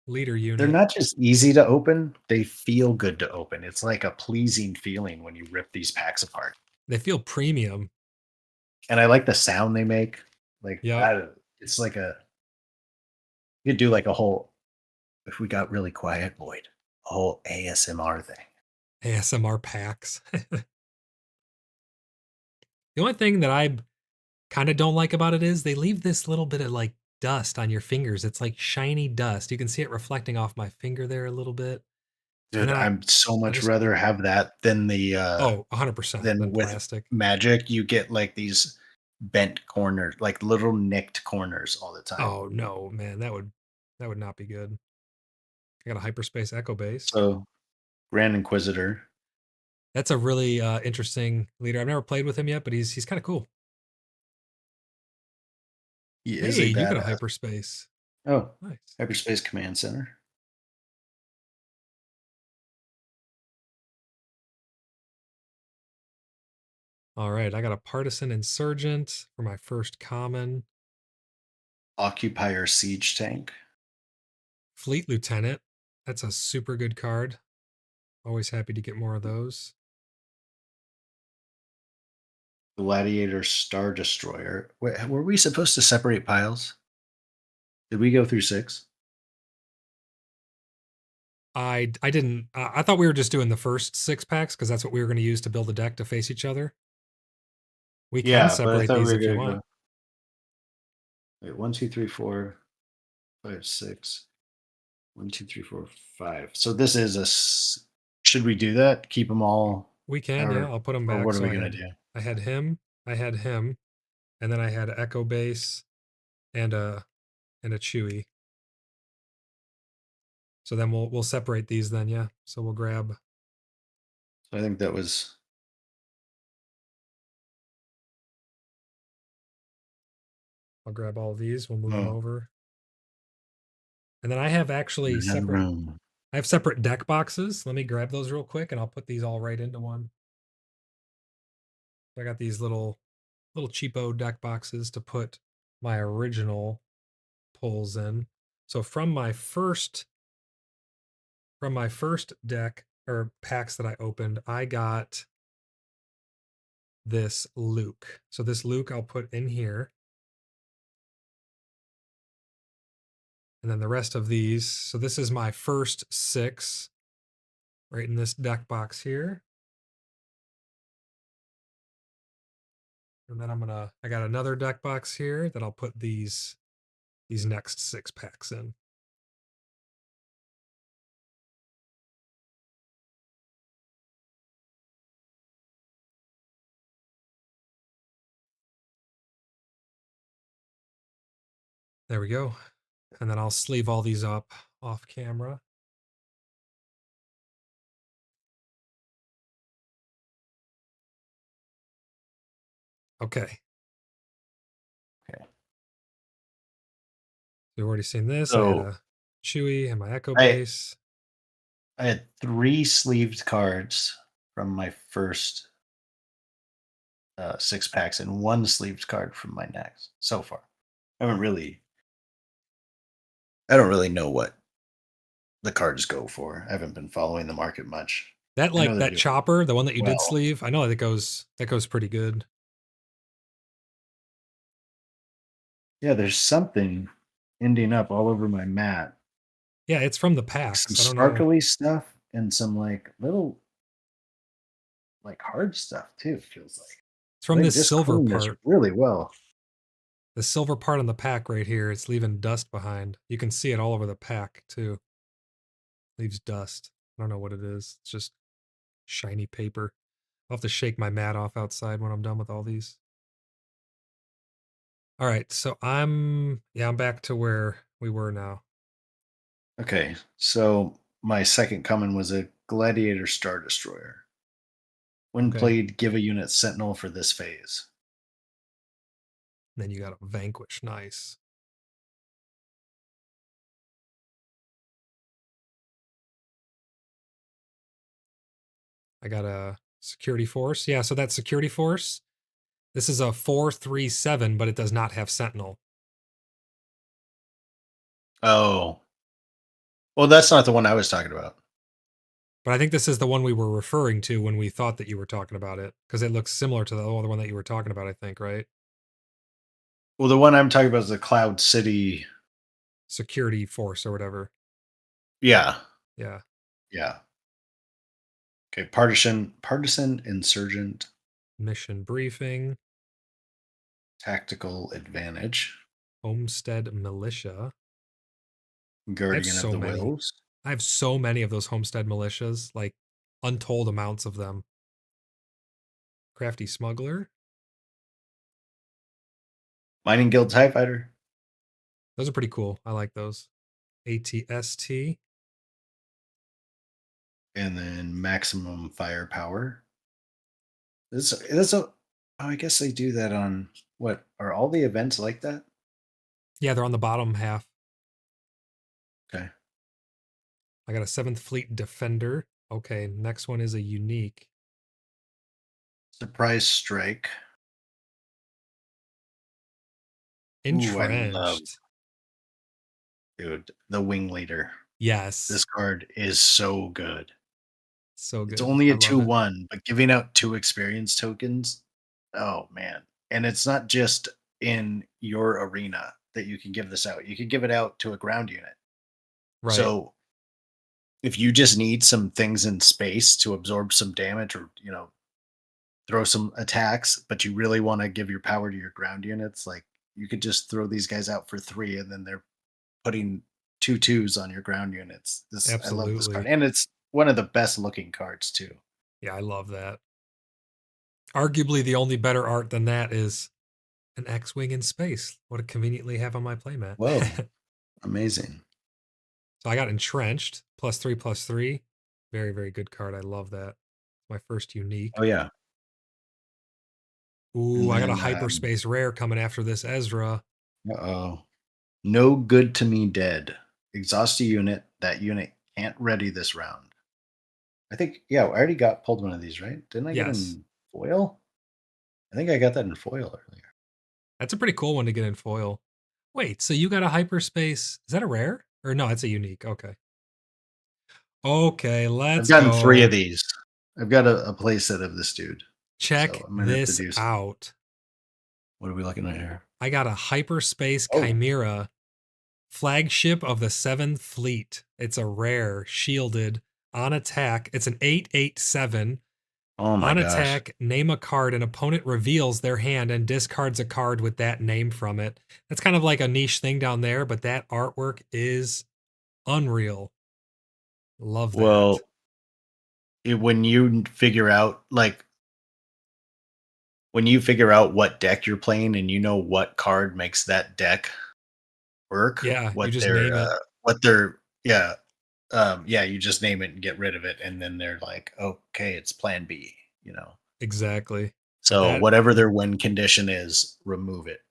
leader they're unit. not just easy to open; they feel good to open. It's like a pleasing feeling when you rip these packs apart. They feel premium. And I like the sound they make. Like Yep. I, it's like a you could do like a whole if we got really quiet, Boyd, a whole ASMR thing. ASMR packs. The only thing that I kind of don't like about it is they leave this little bit of like dust on your fingers. It's like shiny dust. You can see it reflecting off my finger there a little bit. And Dude, then I'm so I much just, rather have that than the oh, 100% than than with plastic. Magic. You get like these bent corners, like little nicked corners all the time. Oh no, man, that would not be good. I got a hyperspace echo base. So Grand Inquisitor, That's a really interesting leader. I've never played with him yet, but he's kind of cool. he is Hey, a you got a badass. hyperspace. Oh, Nice. Hyperspace Command Center. All right, I got a partisan insurgent for my first common. Occupier Siege Tank. Fleet lieutenant. That's a super good card. Always happy to get more of those. Gladiator Star Destroyer. Were we supposed to separate piles? Did we go through 6? I didn't. I thought we were just doing the first 6 packs because that's what we were going to use to build a deck to face each other. We can Yeah, but I separate thought we these were if you gonna want. go. Wait, 1, 2, 3, 4, 5, 6. 1, 2, 3, 4, 5. So this is should we do that? Keep them all, We can, yeah. or I'll put them or back. what are So we gonna do? I had him, and then I had Echo Base and a Chewy. So then we'll separate these then, yeah. So we'll grab. So I think that was I'll grab all of these. We'll move them Oh, over. And then I have actually there's no separate. room. I have separate deck boxes. Let me grab those real quick, and I'll put these all right into one. I got these little cheapo deck boxes to put my original pulls in. So from my first deck or packs that I opened, I got this Luke. So this Luke I'll put in here. And then the rest of these. So this is my first 6 right in this deck box here. And then I got another deck box here that I'll put these next 6 packs in. There we go. And then I'll sleeve all these up off camera. Okay. Okay. We've already seen this. I had So a Chewy and my Echo I Base. I had 3 sleeved cards from my first 6 packs and 1 sleeved card from my next so far. I don't really know what the cards go for. I haven't been following the market much. That I know like they're that doing chopper, the one that you did well. sleeve, I know that goes pretty good. Yeah, there's something ending up all over my mat. Yeah, it's from the Like some packs. I don't know. sparkly stuff and some like little like hard stuff too, it feels like. It's from They've this just silver cleaned this part. really well. The silver part on the pack right here, it's leaving dust behind. You can see it all over the pack too. Leaves dust. I don't know what it is. It's just shiny paper. I'll have to shake my mat off outside when I'm done with all these. All right, so I'm back to where we were now. Okay, so my second coming was a Gladiator Star Destroyer. When Okay. played, give a unit Sentinel for this phase. Then you got a Vanquish. Nice. I got a Security Force. Yeah, so that Security Force, this is a 4/3/7, but it does not have Sentinel. Oh, well, that's not the one I was talking about. But I think this is the one we were referring to when we thought that you were talking about it, because it looks similar to the other one that you were talking about, I think, right? Well, the one I'm talking about is the Cloud City. Security Force or whatever. Yeah, Yeah. yeah. Okay, partisan insurgent, Mission Briefing, tactical advantage, Homestead Militia. I have guardian of so the many. wills, I have so many of those Homestead Militias, like untold amounts of them. Crafty Smuggler. mining guild TIE fighter, Those are pretty cool. I like those. ATST. and then maximum firepower. This a. Oh, I guess they do that on what are all the events like that? Yeah, they're on the bottom half. Okay. I got a 7th Fleet Defender. Okay, next one is a unique. Surprise strike. Ooh, I love, Entrenched. dude, the wing leader. This Yes. card is so good. So It's good. only I a love it. 2/1, but giving out 2 experience tokens, oh man. And it's not just in your arena that you can give this out. You can give it out to a ground unit. Right. So if you just need some things in space to absorb some damage or, throw some attacks, but you really want to give your power to your ground units, like you could just throw these guys out for 3 and then they're putting 2/2s on your ground units. This I love this card. Absolutely. And it's one of the best looking cards too. Yeah, I love that. Arguably the only better art than that is an X-Wing in space. What to conveniently have on my playmat. Whoa, amazing. So I got Entrenched, +3/+3. Very, very good card. I love that. My first unique. Oh yeah. Ooh, And I got a then Hyperspace rare coming after this Ezra. Uh-oh. No good to me dead. Exhaust a unit. That unit can't ready this round. I think, yeah, I already got pulled one of these, right? Didn't I get Yes. in foil? I think I got that in foil earlier. That's a pretty cool one to get in foil. Wait, so you got a hyperspace? Is that a rare? Or no, it's a unique. Okay. Okay, I've let's gotten 3 of go. these. I've got a play set of this dude. So Check I'm gonna have to this do some. out. What are we looking at here? I got a hyperspace Oh, chimera, flagship of the 7th Fleet. It's a rare, shielded, on attack. It's an 8/8/7. oh my On gosh. attack, name a card. An opponent reveals their hand and discards a card with that name from it. That's kind of like a niche thing down there, but that artwork is unreal. Love that. Well, when you figure out when you figure out what deck you're playing and you know what card makes that deck work, Yeah, you just name it. what their yeah, you just name it and get rid of it, and then they're like, okay, it's Plan B, you know. Exactly. So That whatever their win condition is, remove it.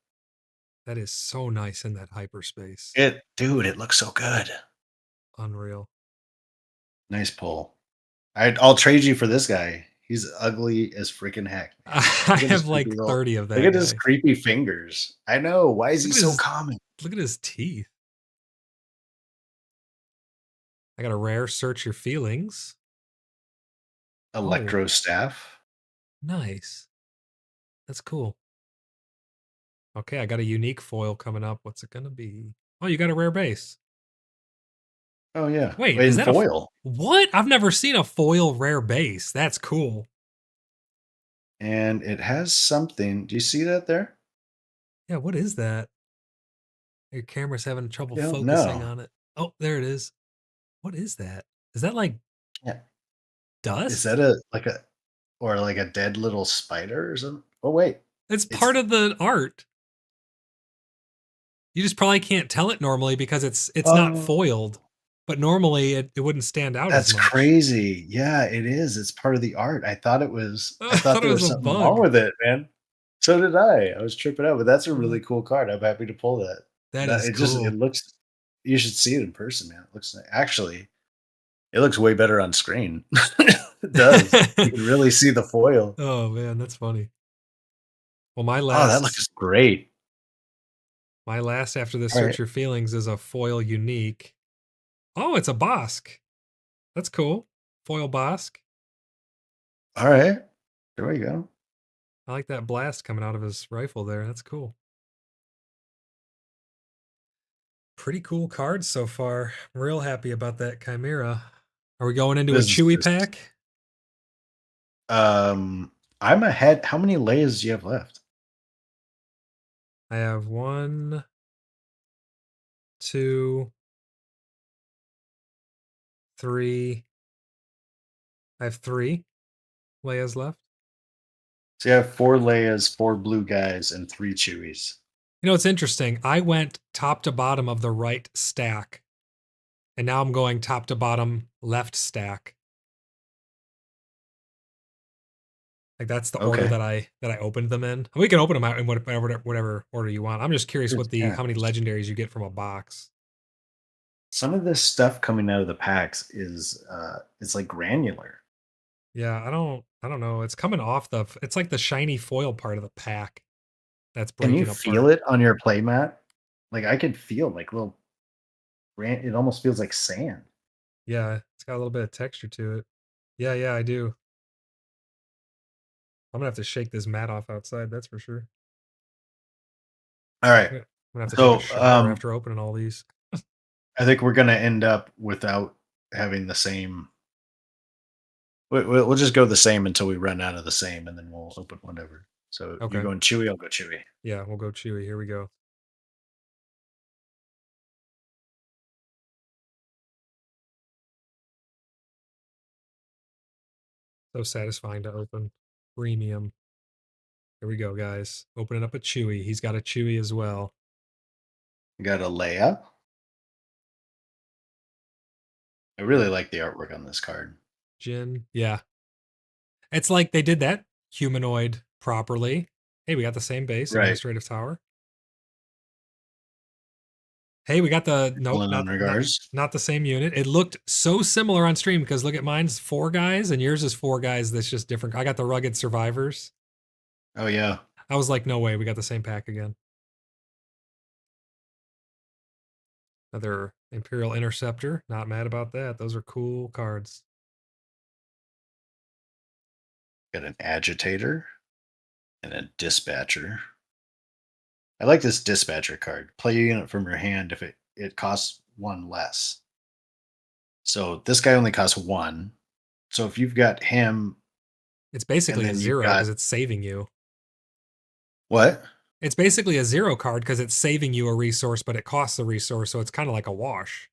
that is so nice in that hyperspace. Dude, it looks so good. Unreal. Nice pull. I'll trade you for this guy. He's ugly as freaking heck, man. I have like 30 of Look that at his guy. creepy fingers. I know. Why is he Look at so his common? look at his teeth. I got a rare search your feelings. Oh, Electro staff. nice. That's cool. Okay, I got a unique foil coming up. What's it gonna be? Oh, you got a rare base. Oh yeah, Wait, is in that a foil, what? I've never seen a foil rare base. That's cool. and it has something. Do you see that there? Yeah, what is that? Your camera's having trouble You don't focusing know. on it. Oh, there it is. What is that? Is that like Yeah. Is dust? that a like a dead little spider or something? Oh wait, It's part it's of the art. You just probably can't tell it normally because it's not foiled. oh, But normally it wouldn't stand out as that's much. crazy. Yeah, it is. It's part of the art. I thought it was. I I thought thought it there was was a something wrong bug. with it, man. So did I. I was tripping out, but that's a Uh, really cool card. I'm happy to pull that. that That is it cool. looks. You should see it in person, man. It looks actually. It looks way better on screen. It does. You can really see the foil. Oh man, that's funny. Well, Oh, that looks great. my last after the All search right. your feelings is a foil unique. Oh, it's a Bosk. That's cool. Foil Bosk. All right. There we go. I like that blast coming out of his rifle there. That's cool. Pretty cool cards so far. I'm real happy about that Chimera. Are we going into What a is Chewy this? pack? Um, I'm ahead. How many layers do you have left? I have 1, 2, 3. I have 3 Leias left. So you have 4 layers, 4 blue guys, and 3 chewies. You know, it's interesting. I went top to bottom of the right stack, and now I'm going top to bottom left stack. Like that's the order Okay. that I opened them in. We can open them out in whatever order you want. I'm just curious what the Yeah. how many legendaries you get from a box. Some of this stuff coming out of the packs is it's like granular. Yeah, I don't know. It's coming off it's like the shiny foil part of the pack that's Can you breaking feel apart. it on your playmat? Like I could feel like little it almost feels like sand. Yeah, it's got a little bit of texture to it. Yeah, yeah, I do. I'm gonna have to shake this mat off outside, that's for sure. All right. I'm gonna have to take a So shower after opening all these. I think we're gonna end up without having the same. We'll just go the same until we run out of the same, and then we'll open whatever. So you're Okay. going chewy, I'll go chewy. Yeah, we'll go Chewy. Here we go. So satisfying to open. Premium. Here we go, guys. Opening up a Chewy. He's got a Chewy as well. Got a Leia. I really like the artwork on this card. Jin. Yeah. It's like they did that humanoid properly. Hey, we got the same base, Right. Administrative Tower. Hey, we got the nope, Pulling on not regards. not the same unit. It looked so similar on stream because look at mine's 4 guys and yours is 4 guys. That's just different. I got the rugged survivors. Oh yeah. I was like, no way, we got the same pack again. Another Imperial Interceptor. Not mad about that. Those are cool cards. Got an agitator and a dispatcher. I like this dispatcher card. Play a unit from your hand if it costs 1 less. So this guy only costs 1. So if you've got him It's and basically a then you've 0 got because it's saving you. what? It's basically a 0 card because it's saving you a resource, but it costs a resource, so it's kind of like a wash.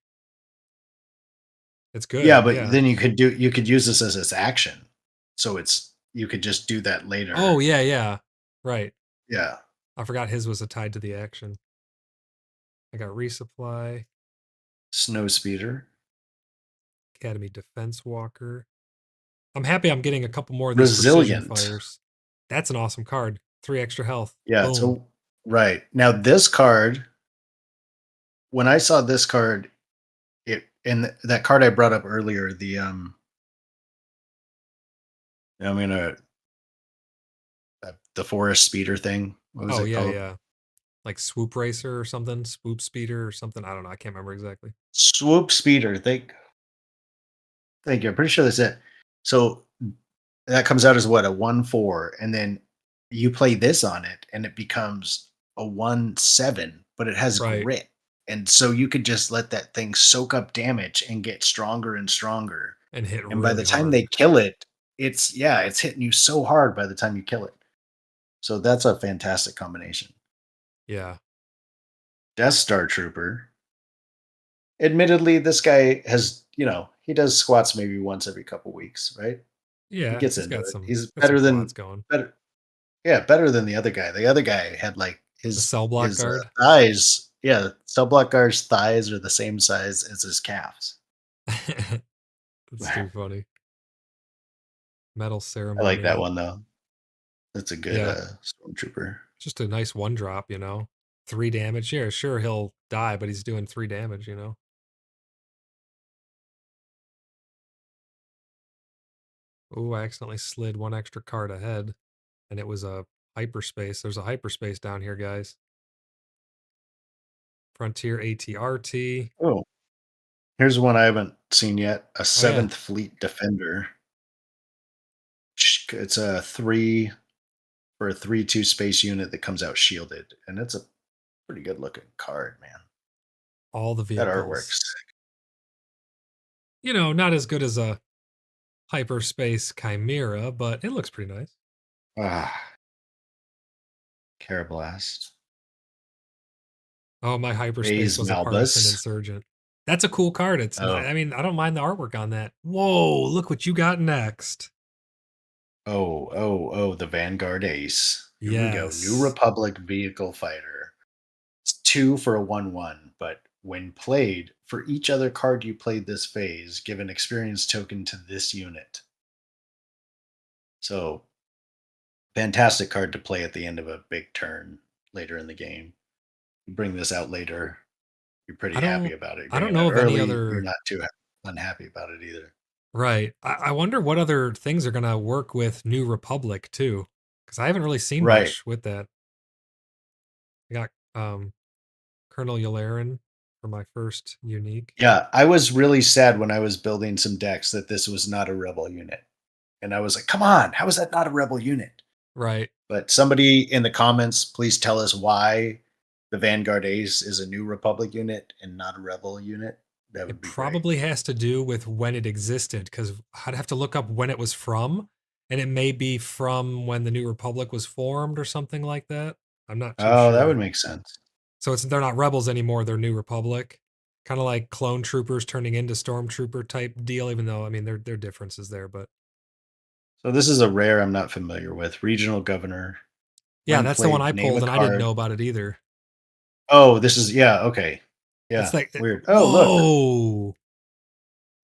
It's Yeah, good, but yeah. then you could use this as its action. So you could just do that later. Oh yeah, yeah. Right. Yeah. I forgot his was tied to the action. I got resupply, Snow speeder. Academy Defense Walker. I'm happy I'm getting a couple more of these precision Resilient. fires. That's an awesome card. 3 extra health. Yeah, Boom. so right. Now this card, when I saw this card, that card I brought up earlier, I'm gonna the forest speeder thing. What was Oh it yeah, called? yeah. Like Swoop Racer or something, Swoop Speeder or something. I don't know. I can't remember exactly. Swoop speeder. Thank you. I'm pretty sure that's it. So that comes out as what, a 1/4, and then you play this on it, and it becomes a 1/7, but it has Right. grit, and so you could just let that thing soak up damage and get stronger and stronger. And hit And by the really time hard. they kill it, it's hitting you so hard by the time you kill it. So that's a fantastic combination. Yeah. Death Star Trooper. Admittedly, this guy has, he does squats maybe once every couple weeks, right? He Yeah. gets into it. He's Got some better quads than going. better yeah, better than the other guy. The other guy had like The cell block his guard. thighs. Yeah, cell block guard's thighs are the same size as his calves. That's I too funny. Metal like that ceremonial. one though. That's a good Yeah. stormtrooper. Just a nice 1 drop, 3 damage. Yeah, sure, he'll die, but he's doing 3 damage. Oh, I accidentally slid 1 extra card ahead, and it was a hyperspace. There's a hyperspace down here, guys. Frontier ATRT. Oh, here's one I haven't seen yet. A Oh yeah, Seventh Fleet Defender. It's a 3 for a 3/2 space unit that comes out shielded, and it's a pretty good looking card, man. all the That vehicles. artwork's Not as good as a hyperspace chimera, but it looks pretty nice. ah, Carablast. Oh, my hyperspace Phase was a partisan Malbus. insurgent. That's a cool card. It's not, Oh, I mean, I don't mind the artwork on that. Whoa, look what you got next. oh, the Vanguard Ace. Here we go. New Yes. Republic Vehicle Fighter. It's 2 for a 1/1, but when played, for each other card you played this phase, give an experience token to this unit. So, fantastic card to play at the end of a big turn later in the game. You bring this out later, you're pretty I happy don't about it. You I bring don't it out know of any early, you're other not too unhappy about it either. right. I wonder what other things are gonna work with New Republic too. Because I haven't really seen Right. much with that. I got Colonel Yularen for my first unique. Yeah, I was really sad when I was building some decks that this was not a rebel unit. And I was like, "Come on, how is that not a rebel unit?" Right. But somebody in the comments, please tell us why the Vanguard Ace is a New Republic unit and not a rebel unit. That It would be great. probably has to do with when it existed, because I'd have to look up when it was from, and it may be from when the New Republic was formed or something like that. I'm not too Oh, that would sure. make sense. So they're not rebels anymore, they're New Republic. Kind of like clone troopers turning into stormtrooper type deal, even though I mean there are differences there, but So this is a rare I'm not familiar with. Regional Governor. yeah, When that's the one I played, name pulled a and I didn't card. know about it either. Oh, this is yeah, okay. It's Yeah, like weird. Oh, look. whoa.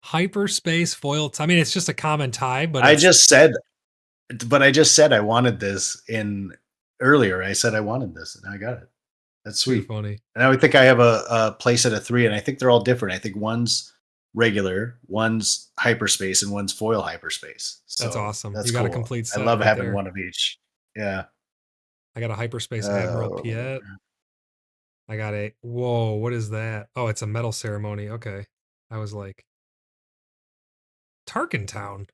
Hyperspace foil. I mean, it's just a common tie, but I it's just said I just said I wanted this in earlier. I said I wanted this and I got it. That's Too sweet. funny. And I would think I have a place at a 3, and I think they're all different. I think one's regular, one's hyperspace, and one's foil hyperspace. That's So awesome. that's You got a cool. complete I set love right having there. one of each. Yeah. I got a Hyperspace Admiral Uh, Piet. I got a whoa, what is that? Oh, it's a medal ceremony. Okay. I was like, Tarkentown.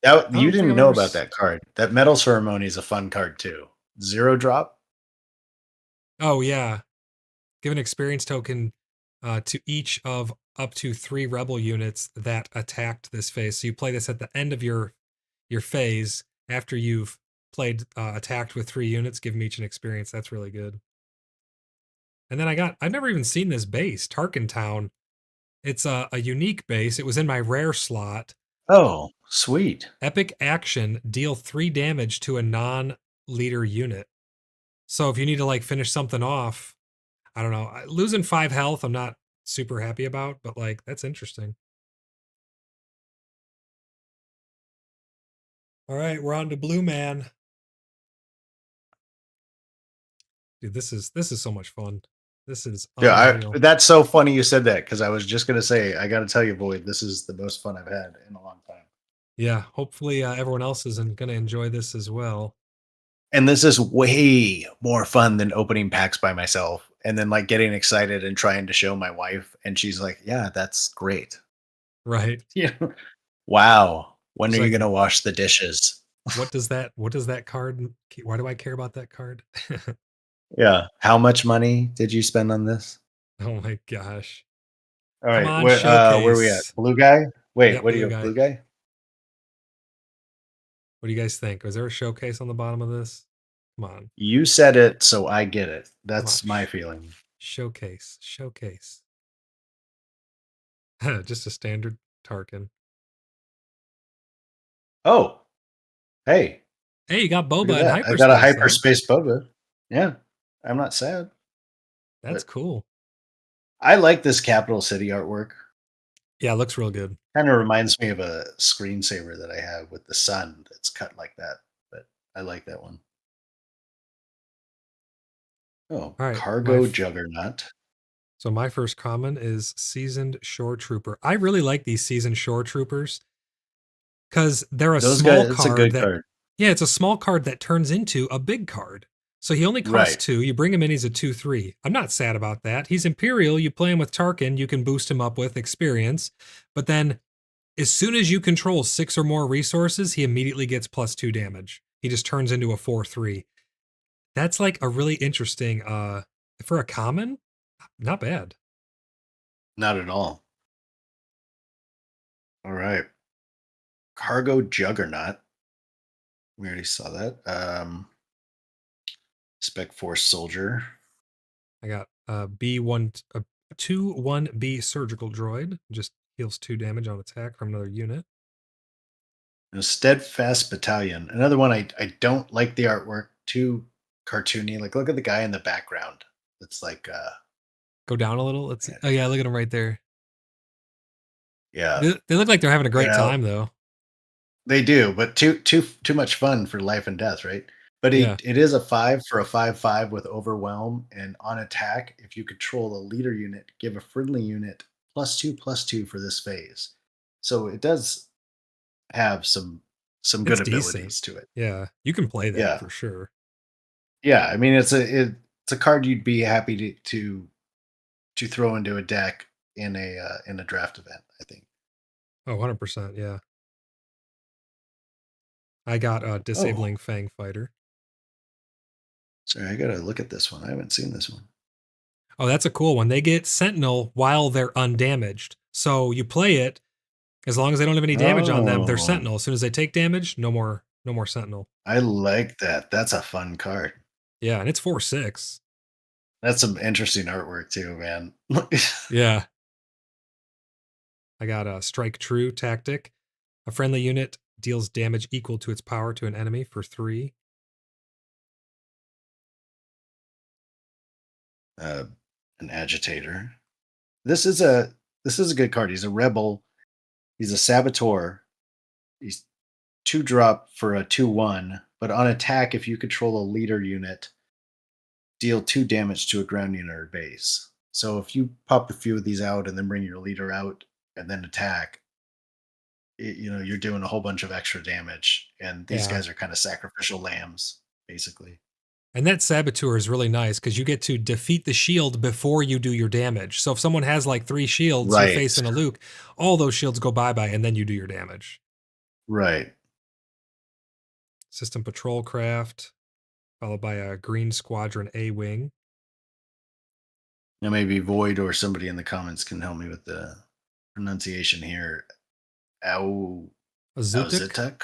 I you don't think didn't I've know ever about that card. That metal ceremony is a fun card too. 0 drop. Oh yeah. Give an experience token to each of up to 3 rebel units that attacked this phase. So you play this at the end of your phase after you've played attacked with 3 units. Give them each an experience. That's really good. And then I've never even seen this base, Tarkentown. It's a unique base. It was in my rare slot. Oh, sweet. Epic action, deal 3 damage to a non-leader unit. So if you need to like finish something off, I don't know. Losing 5 health, I'm not super happy about, but like that's interesting. All right, we're on to Blue Man. Dude, this is so much fun. This is Yeah, unreal. that's so funny you said that because I was just gonna say I got to tell you, Boyd, this is the most fun I've had in a long time. Yeah, hopefully everyone else is going to enjoy this as well. And this is way more fun than opening packs by myself and then like getting excited and trying to show my wife, and she's like, "Yeah, that's great." Right. Yeah. Wow. When are She's you like, gonna wash the dishes? what does that card why do I care about that card? Yeah. How much money did you spend on this? Oh my gosh. All Come right. on, Where are we at? showcase. Blue guy? Wait, Yep, what do you blue have? guy. Blue guy? What do you guys think? Was there a showcase on the bottom of this? Come on. You said it, so I get it. Come on. That's my feeling. Showcase. Showcase. Just a standard Tarkin. Oh, hey, Hey, you got look at Boba in that. I got a hyperspace though. hyperspace boba. Yeah. I'm not sad, That's but cool. I like this capital city artwork. Yeah, it looks real good. Kind of reminds me of a screensaver that I have with the sun that's cut like that, but I like that one. Oh, All right. cargo juggernaut. So my first comment is seasoned shore trooper. I really like these seasoned shore troopers because they're a Those small guys, it's a card good that, card. yeah, it's a small card that turns into a big card. So he only costs Right. 2. You bring him in, he's a 2/3. I'm not sad about that. He's Imperial. You play him with Tarkin, you can boost him up with experience. But then as soon as you control 6 or more resources, he immediately gets +2 damage. He just turns into a 4/3. That's like a really interesting for a common, not bad. Not at all. All right. Cargo juggernaut. We already saw that. Spec Force soldier. I got B1 2/1B surgical droid, just heals 2 damage on attack from another unit. A steadfast battalion. Another one I don't like the artwork. Too cartoony. Like look at the guy in the background. It's like Go down a little. Let's see. man, Oh yeah, look at them right there. yeah. They look like they're having a You great know, time though. they do, but too much fun for life and death, right? But Yeah. it is a 5 for a 5/5 with overwhelm, and on attack, if you control a leader unit, give a friendly unit +2/+2 for this phase. So it does have some It's good decent. abilities to it. Yeah. You can play that Yeah. for sure. Yeah, I mean it's a card you'd be happy to throw into a deck in a draft event, I think. Oh, 100%. Yeah. I got Oh, disabling Fang fighter. sorry, I gotta look at this one. I haven't seen this one. Oh, that's a cool one. They get Sentinel while they're undamaged. So you play it as long as they don't have any damage on them, they're Oh, Sentinel. As soon as they take damage, no more Sentinel. I like that. That's a fun card. Yeah, and it's 4/6. That's some interesting artwork too, man. Yeah. I got a strike true tactic. A friendly unit deals damage equal to its power to an enemy for 3. uh, an agitator. This is a good card. He's a rebel. He's a saboteur. He's 2 drop for a 2/1. But on attack, if you control a leader unit, deal 2 damage to a ground unit or base. So if you pop a few of these out and then bring your leader out and then attack, you're doing a whole bunch of extra damage. And these Yeah. guys are kind of sacrificial lambs, basically. And that saboteur is really nice because you get to defeat the shield before you do your damage. So if someone has like 3 shields, you're Right. facing a Luke, all those shields go bye bye, and then you do your damage. Right. System patrol craft, followed by a green squadron A wing. Now maybe Void or somebody in the comments can help me with the pronunciation here. Au Azutik? Auzitek?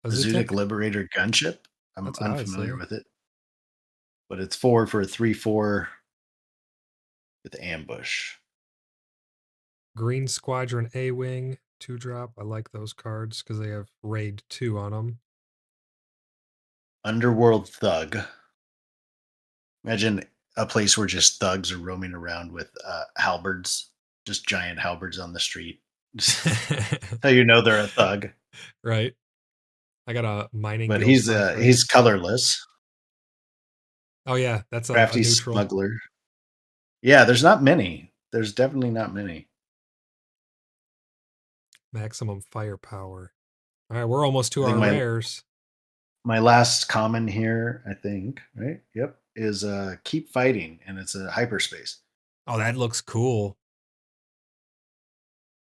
Azutic Azutik? Liberator gunship? I'm That's what I would unfamiliar say. with it, but it's 4 for a 3/4 with ambush. Green squadron A wing, 2-drop. I like those cards because they have raid 2 on them. Underworld Thug. Imagine a place where just thugs are roaming around with halberds, just giant halberds on the street. How you know they're a thug. Right. I got a mining But guild he's conference. colorless, Oh yeah, that's a crafty neutral. smuggler. Yeah, there's not many. There's definitely not many. Maximum firepower. All right, we're almost to I think our rares. my last common here, I think, right? Yep, is keep fighting, and it's a hyperspace. Oh, that looks cool.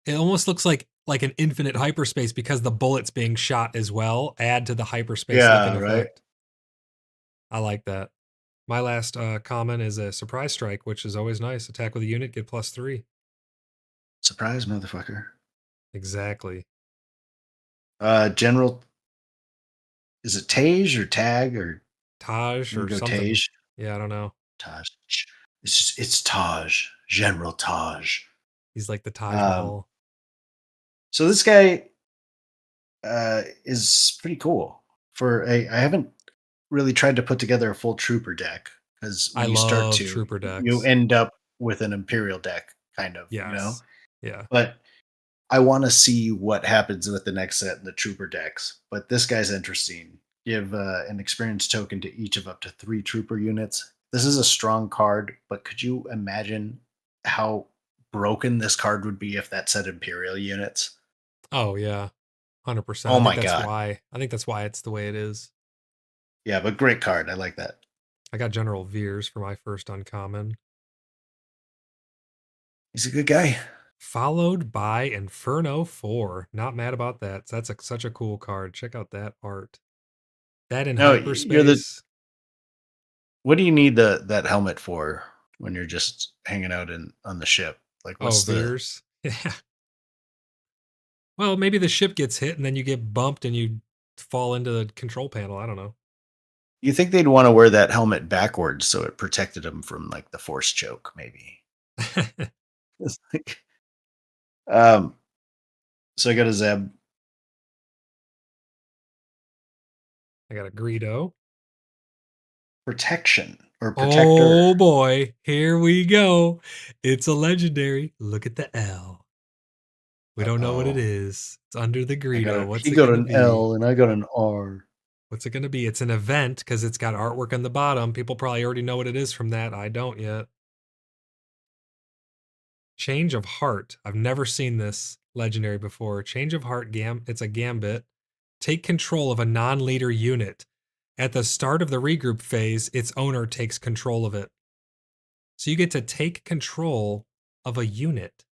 It almost looks like an infinite hyperspace because the bullets being shot as well add to the hyperspace looking Yeah, right. effect. I like that. My last common is a surprise strike, which is always nice. Attack with a unit, get +3. Surprise, motherfucker. Exactly. General, is it Tage or Tag or Taj I'm or gonna go something. Tage? Yeah, I don't know. Taj. It's Taj. General Taj. He's like the Taj Um, Mahal. so this guy is pretty cool. I haven't really tried to put together a full trooper deck because I when you start love to, trooper you decks. end up with an Imperial deck, kind of. Yes. Yeah. But I want to see what happens with the next set in the trooper decks. But this guy's interesting. Give an experience token to each of up to 3 trooper units. This is a strong card, but could you imagine how broken this card would be if that said Imperial units? Oh yeah. 100%. Oh my god. I think that's why it's the way it is. Yeah, but great card. I like that. I got General Veers for my first uncommon. He's a good guy. Followed by Inferno 4. Not mad about that. That's such a cool card. Check out that art. That in No, you're the. hyperspace. What do you need that helmet for when you're just hanging out on the ship? Like, Oh, what's the? Veers. Yeah. Well, maybe the ship gets hit and then you get bumped and you fall into the control panel. I don't know. You think they'd want to wear that helmet backwards so it protected them from like the force choke? Maybe. It's like, um. So I got a Zeb. I got a Greedo. Protection or Oh protector. boy, here we go. It's a legendary. Look at the L. We don't know what it Oh, is. It's under the I got Greedo. it. What's He it got going to an be? L and I got an R. What's it going to be? It's an event because it's got artwork on the bottom. People probably already know what it is from that. I don't yet. Change of Heart. I've never seen this legendary before. Change of Heart it's a gambit. Take control of a non-leader unit. At the start of the regroup phase, its owner takes control of it. So you get to take control of a unit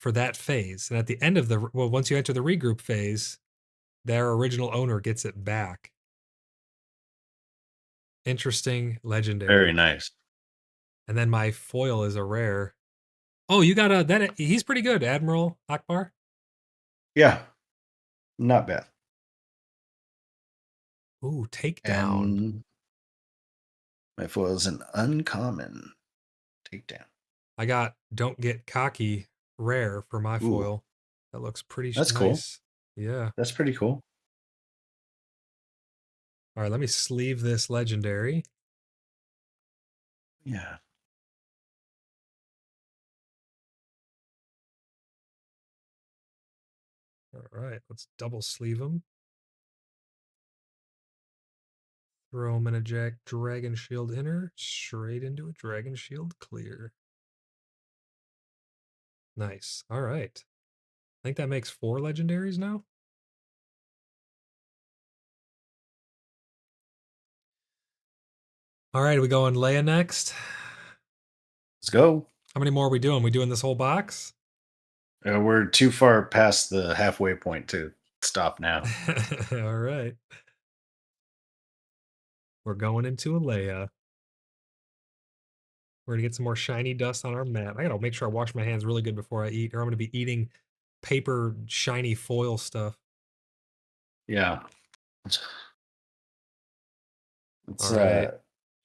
for that phase. And at the end of once you enter the regroup phase, their original owner gets it back. Interesting Very legendary. nice. And then my foil is a rare. Oh, you got he's pretty good, Admiral Akbar. Yeah, not bad. Ooh, takedown. And my foil is an uncommon takedown. I got Don't Get Cocky rare for my Ooh, foil. That looks pretty that's cool. nice. Yeah. That's pretty cool. All right, let me sleeve this legendary. Yeah. All right, let's double sleeve them. Throw him in a Jack Dragon Shield inner, straight into a Dragon Shield clear. Nice. All right. I think that makes 4 legendaries now. All right, we going Leia next. Let's go. How many more are we doing? We doing this whole box? We're too far past the halfway point to stop now. All right. We're going into a Leia. We're gonna get some more shiny dust on our mat. I gotta make sure I wash my hands really good before I eat, or I'm gonna be eating paper shiny foil stuff. Yeah. It's, it's All right. uh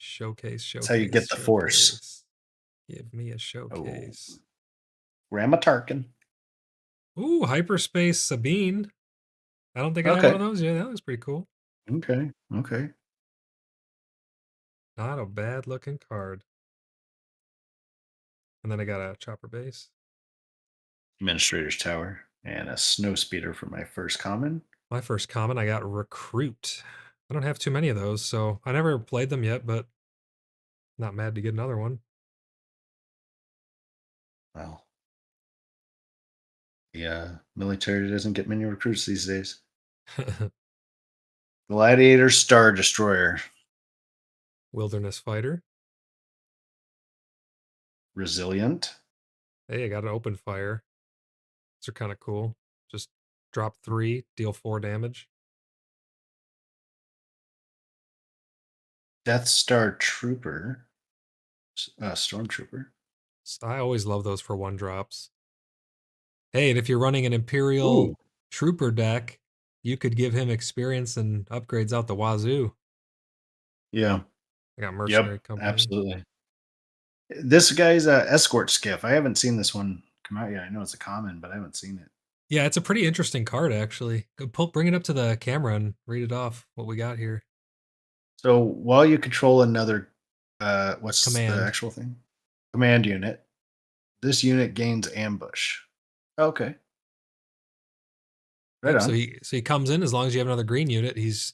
Showcase, it's how you showcase, get the force. showcase. Give me a Oh, showcase. Grandma Tarkin. Ooh, Hyperspace Sabine. I don't think I have one Okay. of those yet. That looks pretty cool. Okay. Okay. Not a bad looking card. And then I got a chopper base. Administrator's Tower and a snow speeder for my first common. My first common, I got Recruit. I don't have too many of those, so I never played them yet, but not mad to get another one. Well, the military doesn't get many recruits these days. Gladiator Star Destroyer. Wilderness Fighter. Resilient. Hey, I got an open fire. These are kind of cool. Just drop 3, deal 4 damage. Death Star Trooper. Stormtrooper. I always love those for 1 drops. Hey, and if you're running an Ooh. Imperial Trooper deck, you could give him experience and upgrades out the wazoo. Yeah. I got Yep. Mercenary Company. Absolutely. This guy's a escort skiff. I haven't seen this one come out yet. I know it's a common, but I haven't seen it. Yeah, it's a pretty interesting card, actually. Bring it up to the camera and read it off what we got here. So while you control another, what's the Command. actual thing? Command unit. This unit gains ambush. Okay. Right Yep. So on. he comes in as long as you have another green unit. He's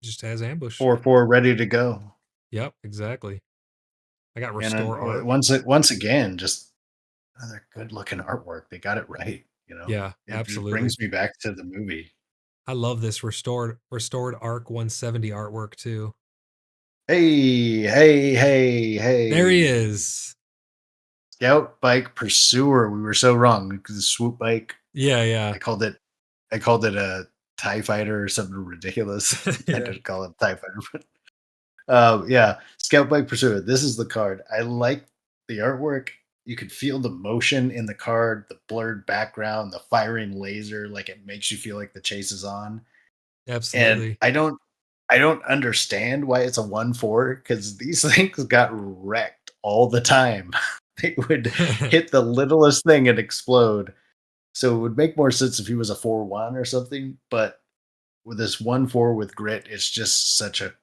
just has ambush. 4/4 ready to go. Yep, exactly. I got And Restore Arc. once again, just another good looking artwork. They got it right. Yeah, It just absolutely. brings me back to the movie. I love this restored Arc 170 artwork too. Hey, hey, hey, There he hey. is. Scout Bike Pursuer. We were so wrong because the swoop bike. Yeah, yeah. I called it I called it a TIE fighter or something ridiculous. I Yeah. didn't call it TIE fighter, but yeah. Scout Bike Pursuer. This is the card. I like the artwork. You could feel the motion in the card, the blurred background, the firing laser, like it makes you feel like the chase is on. And Absolutely. I don't understand why it's a 1/4 because these things got wrecked all the time. They would hit the littlest thing and explode. So it would make more sense if he was a 4/1 or something. But with this 1/4 with grit, it's just such a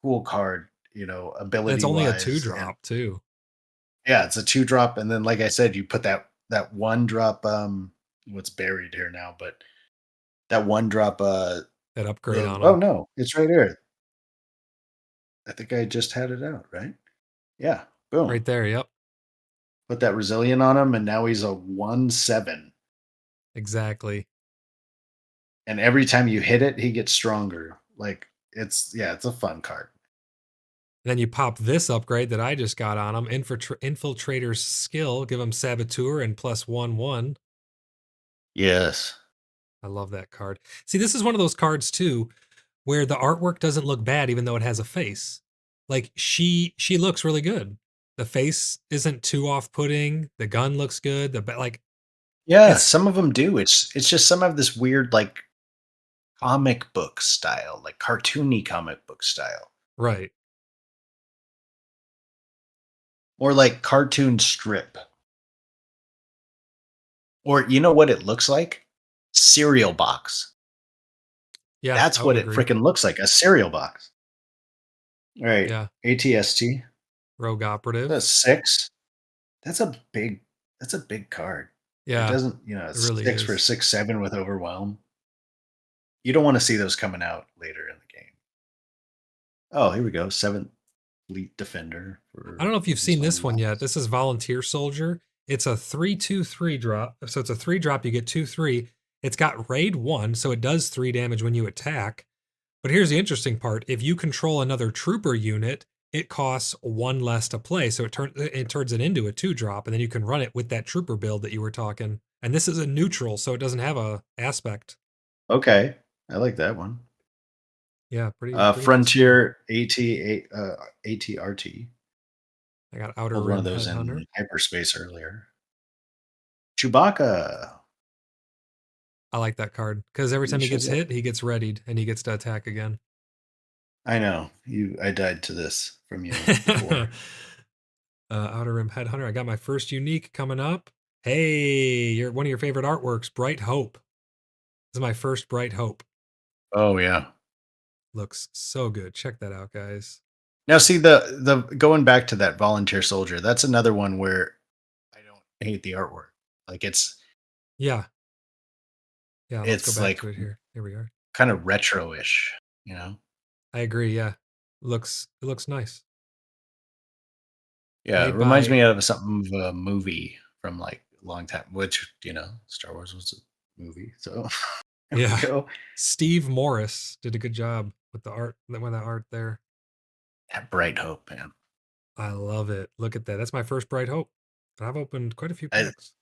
cool card, And it's ability only a 2 wise. And drop too. yeah, it's a 2 drop. And then, like I said, you put that 1 drop. What's buried here now, but that 1 drop. That upgrade on Oh him. no, it's right here. I think I just had it out, right? Yeah, boom. Right there, yep. Put that resilient on him, and now he's a 1/7. Exactly. And every time you hit it, he gets stronger. Like it's a fun card. And then you pop this upgrade that I just got on him, Infiltrator's Skill, give him Saboteur and +1/1. Yes. I love that card. See, this is one of those cards too where the artwork doesn't look bad even though it has a face. Like she looks really good. The face isn't too off-putting. The gun looks good. Like Yeah, it's some of them do. It's just some of this weird like comic book style, like cartoony comic book style. right. Or like cartoon strip. Or you know what it looks like? Cereal box. Yeah, That's I would what it agree. freaking looks like, a cereal box. All right. Yeah. ATST. Rogue That's Operative. 6. That's a big that's a big card. It Yeah, doesn't, it it's really 6 for is. 6/7 with overwhelm. You don't want to see those coming out later in the game. Oh, here we go. 7th Fleet Defender I for don't know if you've maybe seen some this one yet. models. This is Volunteer Soldier. It's a 3/2/3 drop. So it's a 3 drop, you get 2/3. It's got raid 1, so it does 3 damage when you attack. But here's the interesting part. If you control another trooper unit, it costs 1 less to play. So it turns it into a 2 drop, and then you can run it with that trooper build that you were talking. And this is a neutral, so it doesn't have a aspect. Okay, I like that one. Yeah, pretty nice card. Frontier ATRT. I got Outer Pulled one of Rim those Headhunter. in Hyperspace earlier. Chewbacca. I like that card because every He time he shows gets up. hit, he gets readied and he gets to attack again. I know. I died to this from you before. Outer Rim Headhunter. I got my first unique coming up. Hey, you're one of your favorite artworks, Bright Hope. This is my first Bright Hope. Oh yeah. Looks so good. Check that out, guys. Now see the going back to that volunteer soldier, that's another one where I don't hate the artwork. Like Yeah. Yeah, let's go it's back like to it here. Here we are. kind of retro-ish, you know? I agree, yeah. It looks nice. Yeah, it Made reminds by me of something of a movie from like a long time, which, Star Wars was a movie. So there we yeah. go. Steve Morris did a good job with the art with that art there. That Bright Hope, man. I love it. Look at that. That's my first Bright Hope. But I've opened quite a few I, packs.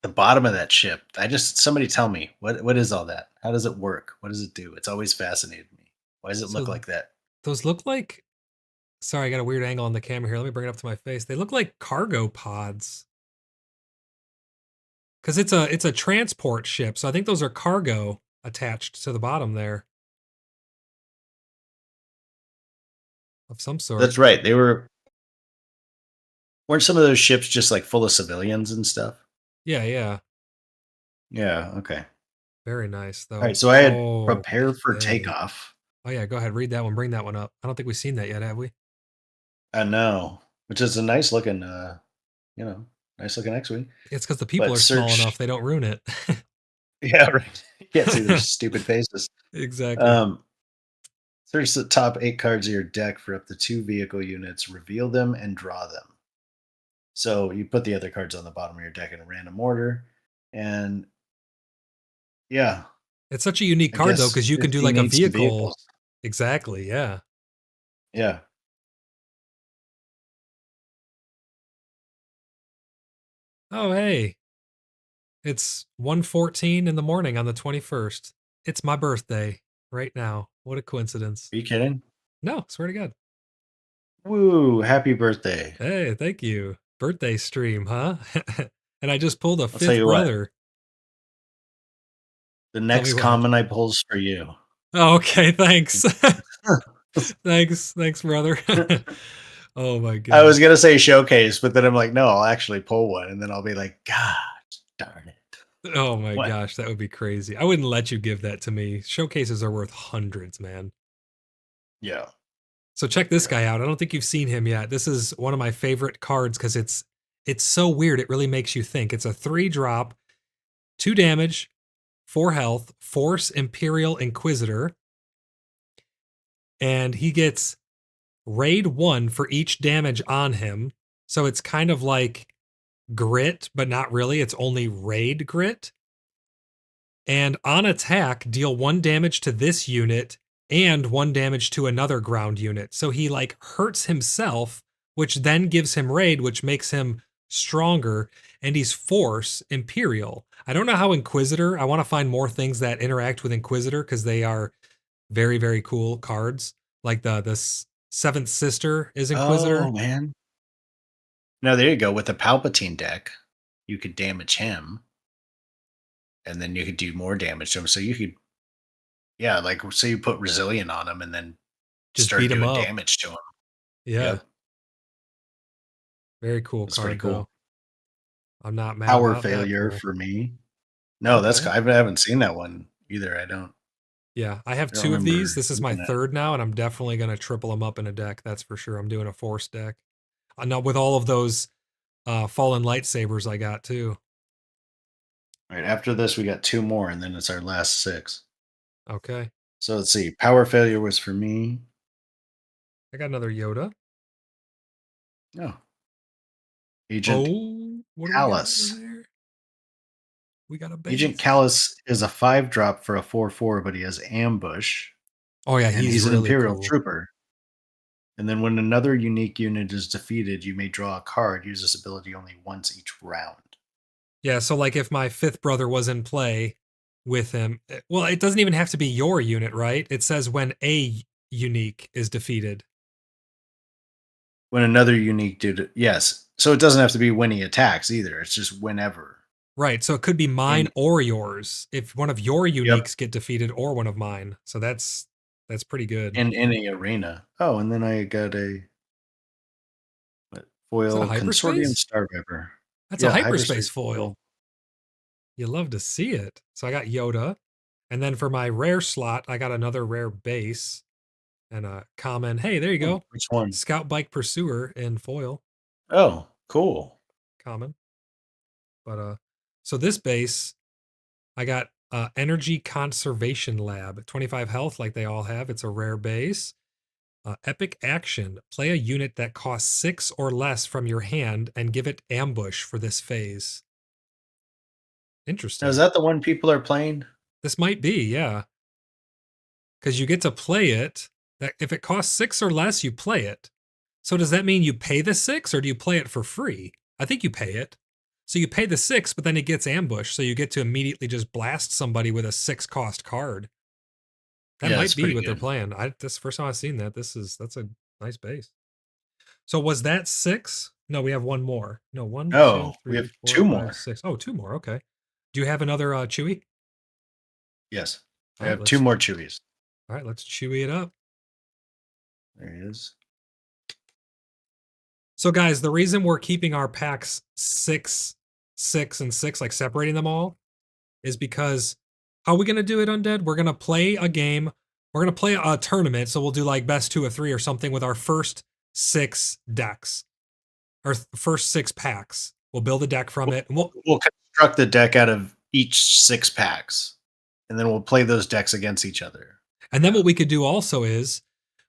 the bottom of that ship. Somebody tell me what is all that? How does it work? What does it do? It's always fascinated me. Why does it look So like that? those look like, sorry, I got a weird angle on the camera here. Let me bring it up to my face. They look like cargo pods. Cuz it's a transport ship. So I think those are cargo attached to the bottom there of some sort. That's right. Weren't some of those ships just like full of civilians and stuff? Yeah, yeah. Yeah. Okay. Very nice All right. though. So I had prepare for Okay. takeoff. Oh yeah, go ahead. Read that one. Bring that one up. I don't think we've seen that yet, have we? I know, which is a nice looking, nice looking X-wing. It's cuz the people But are small search, enough they don't ruin it. yeah, right. You can't see their stupid faces. exactly. Um, Search the top 8 cards of your deck for up to 2 vehicle units. Reveal them and draw them. So you put the other cards on the bottom of your deck in a random order, and yeah, It's such a unique I card though guess cuz you can do 15 like a needs some vehicle. vehicles. Exactly, yeah. Yeah. Oh, hey. It's 1:14 in the morning on the 21st. It's my birthday right now. What a coincidence. Are you kidding? No, swear to God. Woo! Happy birthday! Hey, thank you. Birthday stream, huh? and I just pulled a I'll tell fifth you what. brother. The Tell me next what. comment I pull's for you. Oh, okay, thanks. thanks, brother. oh my I was gosh. gonna say showcase, but then I'm like, no, I'll actually pull one, and then I'll be like, God darn it! Oh my What? gosh, that would be crazy. I wouldn't let you give that to me. Showcases are worth hundreds, man. Yeah. So check this Yeah. guy out. I don't think you've seen him yet. This is one of my favorite cards because it's so weird. It really makes you think. It's a 3 drop, 2 damage, 4 health, Force Imperial Inquisitor, and he gets raid 1 for each damage on him. So it's kind of like grit, but not really. It's only raid grit. And on attack, deal 1 damage to this unit and 1 damage to another ground unit. So he like hurts himself, which then gives him raid, which makes him stronger. And he's Force Imperial. I don't know how Inquisitor, I want to find more things that interact with Inquisitor because they are very, very cool cards. Like the Seventh Sister is Oh Inquisitor. man. No, there you go. With the Palpatine deck, you could damage him, and then you could do more damage to him. So you could, yeah, like say you put Resilient on him, and then Just start beat him doing up. damage to him. Yeah. Yep, Very cool that's pretty card cool. though. I'm not mad Power about that failure pull. for me. No, Okay. I haven't seen that one either. Yeah, I have I don't 2 of these. remember This is my looking at. 3rd now, and I'm definitely gonna triple them up in a deck. That's for sure. I'm doing a Force deck. Not with all of those fallen lightsabers I got too. All right, after this, we got 2 more, and then it's our last 6. Okay. So let's see. Power failure was for me. I got another Yoda. Oh, Agent Oh, what do we got over Callus. there? We got a Agent base. Callus is a 5-drop for a 4/4, but he has ambush, Oh yeah, and he's he's an really Imperial cool. trooper. And then when another unique unit is defeated, you may draw a card. Use this ability only once each round. Yeah, so like if my fifth brother was in play with him, well, it doesn't even have to be your unit, right? It says when a unique is defeated. When another unique dude, yes. So it doesn't have to be when he attacks either. It's just whenever. Right, so it could be mine And or yours if one of your yep, uniques get defeated or one of mine. So that's pretty good. in any arena. Oh, and then I got a what, Is that a foil Consortium hyperspace? Star Viper. That's a Yeah, hyperspace hyperspace foil. foil. You love to see it. So I got Yoda, and then for my rare slot, I got another rare base and a common. Hey, there you Oh, go. which one? Scout Bike Pursuer in foil, Oh, cool. common. But so this base, I got Energy Conservation Lab, 25 health, like they all have. It's a rare base. Epic action: play a unit that costs 6 or less from your hand and give it ambush for this phase. Now, is Interesting. that the one people are playing? This might be, yeah, because you get to play it. That if it costs 6 or less, you play it. So does that mean you pay the 6 or do you play it for free? I think you pay it. So you pay the 6, but then it gets ambushed, so you get to immediately just blast somebody with a 6 cost card. That Yeah, it's might be pretty what they're good. playing. This is the first time I've seen that. That's a nice base. So was that 6? No, we have one more. No, one, two, Oh, we three, have four, two five, more. 6. Oh, two more. Okay. Do you have another Chewy? Yes, All we right, have two let's more Chewies. Chewy it up. There he is. So guys, the reason we're keeping our packs 6, 6, and 6, like separating them all, is because how are we gonna do it, Undead? We're gonna play a game. We're gonna play a tournament. So we'll do like best 2 or 3 or something with our first 6 decks, or first 6 packs. We'll build a deck from We'll, it, and we'll construct the deck out of each 6 packs, and then we'll play those decks against each other. then Yeah. what we could do also is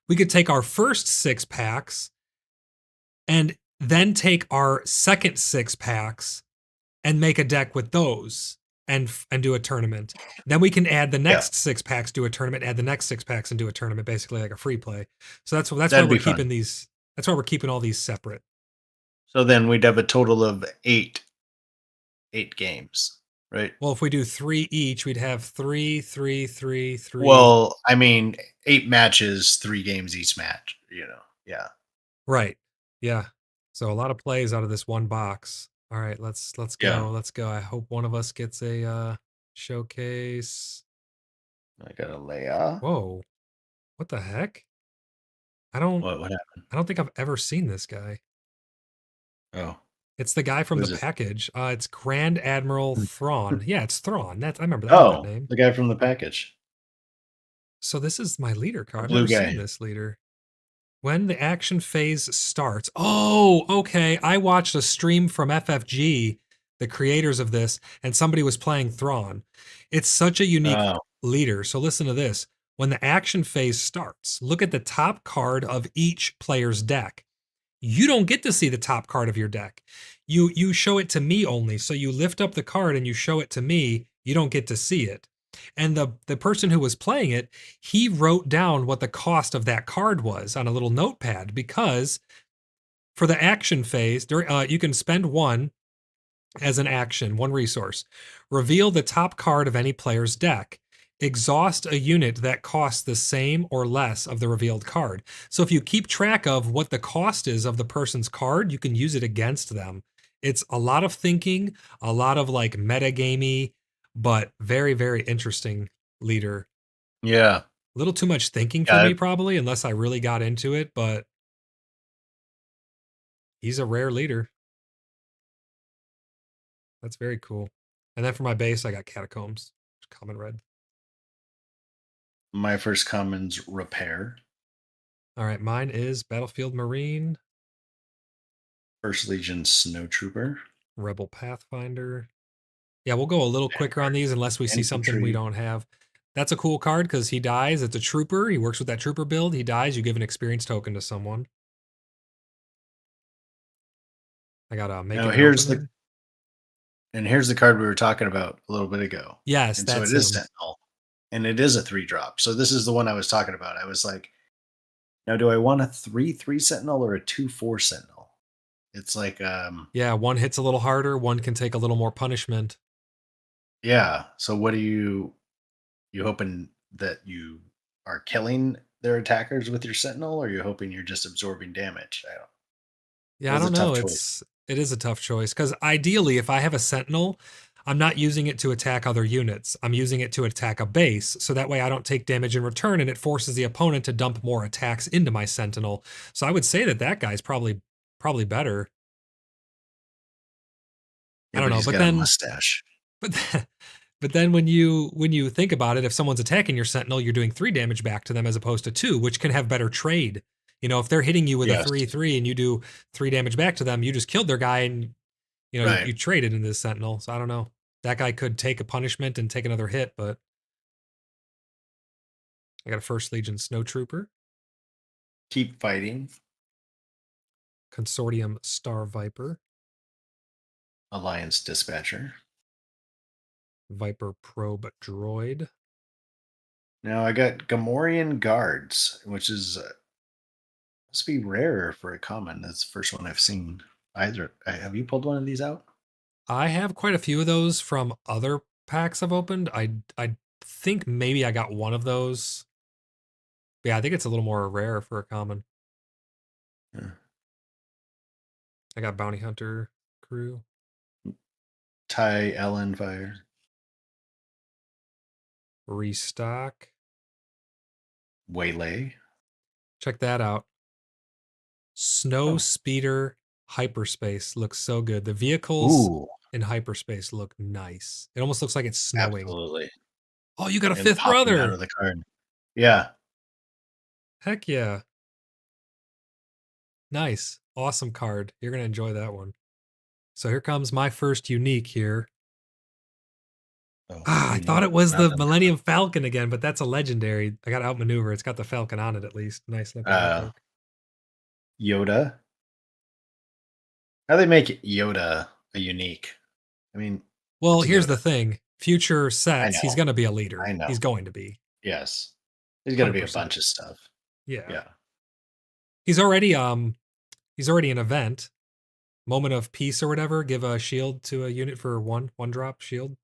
we could take our first 6 packs and then take our second 6 packs and make a deck with those and do a tournament. Then we can add the Yeah, next 6 packs, do a tournament, add the next 6 packs and do a tournament, basically like a free play. So that's why that'd we're be fun. keeping these. That's why we're keeping all these separate. So then we'd have a total of eight games, right? Well, if we do 3 each, we'd have 3, 3, 3, 3. Well, I mean, 8 matches, 3 games each match. Yeah. Right. Yeah. So a lot of plays out of this one box. All right, let's Yeah. go. Let's go. I hope one of us gets a showcase. I got a Leia. Whoa. What the heck? I don't What happened? I don't think I've ever seen this guy. Oh, It's the guy from who the is it? package. It's Grand Admiral Thrawn. Yeah, it's Thrawn. That's I remember. I know that Oh, name. the guy from the package. So this is my leader The card. I've blue never seen guy. this leader. When the action phase starts. Oh, okay. I watched a stream from FFG, the creators of this, and somebody was playing Thrawn. It's such a unique Oh, leader. So listen to this. When the action phase starts, look at the top card of each player's deck. You don't get to see the top card of your deck. You show it to me only. So you lift up the card and you show it to me. You don't get to see it. And the person who was playing it, he wrote down what the cost of that card was on a little notepad, because for the action phase, you can spend 1 as an action, 1 resource. Reveal the top card of any player's deck. Exhaust a unit that costs the same or less of the revealed card. So if you keep track of what the cost is of the person's card, you can use it against them. It's a lot of thinking, a lot of like metagamey, but very, very interesting leader. yeah. A little too much thinking for Yeah. me, probably, unless I really got into it, but he's a rare leader. That's very cool. And then for my base, I got Catacombs, common red. My first common's repair. All right, mine is Battlefield Marine, First Legion Snowtrooper. Rebel Pathfinder. Yeah, we'll go a little quicker on these unless we see something we Infantry. don't have. That's a cool card because he dies. It's a trooper. He works with that trooper build. He dies. You give an experience token to someone. I gotta make Now it an opener. here's the card we were talking about a little bit ago. Yes, And so that's it is him. Sentinel. And it is a 3-drop. So this is the one I was talking about. I was like, now do I want a 3/3 Sentinel or a 2/4 Sentinel? It's like Yeah, one hits a little harder. One can take a little more punishment. yeah. So what are you hoping that you are killing their attackers with your Sentinel, or you're hoping you're just absorbing damage? I don't. Yeah, I That's a don't tough know. choice. It is a tough choice because ideally, if I have a sentinel, I'm not using it to attack other units. I'm using it to attack a base, so that way I don't take damage in return, and it forces the opponent to dump more attacks into my sentinel. So I would say that that guy's probably better. I Yeah, don't but know, he's but got a then mustache. but but then when you think about it, if someone's attacking your sentinel, you're doing 3 damage back to them as opposed to 2, which can have better trade. You know, if they're hitting you with a Yes. 3/3 and you do 3 damage back to them, you just killed their guy and Right. you traded into the sentinel. So I don't know. That guy could take a punishment and take another hit, but I got a First Legion Snow Trooper, Keep fighting. Consortium Star Viper, Alliance Dispatcher. Viper Probe Droid. Now I got Gamorrean Guards, which is must be rare for a common. That's the first one I've seen. Either have you pulled one of these out? I have quite a few of those from other packs I've opened. I think maybe I got one of those. Yeah, I think it's a little more rare for a common. Yeah. I got Bounty Hunter crew. Ty Ellen Fire. Restock. Waylay. Check that out. Snow Oh. Speeder Hyperspace looks so good. The vehicles Ooh, in hyperspace look nice. It almost looks like it's snowing. absolutely. Oh, you got a And fifth popping out brother. of the card. Yeah. Heck yeah. Nice. Awesome card. You're going to enjoy that one. So here comes my first unique here. Oh, I thought it was not the them. Millennium Falcon again, but that's a legendary. I got outmaneuver. It's got the Falcon on it at least. Nice looking artwork. Yoda. How they make Yoda a unique? I mean, Well, it's here's Yoda. the thing. Future I sets, he's know. going to be a I leader. know. He's going to be. Yes. There's got to be a 100%. bunch of stuff. Yeah. Yeah. He's already an event. Moment of peace or whatever, give a shield to a unit for one drop shield.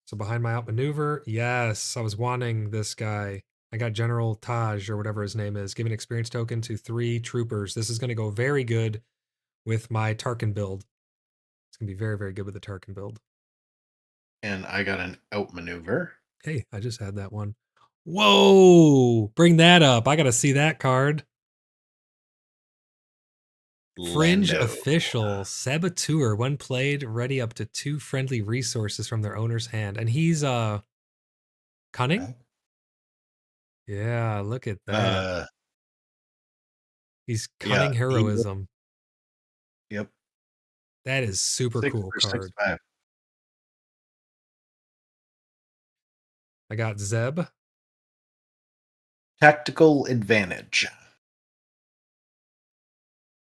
So behind my outmaneuver, yes, I was wanting this guy. I got General Taj or whatever his name is. Give an experience token to 3 troopers. This is going to go very good with my Tarkin build. It's going to be very, very good with the Tarkin build. And I got an outmaneuver. Hey, I just had that one. Whoa! Bring that up. I got to see that card. Fringe Lando. official saboteur when played ready up to 2 friendly resources from their owner's hand, and he's cunning. Yeah, look at that. He's cunning heroism. Yep. That is super 6 cool for card. 6/5. I got Zeb. Tactical advantage.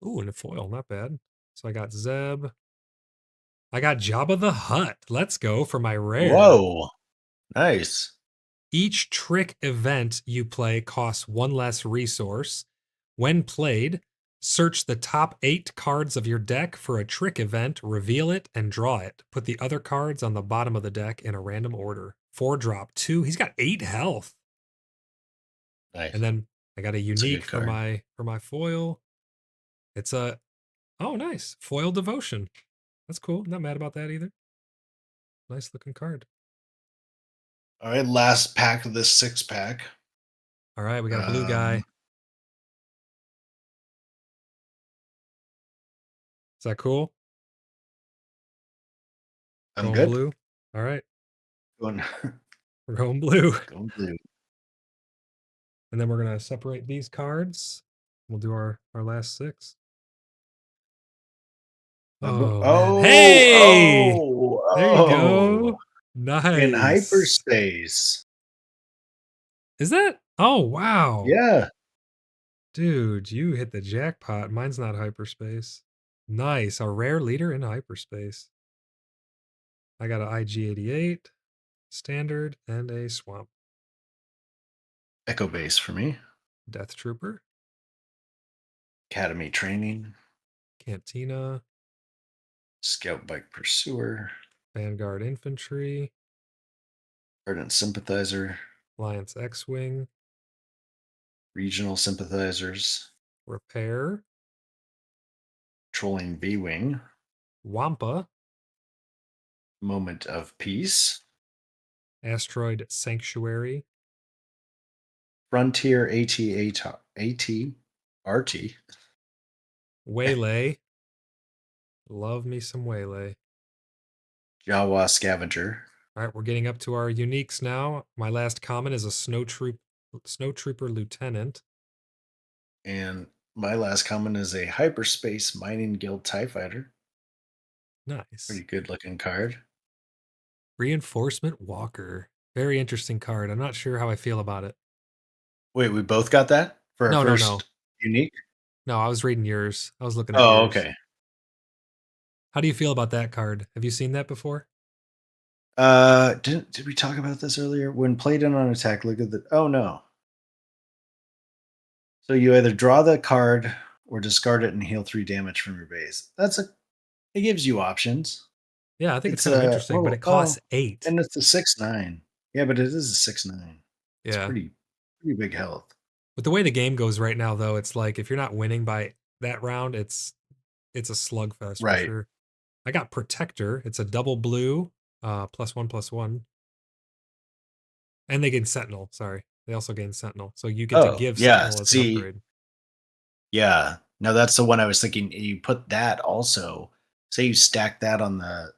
Ooh, and a foil, not bad. So I got Zeb. I got Jabba the Hutt. Let's go for my rare. Whoa. Nice. Each trick event you play costs 1 less resource. When played, search the top 8 cards of your deck for a trick event, reveal it, and draw it. Put the other cards on the bottom of the deck in a random order. 4 drop 2. He's got 8 health. Nice. And then I got a unique for card. my foil. It's a nice foil devotion. That's cool. Not mad about that either. Nice looking card. All right, last pack of this 6-pack. All right, we got a blue guy. Is that cool? I'm Going good. blue. All right, Going, we're going blue. going blue. And then we're gonna separate these cards. We'll do our last 6. Oh, man. Hey! There you go. In Nice. hyperspace. Is that? Oh, wow. Yeah. Dude, you hit the jackpot. Mine's not hyperspace. Nice. A rare leader in hyperspace. I got an IG-88, standard, and a swamp. Echo base for me. Death Trooper, Academy training. Cantina, Scout bike pursuer. Vanguard Infantry, Ardent sympathizer. Alliance X-Wing, Regional sympathizers. Repair, Trolling V-wing. Wampa, Moment of peace. Asteroid Sanctuary, Frontier AT RT. Waylay. Love me some Waylay. Jawa scavenger. All right, we're getting up to our uniques now. My last common is a Snowtrooper Lieutenant. And my last common is a Hyperspace Mining Guild TIE Fighter. Nice. Pretty good looking card. Reinforcement Walker. Very interesting card. I'm not sure how I feel about it. Wait, we both got that for our No, no, no. first unique? No, I was reading yours. I was looking at Oh, yours. okay. How do you feel about that card? Have you seen that before? Did we talk about this earlier? When played in on attack, look at the oh no. So you either draw the card or discard it and heal 3 damage from your base. It gives you options. Yeah, I think it's It's kind of a interesting, but it costs 8. and it's a 6/9. Yeah, but it is a 6/9. It's Yeah. pretty big health. With the way the game goes right now, though, it's like if you're not winning by that round, it's a slugfest for Right. sure. I got Protector. It's a double blue, +1/+1. And they gain Sentinel. Sorry. They also gain Sentinel. So you get to Oh, give yeah, Sentinel as an see, upgrade. yeah. Now that's the one I was thinking. You put that also. Say you stack that on the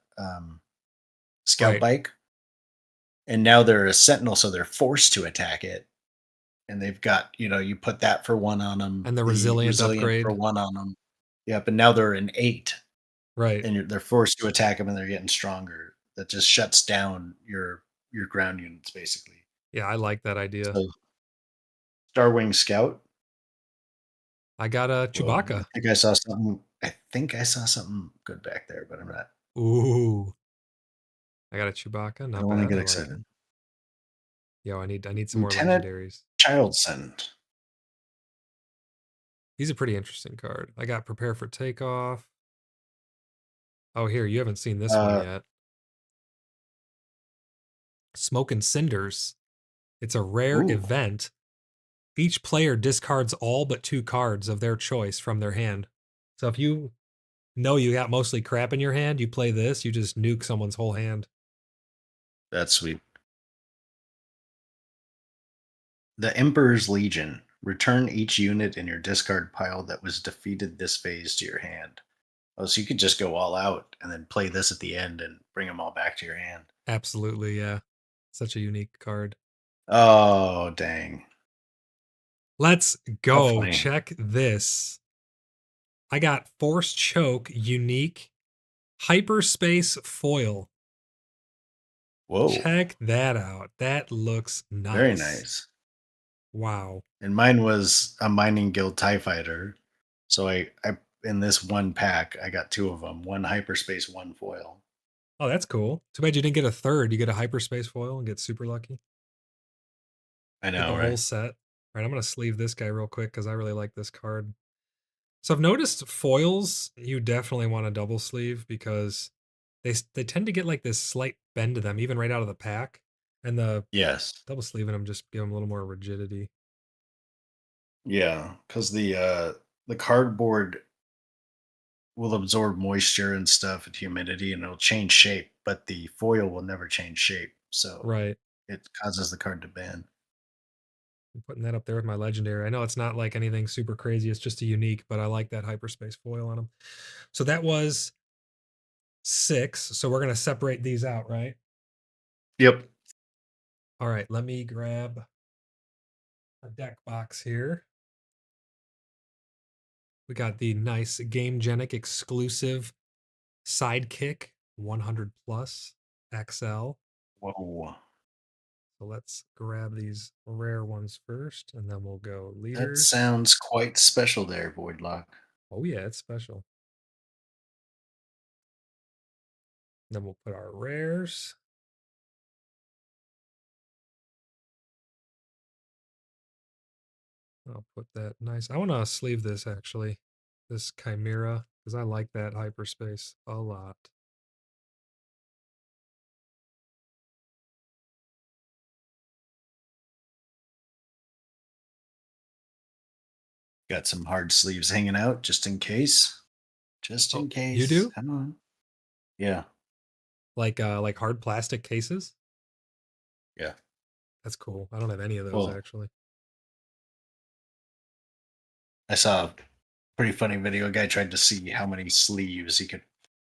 scout Right. bike, and now they're a sentinel, so they're forced to attack it. And they've got, you put that for one on them, And the the resilient resilient for upgrade. one on them. Yep, and now they're an 8, Right. and they're forced to attack them, and they're getting stronger. That just shuts down your ground units basically. Yeah, I like that idea. So Starwing Scout. I got a Whoa, I Chewbacca. think I saw something. I think I saw something good back there, but I'm not. Ooh. I got a Chewbacca. I Not don't want to bad. get I like it. excited. Yo, I need some more Lieutenant legendaries. Childson. He's a pretty interesting card. I got Prepare for Takeoff. Oh, here, you haven't seen this one Uh, yet. Smoke and Cinders. It's a rare ooh, event. Each player discards all but 2 cards of their choice from their hand. So if you know you got mostly crap in your hand, you play this, you just nuke someone's whole hand. that's sweet. The Emperor's Legion. Return each unit in your discard pile that was defeated this phase to your hand. Oh, so you could just go all out and then play this at the end and bring them all back to your hand. Absolutely, yeah. Such a unique card. Oh, dang. Let's How go. funny. Check this. I got Force Choke unique Hyperspace foil. Whoa. Check that out. That looks Very nice. nice. Wow. And mine was a Mining Guild TIE Fighter. So I in this one pack, I got 2 of them. One Hyperspace, one foil. Oh, that's cool. Too bad you didn't get a third. You get a Hyperspace foil and get super lucky. I Get the know, whole right? set. All right, I'm going to sleeve this guy real quick because I really like this card. So I've noticed foils, you definitely want to double sleeve because they tend to get like this slight bend to them, even right out of the pack. And the Yes. double sleeving them just give them a little more rigidity. Yeah, because the cardboard will absorb moisture and stuff and humidity, and it'll change shape, but the foil will never change shape, so Right. it causes the card to bend. I'm putting that up there with my legendary. I know it's not like anything super crazy. It's just a unique, but I like that hyperspace foil on them. So that was 6. So we're going to separate these out, right? Yep. All right. Let me grab a deck box here. We got the nice Game Genic exclusive Sidekick 100 plus XL. Whoa. So let's grab these rare ones first, and then we'll go That leaders. sounds quite special there, Voidlock. Oh yeah, it's special. Then we'll put our rares. I'll put that nice. I want to sleeve this actually, this Chimera, because I like that hyperspace a lot. Got some hard sleeves hanging out just in case. Just Oh, in you case. do? Come on. Yeah. Like hard plastic cases? Yeah. That's cool. I don't have any of those Well, actually. I saw a pretty funny video. A guy tried to see how many sleeves he could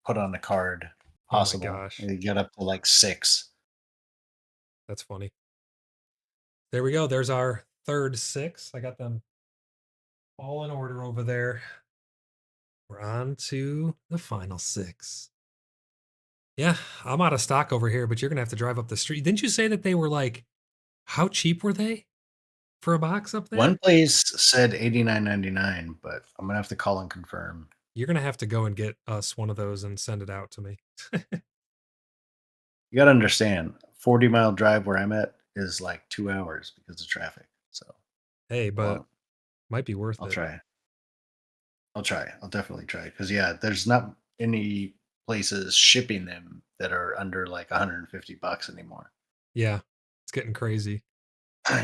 put on a card Oh my possible. gosh, And he got up to like 6. that's funny. There we go. There's our third 6. I got them all in order over there. We're on to the final 6. Yeah, I'm out of stock over here, but you're gonna have to drive up the street. Didn't you say that they were like, how cheap were they for a box up One there? place said 89.99, but I'm gonna have to call and confirm. You're gonna have to go and get us one of those and send it out to me. You gotta understand, 40-mile drive where I'm at is like 2 hours because of traffic. So, Hey, but well, might be worth I'll it. try. I'll try. I'll definitely try. Because yeah, there's not any places shipping them that are under like $150 anymore. Yeah, it's getting crazy.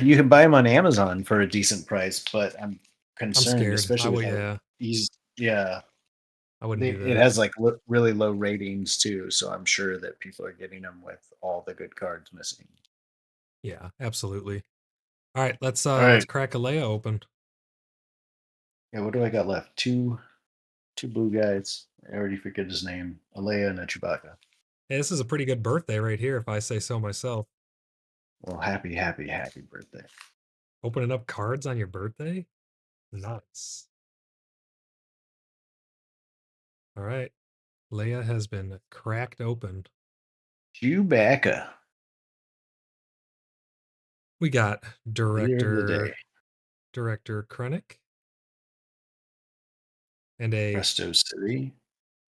You can buy them on Amazon for a decent price, but I'm I'm concerned, scared. I especially with would, how yeah, easy. Yeah, I wouldn't do it that. has like really low ratings too, so I'm sure that people are getting them with all the good cards missing. Yeah, absolutely. All right, All let's right, crack a Leia open. yeah. What do I got left? Two blue guys. I already forget his name. A Leia and a Chewbacca. Hey, this is a pretty good birthday right here, if I say so myself. Well, happy birthday. Opening up cards on your birthday? Nuts. All right. Leia has been cracked open. Chewbacca, We got leader of the day. Director Krennic and a Presto City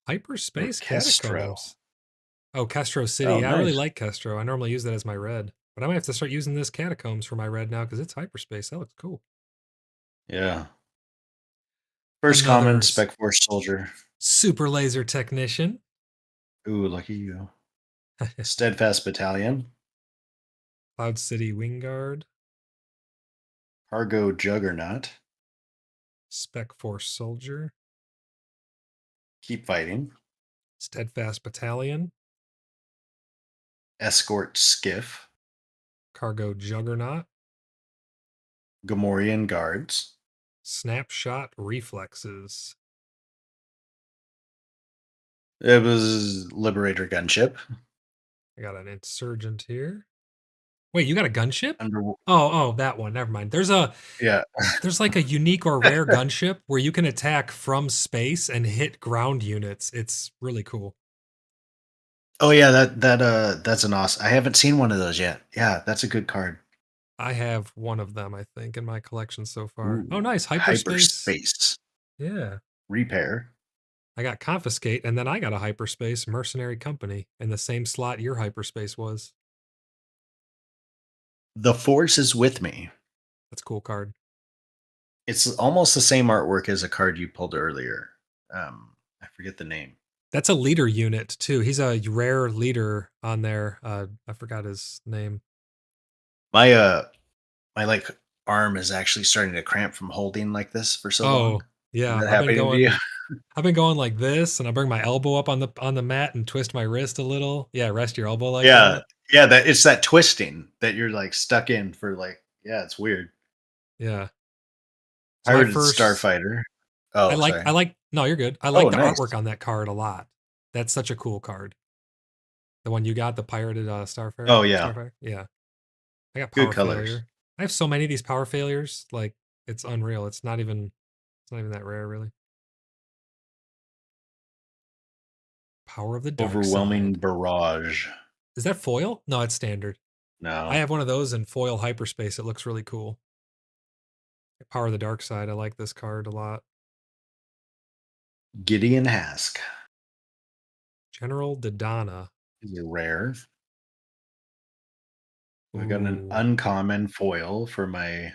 or Hyperspace Kestro. Catacombs. Oh, Kestro Oh, City. I really nice. like Kestro. I normally use that as my red, but I might have to start using this Catacombs for my red now because it's Hyperspace. That looks cool. Yeah. First Another common, Spec Force Soldier. Superlaser Technician. Ooh, lucky you. Steadfast Battalion. Cloud City Wingguard. Cargo Juggernaut. Spec Force Soldier. Keep Fighting. Steadfast Battalion. Escort Skiff. Cargo Juggernaut. Gamorrean Guards. Snapshot Reflexes. It was Liberator Gunship. I got an insurgent here. Wait, you got a gunship? Under, Oh, that one. Never mind. yeah. There's like a unique or rare gunship where you can attack from space and hit ground units. It's really cool. Oh yeah, that's an awesome. I haven't seen one of those yet. Yeah, that's a good card. I have one of them, I think, in my collection so far. Oh, Ooh, nice. Hyperspace. hyperspace Yeah. repair. I got Confiscate, and then I got a Hyperspace Mercenary Company in the same slot your Hyperspace was. The force is with me. That's a cool card. It's almost the same artwork as a card you pulled earlier. I forget the name. That's a leader unit, too. He's a rare leader on there. I forgot his name. My my like arm is actually starting to cramp from holding like this for so long. Oh, Is yeah. that happening to you? I've been going like this, and I bring my elbow up on the mat and twist my wrist a little. Yeah, rest your elbow like Yeah, that. yeah. That it's that twisting that you're like stuck in for like. Yeah, it's weird. Yeah. So my Pirated first Starfighter. Oh, sorry. I like no, you're good. I Oh, like the artwork nice. on that card a lot. That's such a cool card. The one you got, the pirated Oh yeah, Starfire. Yeah. I got good power colors. failure. I have so many of these power failures, like it's unreal. It's not even that rare really. Power of the dark Overwhelming side. barrage. Is that foil? No, it's standard. I No. have one of those in foil hyperspace. It looks really cool. Power of the Dark Side. I like this card a lot. Gideon Hask General Dodonna. is a rare. I got an Ooh, uncommon foil for my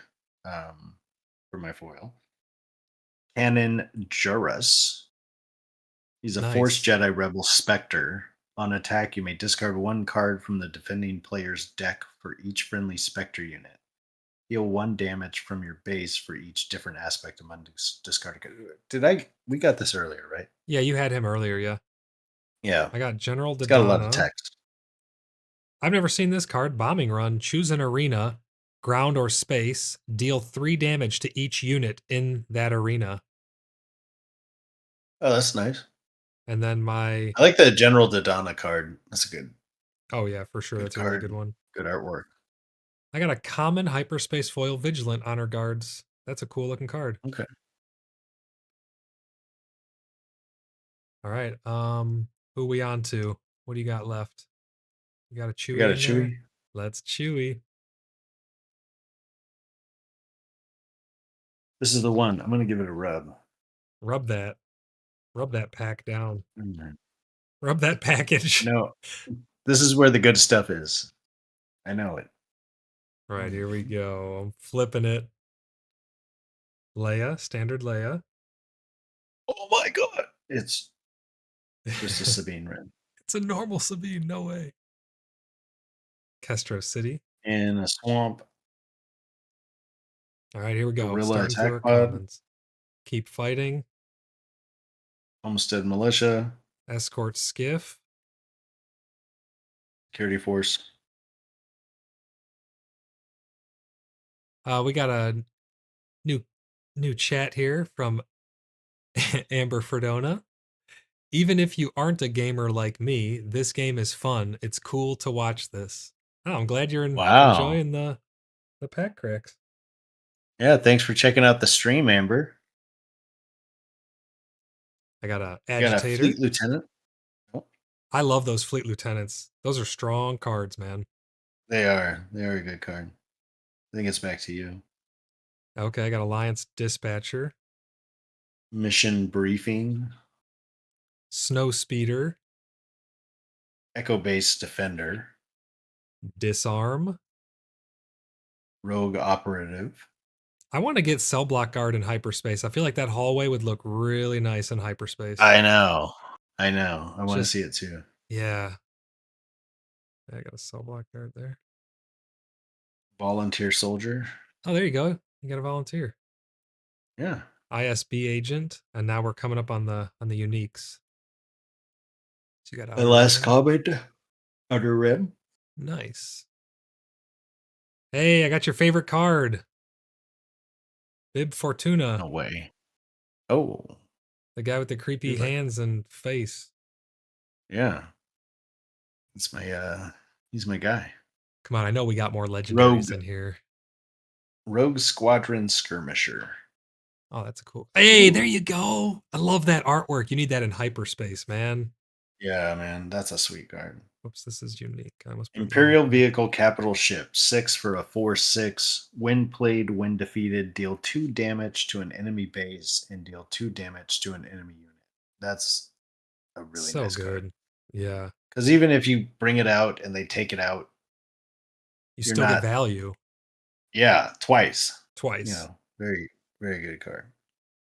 foil. Canon Juras. He's a Force nice. Jedi Rebel Spectre. On attack, you may discard one card from the defending player's deck for each friendly Spectre unit. Deal 1 damage from your base for each different aspect of discarded card. We got this earlier, right? Yeah, you had him earlier. Yeah, Yeah. I got General It's got a lot of Dodonna. text. I've never seen this card. Bombing Run. Choose an arena, ground or space. Deal 3 damage to each unit in that arena. Oh, that's nice. And then my I like the General Dodonna card. That's a oh yeah, for sure, good that's a really good card. one. Good artwork. I got a common hyperspace foil vigilant honor guards. That's a cool looking card. Okay. All right. Who we on to? What do you got left? You got a We got Chewy a in there? Chewy. Let's Chewy. This is the one. I'm gonna give it a rub. Rub that. Rub that pack down. Mhm. Rub that I package. know. This is where the good stuff is. I know it. All right, here we go. I'm flipping it. Leia, standard Leia. Oh my god! It's just a It's Sabine Red a normal Sabine, no way. Kestro City. in a swamp. All right, here we go. Guerrilla Starting through our attack pod. commons. Keep fighting. Homestead militia. Escort skiff. Security force. We got a new chat here from Amber Fredona. Even if you aren't a gamer like me, this game is fun. It's cool to watch this. Oh, I'm glad you're Wow. enjoying the pack cracks. Yeah. Thanks for checking out the stream, Amber. I got a You got a agitator. fleet lieutenant. Oh, I love those fleet lieutenants. Those are strong cards, man. they are. They are a good card. I think it's back to you. Okay, I got Alliance Dispatcher, Mission briefing. Snow Speeder, Echo base defender. Disarm. Rogue operative. I want to get Cell Block Guard in hyperspace. I feel like that hallway would look really nice in hyperspace. I know. I know. I want to Just see it too. yeah. I got a Cell Block Guard there. Volunteer soldier. Oh, there you go. You got a volunteer. Yeah. ISB agent, and now we're coming up on the uniques. So you got The Outer last Rim. comment. Outer rim. Nice. Hey, I got your favorite card. Bib Fortuna. No way. Oh. The guy with the creepy He's like, hands and face. yeah. It's he's my guy. Come on, I know we got more Rogue legendaries in here. Rogue Squadron Skirmisher. Oh, that's a cool. Hey, there Ooh. you go. I love that artwork. You need that in hyperspace, man. Yeah, man, that's a sweet card. Whoops, this is unique. I almost put it in the wrong Imperial place. Vehicle Capital Ship, 6 for a 4/6. When played, when defeated, deal 2 damage to an enemy base and deal 2 damage to an enemy unit. That's a really So nice card. good. Yeah. Because even if you bring it out and they take it out, You you're still get not, value yeah, twice. You twice. know, very, very good card.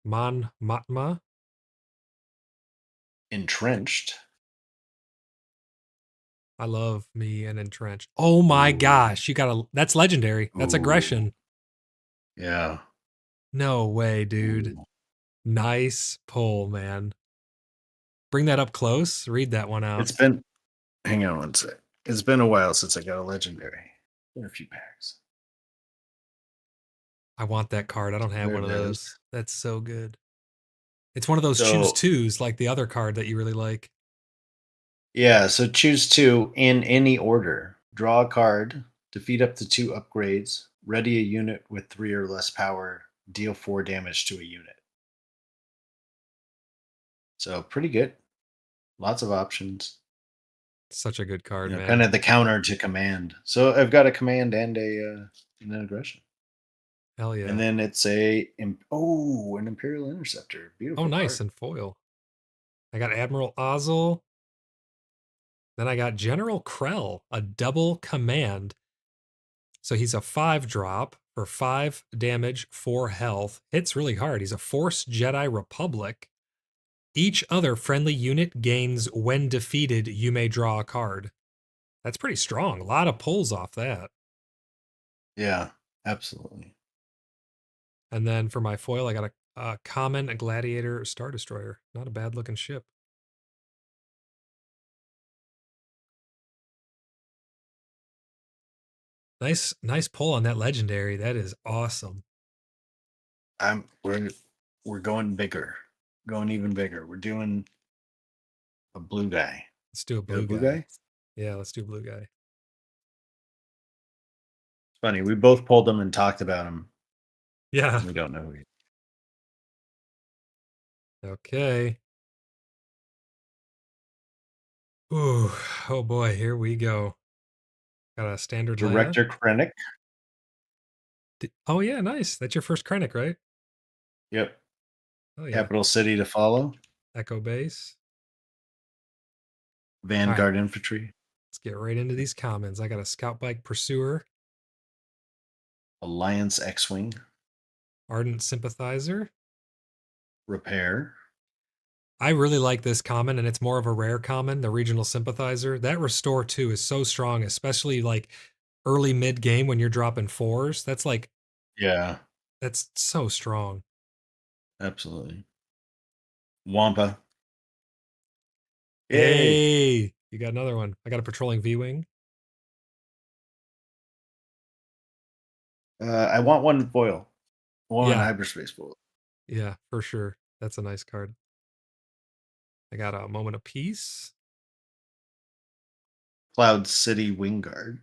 Mon Matma. Entrenched. I love me an entrenched. Oh my Ooh, gosh. You got a that's legendary. That's ooh, aggression. yeah. No way, dude. Ooh. Nice pull, man. Bring that up close. Read that one out. It's been, hang on one sec. It's been a while since I got a legendary. Been a few packs. I want that card. I don't have There one of it is. those. That's so good. It's one of those choose So twos like the other card that you really like. yeah, so choose 2 in any order. Draw a card, defeat up to 2 upgrades, ready a unit with 3 or less power, deal 4 damage to a unit. So pretty good. Lots of options. Such a good card, kind man. of the counter to command. So I've got a command and an aggression. Hell And yeah. then it's an Imperial Interceptor. Oh, Beautiful nice. card. And foil. I got Admiral Ozzel. Then I got General Krell, a double command. So he's a 5-drop for 5 damage, 4 health. Hits really hard. He's a Force Jedi Republic. Each other friendly unit gains when defeated, you may draw a card. That's pretty strong. A lot of pulls off that. Yeah, absolutely. And then for my foil, I got a common, a Gladiator, Star Destroyer. Not a bad looking ship. Nice pull on that legendary. That is awesome. We're going bigger, going even bigger. We're doing a blue guy. Let's do a You got blue blue guy. guy? Yeah, let's do blue guy. It's funny. We both pulled him and talked about him. Yeah. We don't know who he is. Okay. Ooh, oh boy, here we go. Got a standard Leia. Director Krennic. Oh yeah, nice. That's your first Krennic, right? Yep. Oh yeah. Capital city to follow. Echo base. All right, Vanguard infantry. let's get right into these commons. I got a Scout Bike Pursuer, Alliance X-wing. Ardent Sympathizer. Repair. I really like this common, and it's more of a rare common, the Regional Sympathizer. That Restore 2 is so strong, especially like early mid game when you're dropping 4s. Yeah, That's so strong. absolutely. Wampa. Yay. Hey, you got another one. I got a Patrolling V-Wing. I want one foil. One Yeah, hyperspace foil. yeah, for sure. That's a nice card. I got a Moment of Peace. Cloud City Wingguard.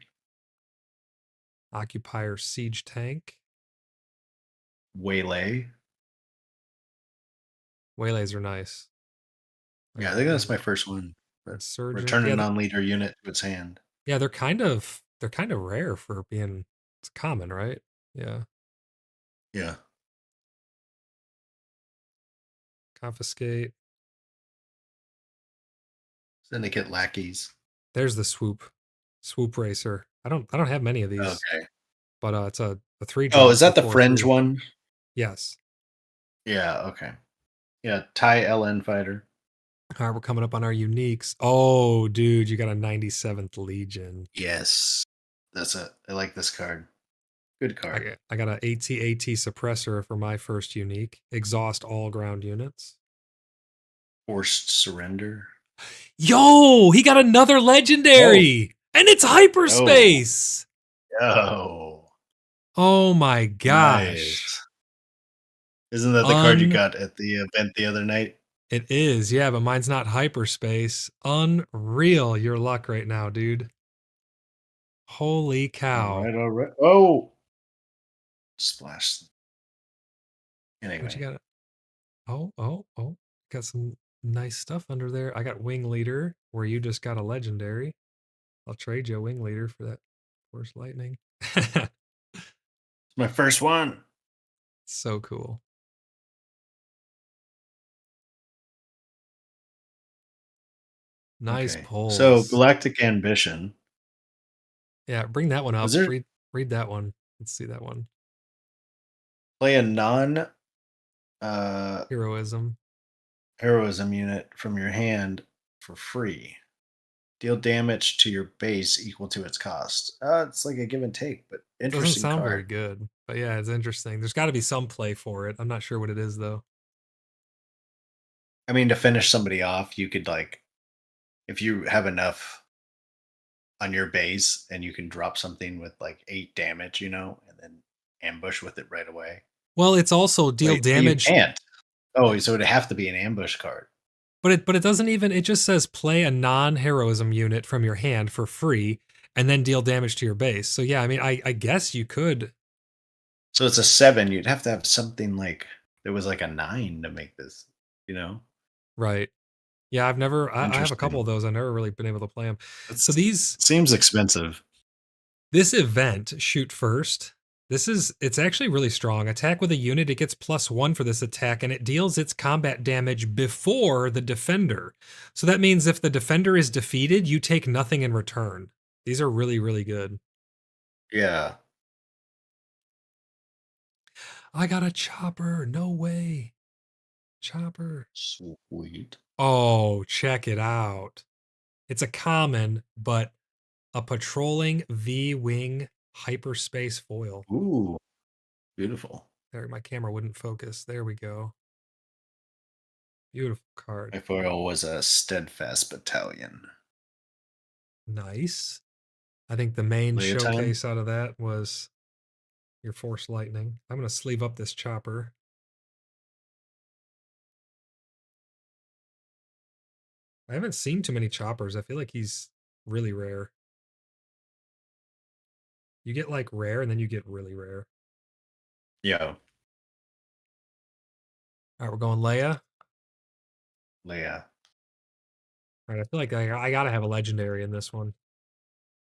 Occupier Siege Tank. Waylay. Waylays are nice. Yeah, I think that's my first one. Insurgent. Return a Yeah, non-leader unit to its hand. yeah, they're kind of rare for being it's common, right? Yeah. Yeah. Confiscate. Syndicate lackeys. There's the swoop racer. I don't have many of these, Okay. but it's a 3 Oh, drop is for that the 4 fringe 3. one? Yes. Yeah, okay. Yeah, TIE LN fighter. All right, we're coming up on our uniques. Oh, dude, you got a 97th Legion. Yes. I like this card. Good card. I got a AT-AT suppressor for my first unique. Exhaust all ground units. Forced surrender. Yo, he got another legendary, and it's Oh. hyperspace. Oh. Oh my gosh. Nice. Isn't that the card you got at the event the other night? It is, yeah, but mine's not hyperspace. Unreal your luck right now, dude. Holy cow. All right. Oh. Splash. What you Anyway. got? Oh. Got some nice stuff under there. I got Wing Leader, where you just got a legendary. I'll trade you a Wing Leader for that Force Lightning. It's my first one. So cool. Nice Okay. pulls. So Galactic Ambition. Yeah, bring that one up. Was there Read that one. Let's see that one. play a non Heroism. heroism unit from your hand for free. Deal damage to your base equal to its cost. It's like a give and take, but Doesn't interesting sound very card. good. But yeah, it's interesting. There's got to be some play for it. I'm not sure what it is though. I mean, to finish somebody off, you could if you have enough on your base and you can drop something with like 8 damage, and then ambush with it right away. Well, it's also deal Wait, so you damage. can't. Oh, so it'd have to be an ambush card. But it doesn't even, it just says play a non-heroism unit from your hand for free and then deal damage to your base. So yeah, I mean I guess you could. So it's a 7. You'd have to have something like there was like a 9 to make this, Right. Yeah, I have a couple Interesting. of those. I've never really been able to play them. So It seems expensive. this event, shoot first. It's actually really strong. Attack with a unit, it gets +1 for this attack, and it deals its combat damage before the defender. So that means if the defender is defeated, you take nothing in return. These are really, really good. Yeah. I got a chopper. No way. Chopper. Sweet. Oh, check it out. It's a common, but a patrolling V-wing hyperspace foil. Ooh, beautiful. There, my camera wouldn't focus. There we go. Beautiful card. My foil was a steadfast battalion. Nice. I think the main Leia time? showcase out of that was your Force Lightning. I'm going to sleeve up this chopper. I haven't seen too many choppers. I feel like he's really rare. You get like rare and then you get really rare. Yeah. All right, we're going Leia. Leia. All right, I feel like I got to have a legendary in this one.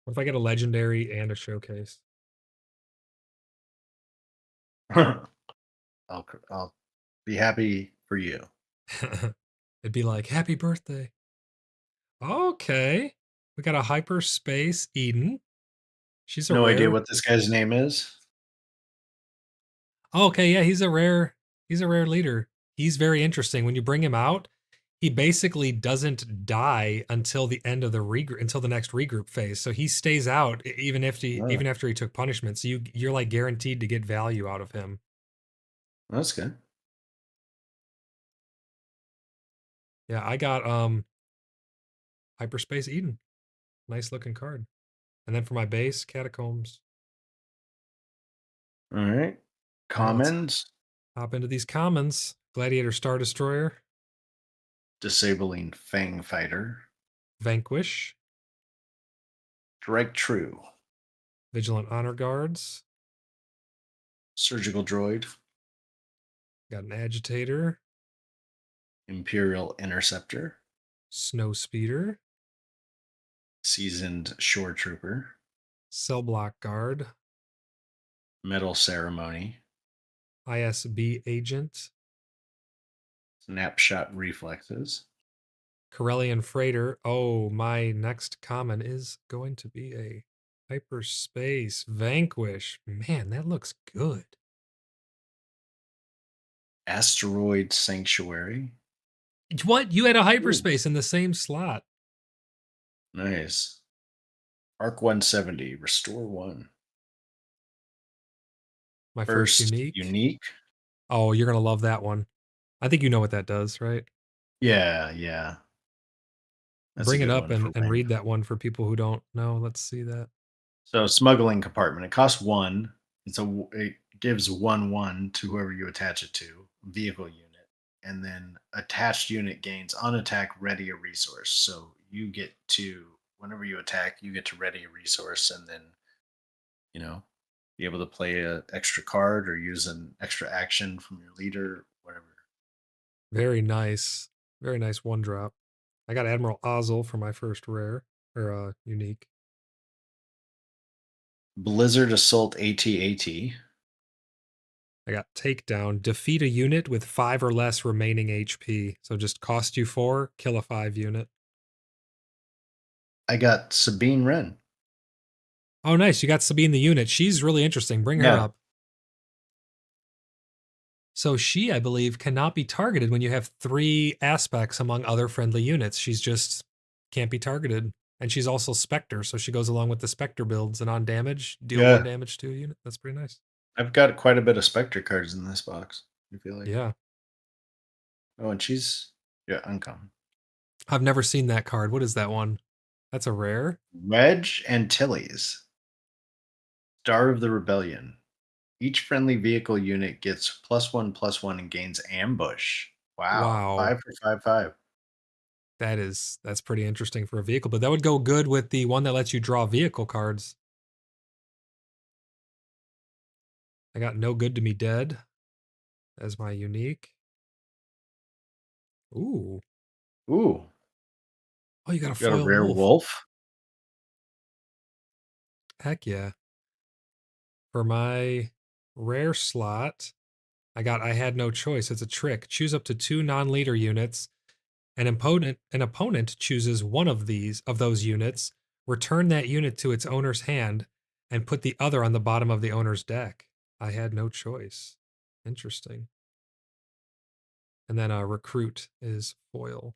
What if I get a legendary and a showcase? I'll be happy for you. It'd be like, happy birthday. Okay. We got a Hyperspace Eden. She's a No idea rare. what this guy's name is. Oh, okay, yeah, he's a rare leader. He's very interesting. When you bring him out, he basically doesn't die until the end of the regroup until the next regroup phase. So he stays out Oh, even after he took punishment. So you're like guaranteed to get value out of him. that's good. Yeah, I got Hyperspace Eden. Nice looking card. And then for my base, Catacombs. All right. All right, let's Commons, hop into these commons. Gladiator Star Destroyer, disabling Fang Fighter, Vanquish, Strike True, Vigilant Honor Guards, Surgical Droid, got an Agitator, Imperial Interceptor, Snow Speeder, Seasoned Shore Trooper, Cell Block Guard, Metal Ceremony, ISB Agent, Snapshot Reflexes, Corellian Freighter. Oh, my next common is going to be a Hyperspace Vanquish. Man, that looks good. Asteroid Sanctuary. What? You had a Ooh, Hyperspace in the same slot. nice. Arc 170, Restore 1. My first First unique. unique. Oh, you're going to love that one. I think you know what that does, right? Yeah, yeah. That's a Bring it good up one for and win. read that one for people who don't know. Let's see that. So smuggling compartment. It costs 1. It gives 1/1 to whoever you attach it to, vehicle unit. And then attached unit gains on attack ready a resource. So you get to whenever you attack, you get to ready a resource and then, you know, be able to play a extra card or use an extra action from your leader, whatever. Very nice. Very nice one drop. I got Admiral Ozzel for my first rare or unique. Blizzard Assault AT-AT. I got Takedown. Defeat a unit with 5 or less remaining HP. So just cost you 4, kill a 5 unit. I got Sabine Wren. Oh, nice. You got Sabine the unit. She's really interesting. Bring her Yeah. up. So she, I believe, cannot be targeted when you have 3 aspects among other friendly units. She's just can't be targeted. And she's also Spectre, so she goes along with the Spectre builds and on damage, deal 1 Yeah. damage to a unit. That's pretty nice. I've got quite a bit of Spectre cards in this box. I feel like. Yeah. Oh, and she's uncommon. I've never seen that card. What is that one? That's a rare? Wedge Antilles. Star of the Rebellion. Each friendly vehicle unit gets +1/+1 and gains ambush. Wow. Wow. 5 for 5/5. That's pretty interesting for a vehicle, but that would go good with the one that lets you draw vehicle cards. I got No Good to Me Dead as my unique. Ooh. Ooh, Oh, you got a got a foil rare wolf. wolf. Heck yeah. For my rare slot, I had no choice. It's a trick. Choose up to 2 non-leader units. An opponent chooses one of those units, return that unit to its owner's hand, and put the other on the bottom of the owner's deck. I had no choice. Interesting. And then recruit is foil.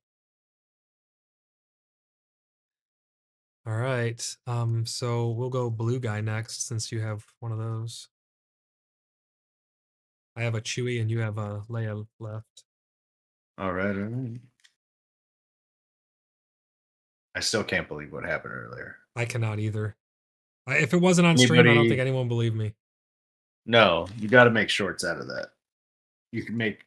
All right. So we'll go blue guy next since you have one of those. I have a Chewie and you have a Leia left. All right, all right. I still can't believe what happened earlier. I cannot either. If it wasn't on stream, I don't think Anybody? anyone believed me. No, you got to make shorts out of that. You can make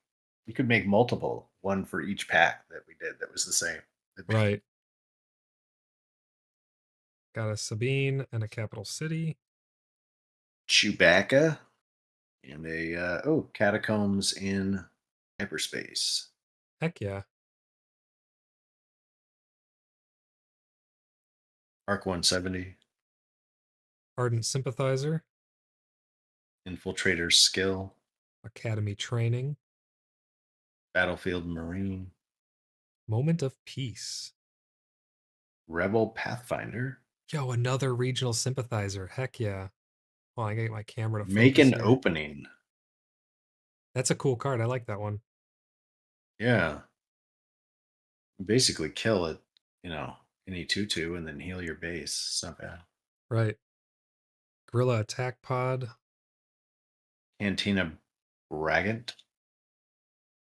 you could make multiple, one for each pack that we did that was the same. Right. Got a Sabine and a capital city. Chewbacca and a catacombs in hyperspace. Heck yeah. Arc 170, Ardent sympathizer. infiltrator skill, Academy training. battlefield marine, Moment of peace. rebel pathfinder. Yo, another regional sympathizer. Heck yeah. Well, I gotta get my camera to Make focus an here. opening. That's a cool card. I like that one. Yeah. Basically kill it, any 2/2 and then heal your base. It's not bad. Right. Gorilla attack pod. Cantina Bragant.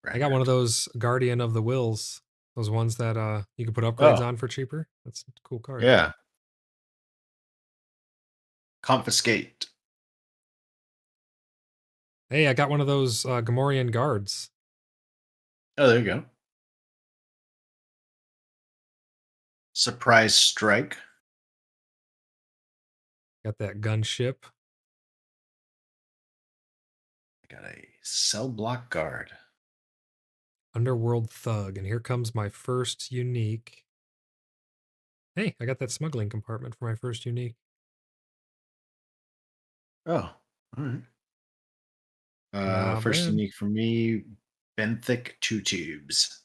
I got one of Braggart. those Guardian of the Wills. Those ones that you can put upgrades Oh, on for cheaper. That's a cool card. yeah. Confiscate. Hey, I got one of those Gamorrean guards. Oh, there you go. Surprise strike. Got that gunship. I got a cell block guard. Underworld thug. And here comes my first unique. Hey, I got that smuggling compartment for my first unique. Oh, all right. Not First bad. unique for me, Benthic Two Tubes.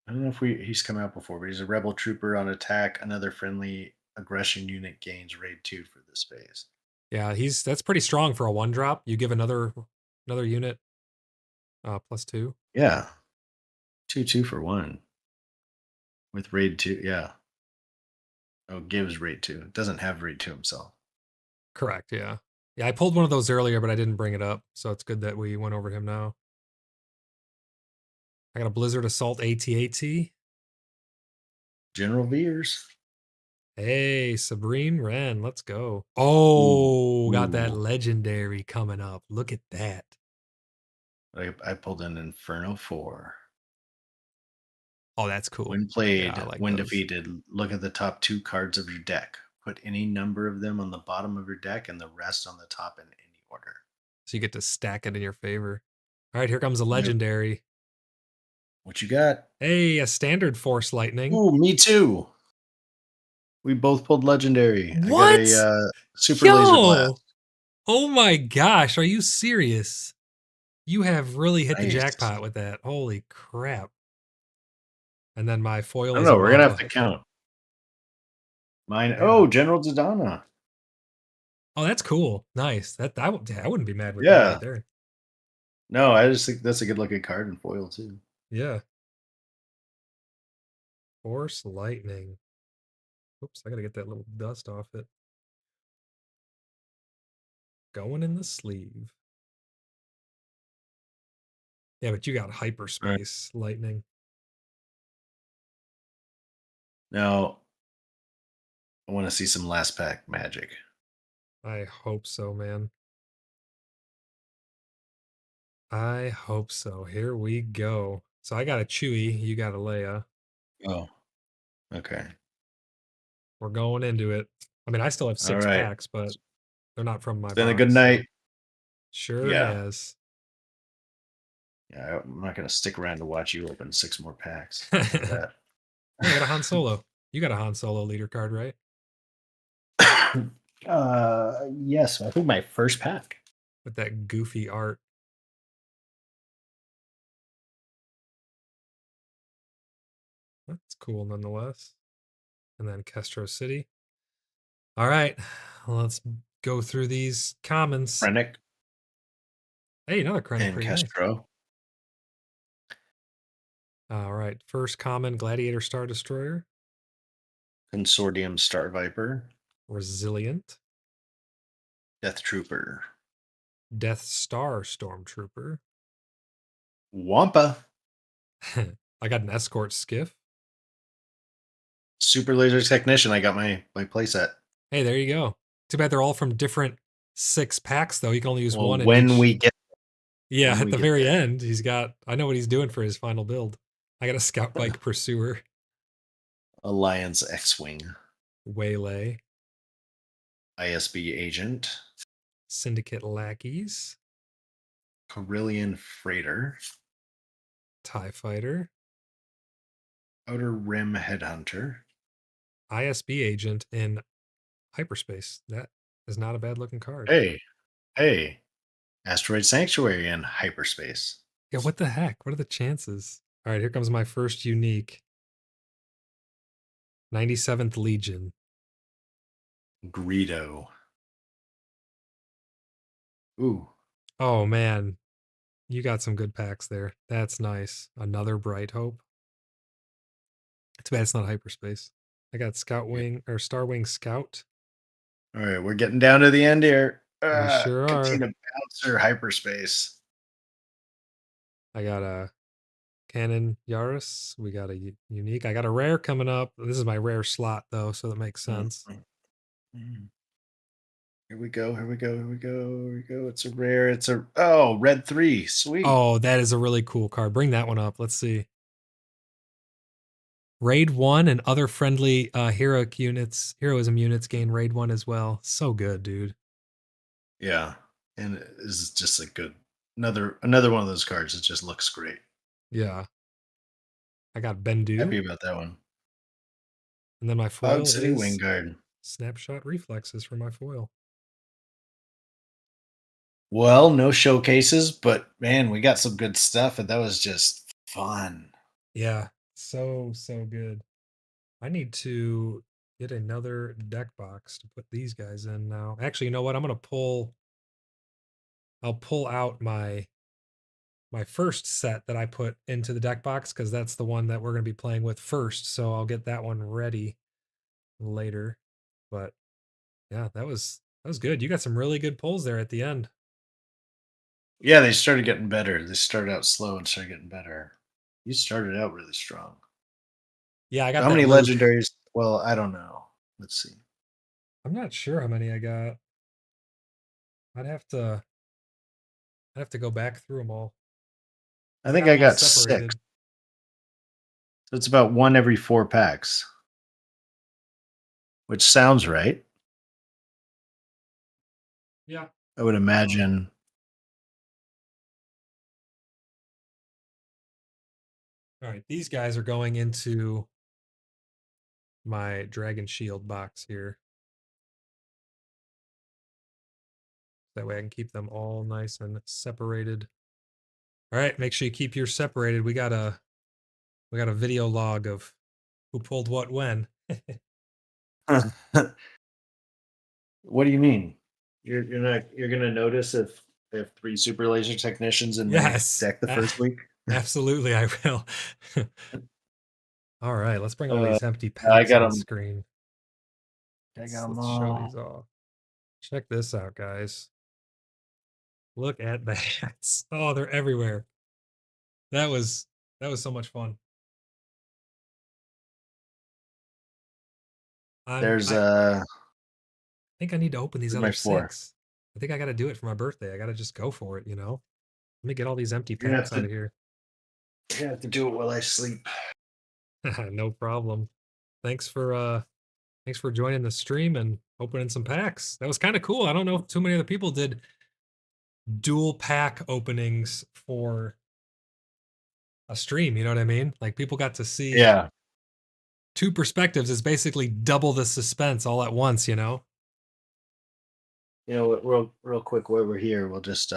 I don't know if he's come out before, but he's a rebel trooper on attack. Another friendly aggression unit gains raid 2 for this phase. Yeah, that's pretty strong for a 1-drop. You give another unit +2. Yeah. 2/2 for 1. With raid 2, yeah. Oh, gives raid 2. It doesn't have raid 2 himself. Correct, yeah. Yeah, I pulled one of those earlier, but I didn't bring it up, so it's good that we went over him now. I got a Blizzard Assault AT-AT. General Veers. Hey, Sabrine Wren, let's go. Ooh. Oh, got that Ooh. legendary coming up. Look at that. I pulled an Inferno 4. Oh, that's cool. When Yeah, I played, like when those. defeated, look at the top 2 cards of your deck. Put any number of them on the bottom of your deck and the rest on the top in any order. So you get to stack it in your favor. All right, here comes a Yep. legendary. What you got? Hey, a standard Force Lightning. Ooh, me too. We both pulled legendary. I got a What? super laser Yo! blast. Oh my gosh, are you serious? You have really hit the Nice. jackpot with that. Holy crap. And then my I foil don't is a know. We're gonna have Mamba. to count. Mine. Yeah. Oh, General Zidana. Oh, that's cool. Nice. I wouldn't be mad with that right Yeah. there. No, I just think that's a good looking card in foil too. Yeah. Force Lightning. Oops, I gotta get that little dust off it. Going in the sleeve. Yeah, but you got All right. Hyperspace Lightning. Now I want to see some last pack magic. I hope so, man. I hope so. Here we go. So I got a Chewie, you got a Leia. Oh, okay. We're going into it. I mean, I still have All 6 right. packs, but they're not from my It's been a good box, so night. sure Yeah. has. Yeah, I'm not gonna stick around to watch you open 6 more packs. Tell you Hey, that. I got a Han Solo. You got a Han Solo leader card, right? Yes, I think my first pack. With that goofy art. That's cool nonetheless. And then Castro City. All right, let's go through these commons. Krennic Hey, another Krennic, and pretty nice. Castro. All right, first common Gladiator Star Destroyer. Consortium Star Viper. Resilient. Death Trooper. Death Star Stormtrooper. Wampa. I got an Escort Skiff. Superlaser Technician. I got my playset. Hey, there you go. Too bad they're all from different 6 packs, though. You can only use Well, one in when each. we get Yeah, when at we the get very there. end, he's got. I know what he's doing for his final build. I got a Scout Bike Pursuer. Alliance X-Wing. Waylay. ISB Agent. Syndicate Lackeys. Carillion Freighter. TIE Fighter. Outer Rim Headhunter. ISB Agent in Hyperspace. That is not a bad looking card. Hey. Asteroid Sanctuary in Hyperspace. Yeah, what the heck? What are the chances? All right, here comes my first unique. 97th Legion. Greedo. Ooh. Oh, man. You got some good packs there. That's nice. Another Bright Hope. Too bad it's not Hyperspace. I got Scout Yeah. Wing or Star Wing Scout. All right, we're getting down to the end here. We sure are. Katina Bouncer Hyperspace. I got a Cannon Yaris. We got a unique. I got a rare coming up. This is my rare slot though, so that makes sense. Here we go. It's a rare. Red 3. Sweet. Oh, that is a really cool card. Bring that one up. Let's see. Raid 1 and other friendly heroism units gain Raid 1 as well. So good, dude. Yeah. And it is just a good another one of those cards that just looks great. Yeah. I got Bendu. Happy about that one. And then my Cloud foil City is Wingguard. Snapshot Reflexes for my foil. Well, no showcases, but man, we got some good stuff, and that was just fun. Yeah. So good. I need to get another deck box to put these guys in now. Actually, you know what? I'll pull out my first set that I put into the deck box because that's the one that we're going to be playing with first. So I'll get that one ready later. But yeah, that was good. You got some really good pulls there at the end. Yeah, they started getting better. They started out slow and started getting better. You started out really strong. Yeah, I got How that many Luke. legendaries? Well, I don't know. Let's see. I'm not sure how many I got. I'd have to go back through them all. I I think got I them all got 6. separated. So it's about 1 every 4 packs, which sounds right. Yeah. I would imagine. All right, these guys are going into my Dragon Shield box here. That way I can keep them all nice and separated. All right, make sure you keep yours separated. We got a video log of who pulled what when. What do you mean? You're gonna notice if 3 super laser technicians in my Yes, deck the first week? absolutely, I will. All right, let's bring all Uh, these empty I packs got on them. screen. I got them Let's show all. these off. Check this out, guys. Look at that. Oh, they're everywhere. That was so much fun. There's I think I need to open these my other 4. 6. I think I got to do it for my birthday. I got to just go for it, you know. Let me get all these empty You're gonna packs out of here. do it while I sleep. No problem. Thanks for joining the stream and opening some packs. That was kind of cool. I don't know if too many other people did dual pack openings for a stream. You know what I mean? Like people got to see Yeah. two perspectives. Is basically double the suspense all at once. You know? You know what? Real quick, while we're here, we'll just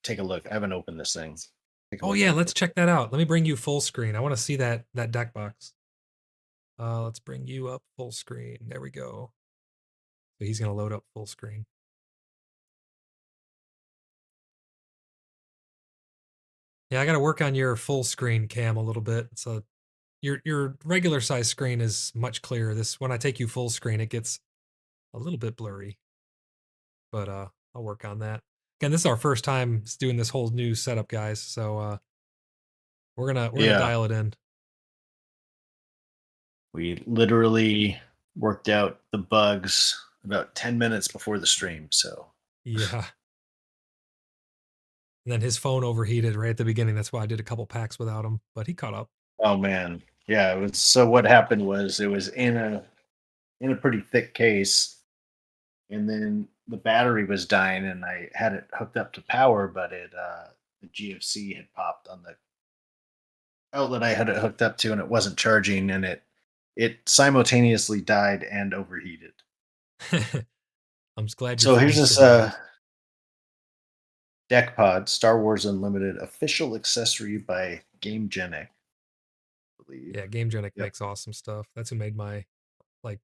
take a look. I haven't opened this thing. Take a Oh look yeah, real let's quick. check that out. Let me bring you full screen. I want to see that deck box. Let's bring you up full screen. There we go. So he's gonna load up full screen. Yeah, I got to work on your full screen cam a little bit. So your regular size screen is much clearer. This when I take you full screen, it gets a little bit blurry. But I'll work on that. Again, this is our first time doing this whole new setup, guys. So we're gonna Yeah, dial it in. we literally worked out the bugs about 10 minutes before the stream. So, Yeah. And then his phone overheated right at the beginning. That's why I did a couple packs without him, but he caught up. oh man, yeah. It was so. What happened was it was in a pretty thick case, and then the battery was dying, and I had it hooked up to power, but the GFC had popped on the outlet I had it hooked up to, and it wasn't charging, and it simultaneously died and overheated. I'm just glad your So phone here's this survived. deck pod, Star Wars Unlimited official accessory by GameGenic, I believe. Yeah, GameGenic Yep. makes awesome stuff. That's who made my like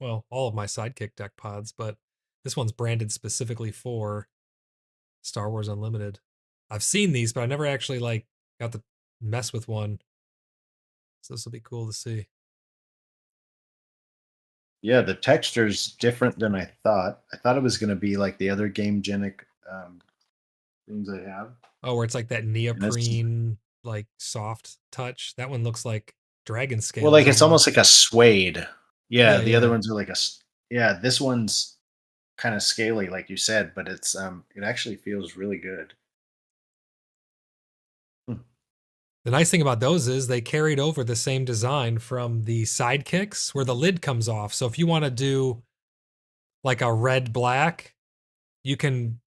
all of my sidekick deck pods, but this one's branded specifically for Star Wars Unlimited. I've seen these, but I never actually got to mess with one. So this will be cool to see. Yeah, the texture's different than I thought. I thought it was going to be like the other GameGenic things I have, Oh, where it's like that and it's neoprene, like soft touch. That one looks like dragon well, like scales it's almost like almost. a suede. Yeah, Yeah, the other yeah. ones are like yeah. This one's kind of scaly, like you said, but it actually feels really good. Hmm. The nice thing about those is they carried over the same design from the sidekicks where the lid comes off. So if you want to do like a red black, you could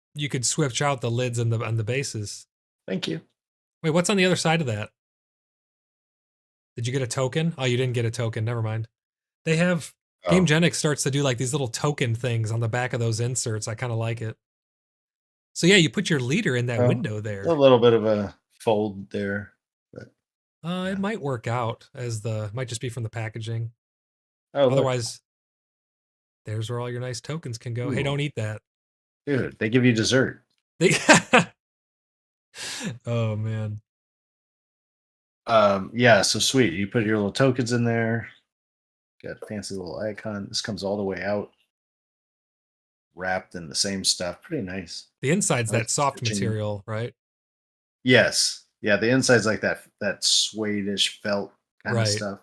switch out the lids and the bases. Thank you. Wait, what's on the other side of that? Did you get a token? Oh, you didn't get a token. Never mind. They have Oh, GameGenic starts to do like these little token things on the back of those inserts. I kind of like it. So yeah, you put your leader in that well, window a there. little bit of a fold there, but It yeah. might work out as the might just be from the packaging. Oh, look. Otherwise, there's where all your nice tokens can go. Hey, Ooh, don't eat that. dude, they give you dessert. They Oh man. Yeah, so sweet. You put your little tokens in there. Got a fancy little icon. This comes all the way out, wrapped in the same stuff. Pretty nice. The inside's I like that the soft stitching. material, right? Yes. Yeah, the inside's like that suede-ish felt kind of Right. stuff.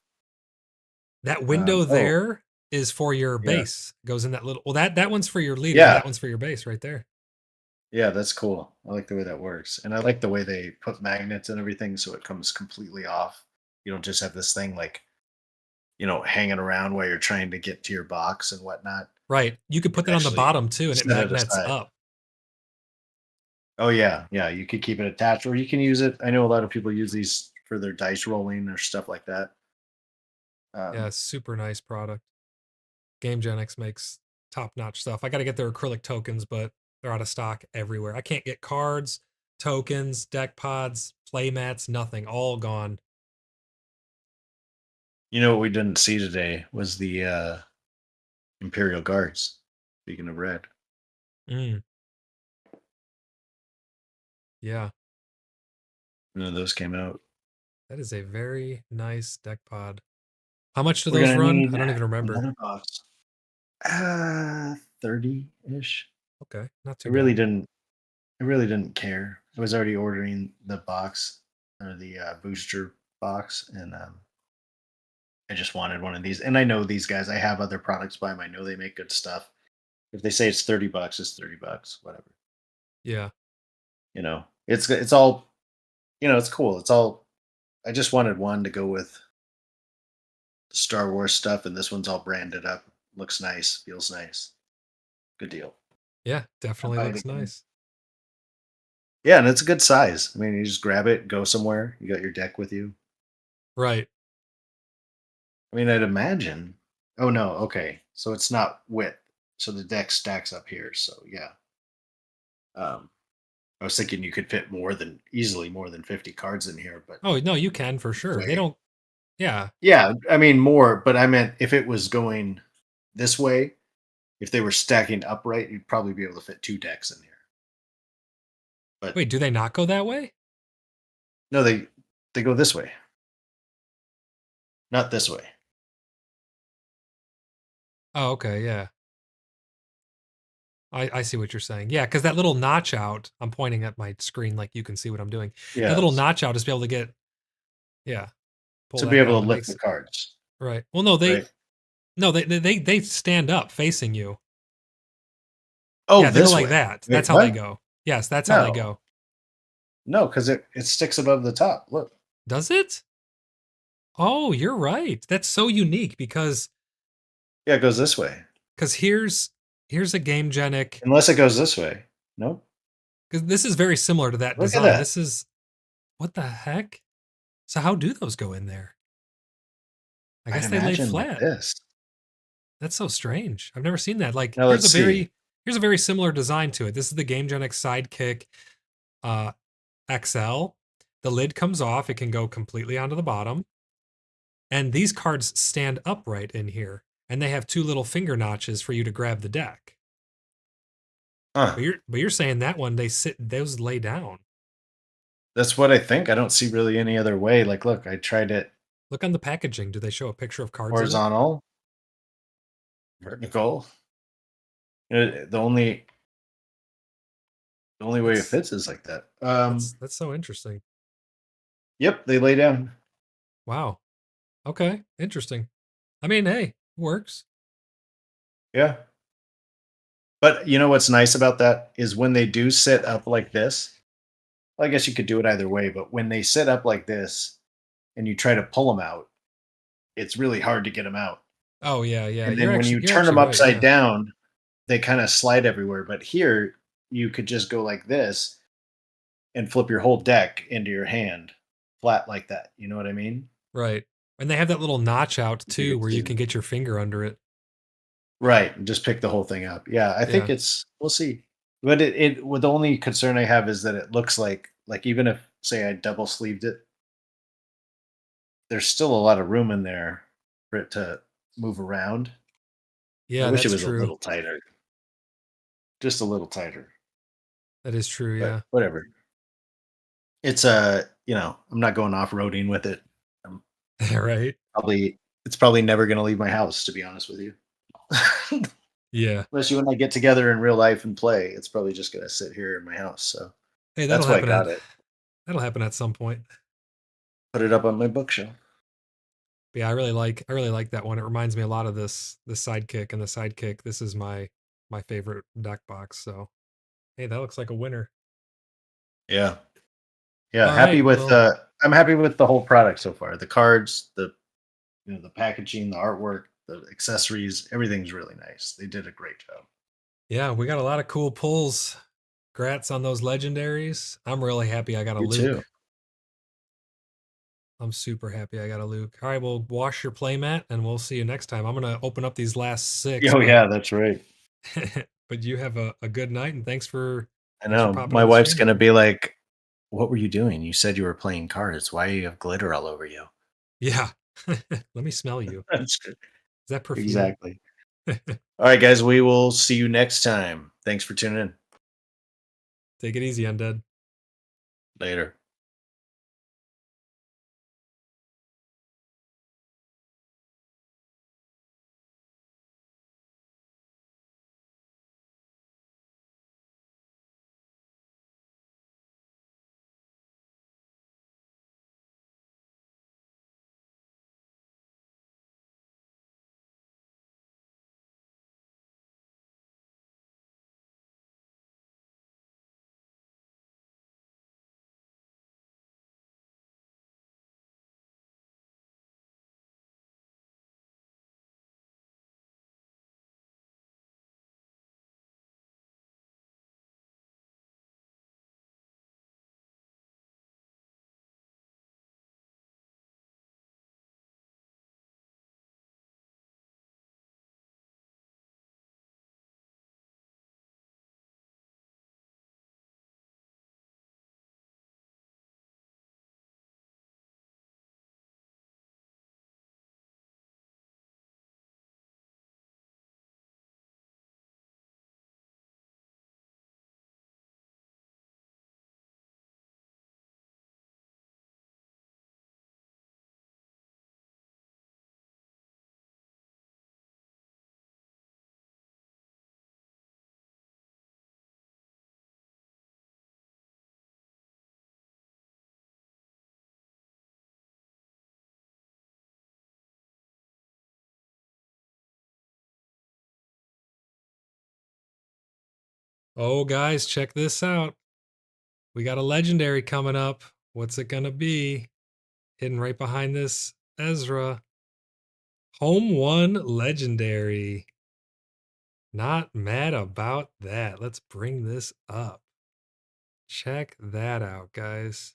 That window Oh, there is for your yeah. base. Goes in that little well that one's for your leader and Yeah. that one's for your base right there. Yeah, that's cool. I like the way that works. And I like the way they put magnets and everything so it comes completely off. You don't just have this thing like, hanging around while you're trying to get to your box and whatnot. Right. You could You put can that on the actually bottom too and it set it magnets aside. up. Oh yeah, yeah. You could keep it attached, or you can use it. I know a lot of people use these for their dice rolling or stuff like that. Yeah, Um, super nice product. GameGenix makes top-notch stuff. I got to get their acrylic tokens, but they're out of stock everywhere. I can't get cards, tokens, deck pods, play mats, nothing. All gone. what we didn't see today was the Imperial Guards. Speaking of red, Mm, yeah, those came out. that is a very nice deck pod. How much do We're those gonna run? need I don't even remember. another box. 30-ish. Okay, not I too really bad. didn't. I really didn't care. I was already ordering the box or the booster box, and I just wanted one of these. And I know these guys. I have other products by them. I know they make good stuff. If they say it's $30, it's $30. Whatever. Yeah, It's all. It's cool. It's all. I just wanted one to go with the Star Wars stuff, and this one's all branded up. Looks nice. Feels nice. Good deal. yeah, I'll definitely buy it looks again. nice. Yeah, and it's a good size. I mean, you just grab it, go somewhere. You got your deck with you. Right. I mean, I'd imagine. Oh no, okay. So it's not width. So the deck stacks up here. So yeah. Um, I was thinking you could fit easily more than 50 cards in here, but Oh, no, you can for this sure. They way. don't yeah. Yeah, I mean more, but I meant if it was going this way, if they were stacking upright, you'd probably be able to fit two decks in here. But Wait, do they not go that way? no, they go this way, not this way. Oh, okay, yeah. I see what you're saying. Yeah, because that little notch out, I'm pointing at my screen like you can see what I'm doing. That little Yes. notch out is to be able to get yeah, pull To be that able down. to That lift the makes cards, right. Well, no, they right? no, they stand up facing you. Oh, Yeah, they go this like way. that. Wait, That's how they what? go. Yes, that's how they No. go. No, because it sticks above the top. Look. Does it? Oh, you're right. That's so unique Yeah, it goes this way. because here's a Game Genic Unless it goes this way. Nope. because this is very similar to that Look at design. that. This is what the heck? So how do those go in there? I I'd guess they lay imagine like flat. this. That's so strange. I've never seen that. Like Now let's see. here's a very similar design to it. This is the Game Genic Sidekick uh, XL. The lid comes off. It can go completely onto the bottom. And these cards stand upright in here. And they have two little finger notches for you to grab the deck. Huh. But you're saying that one those lay down. That's what I think. I don't see really any other way. Like, look, I tried it Look on the packaging. Do they show a picture of cards in it? horizontal, vertical. The only way it That's fits is like that. that's so interesting. Yep, they lay down. Wow. Okay. Interesting. I mean, hey, works. Yeah. But you know what's nice about that is when they do sit up like this. Well, I guess you could do it either way, but when they sit up like this and you try to pull them out, it's really hard to get them out. Oh yeah, yeah. And then when you You're turn actually them right. upside Yeah. down, they kind of slide everywhere. But here, you could just go like this and flip your whole deck into your hand flat like that. You know what I mean? Right. And they have that little notch out If you too could where you see. can get your finger under it. Right. And just pick the whole thing up. Yeah, I think Yeah. we'll see. But well, the only concern I have is that it looks like even if say I double sleeved it, there's still a lot of room in there for it to move around. I Yeah, wish it that's was a true. little tighter, just a little tighter, That is true, but yeah. whatever. It's I'm not going off roading with it. I'm Right? probably it's probably never going to leave my house, to be honest with you. Yeah. Unless you and I get together in real life and play, it's probably just going to sit here in my house. So Hey, that's why I got it. that'll happen at some point. Put it up on my bookshelf. But yeah, I really like that one. It reminds me a lot of this sidekick and the sidekick. This is my favorite deck box. So hey, that looks like a winner. Yeah. Yeah, All right. Well, I'm happy with the whole product so far. The cards, the packaging, the artwork, the accessories, everything's really nice. They did a great job. yeah, we got a lot of cool pulls. Grats on those legendaries. I'm really happy I got a You too. Luke. I'm super happy I got a Luke. All right, well, wash your playmat and we'll see you next time. I'm gonna open up these last six, Oh but yeah, that's right. but you have a good night and I thanks for know. popping My on the wife's stream with gonna me. be like, "What were you doing? You said you were playing cards. Why do you have glitter all over you?" Yeah. Let me smell you. That's good. Is that perfume? Exactly. All right, guys. We will see you next time. Thanks for tuning in. Take it easy, Undead. Later. Oh, guys, check this out. We got a legendary coming up. What's it gonna be? Hidden right behind this Ezra. Home 1 legendary. Not mad about that. Let's bring this up. Check that out, guys.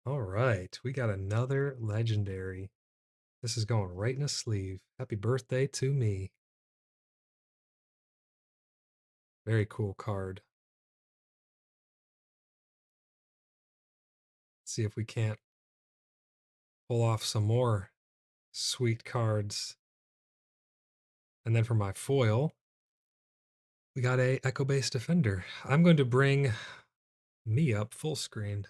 All right, we got another legendary. This is going right in a sleeve. Happy birthday to me. Very cool card. Let's see if we can't pull off some more sweet cards. And then for my foil, we got a Echo Base Defender. I'm going to bring me up full screen.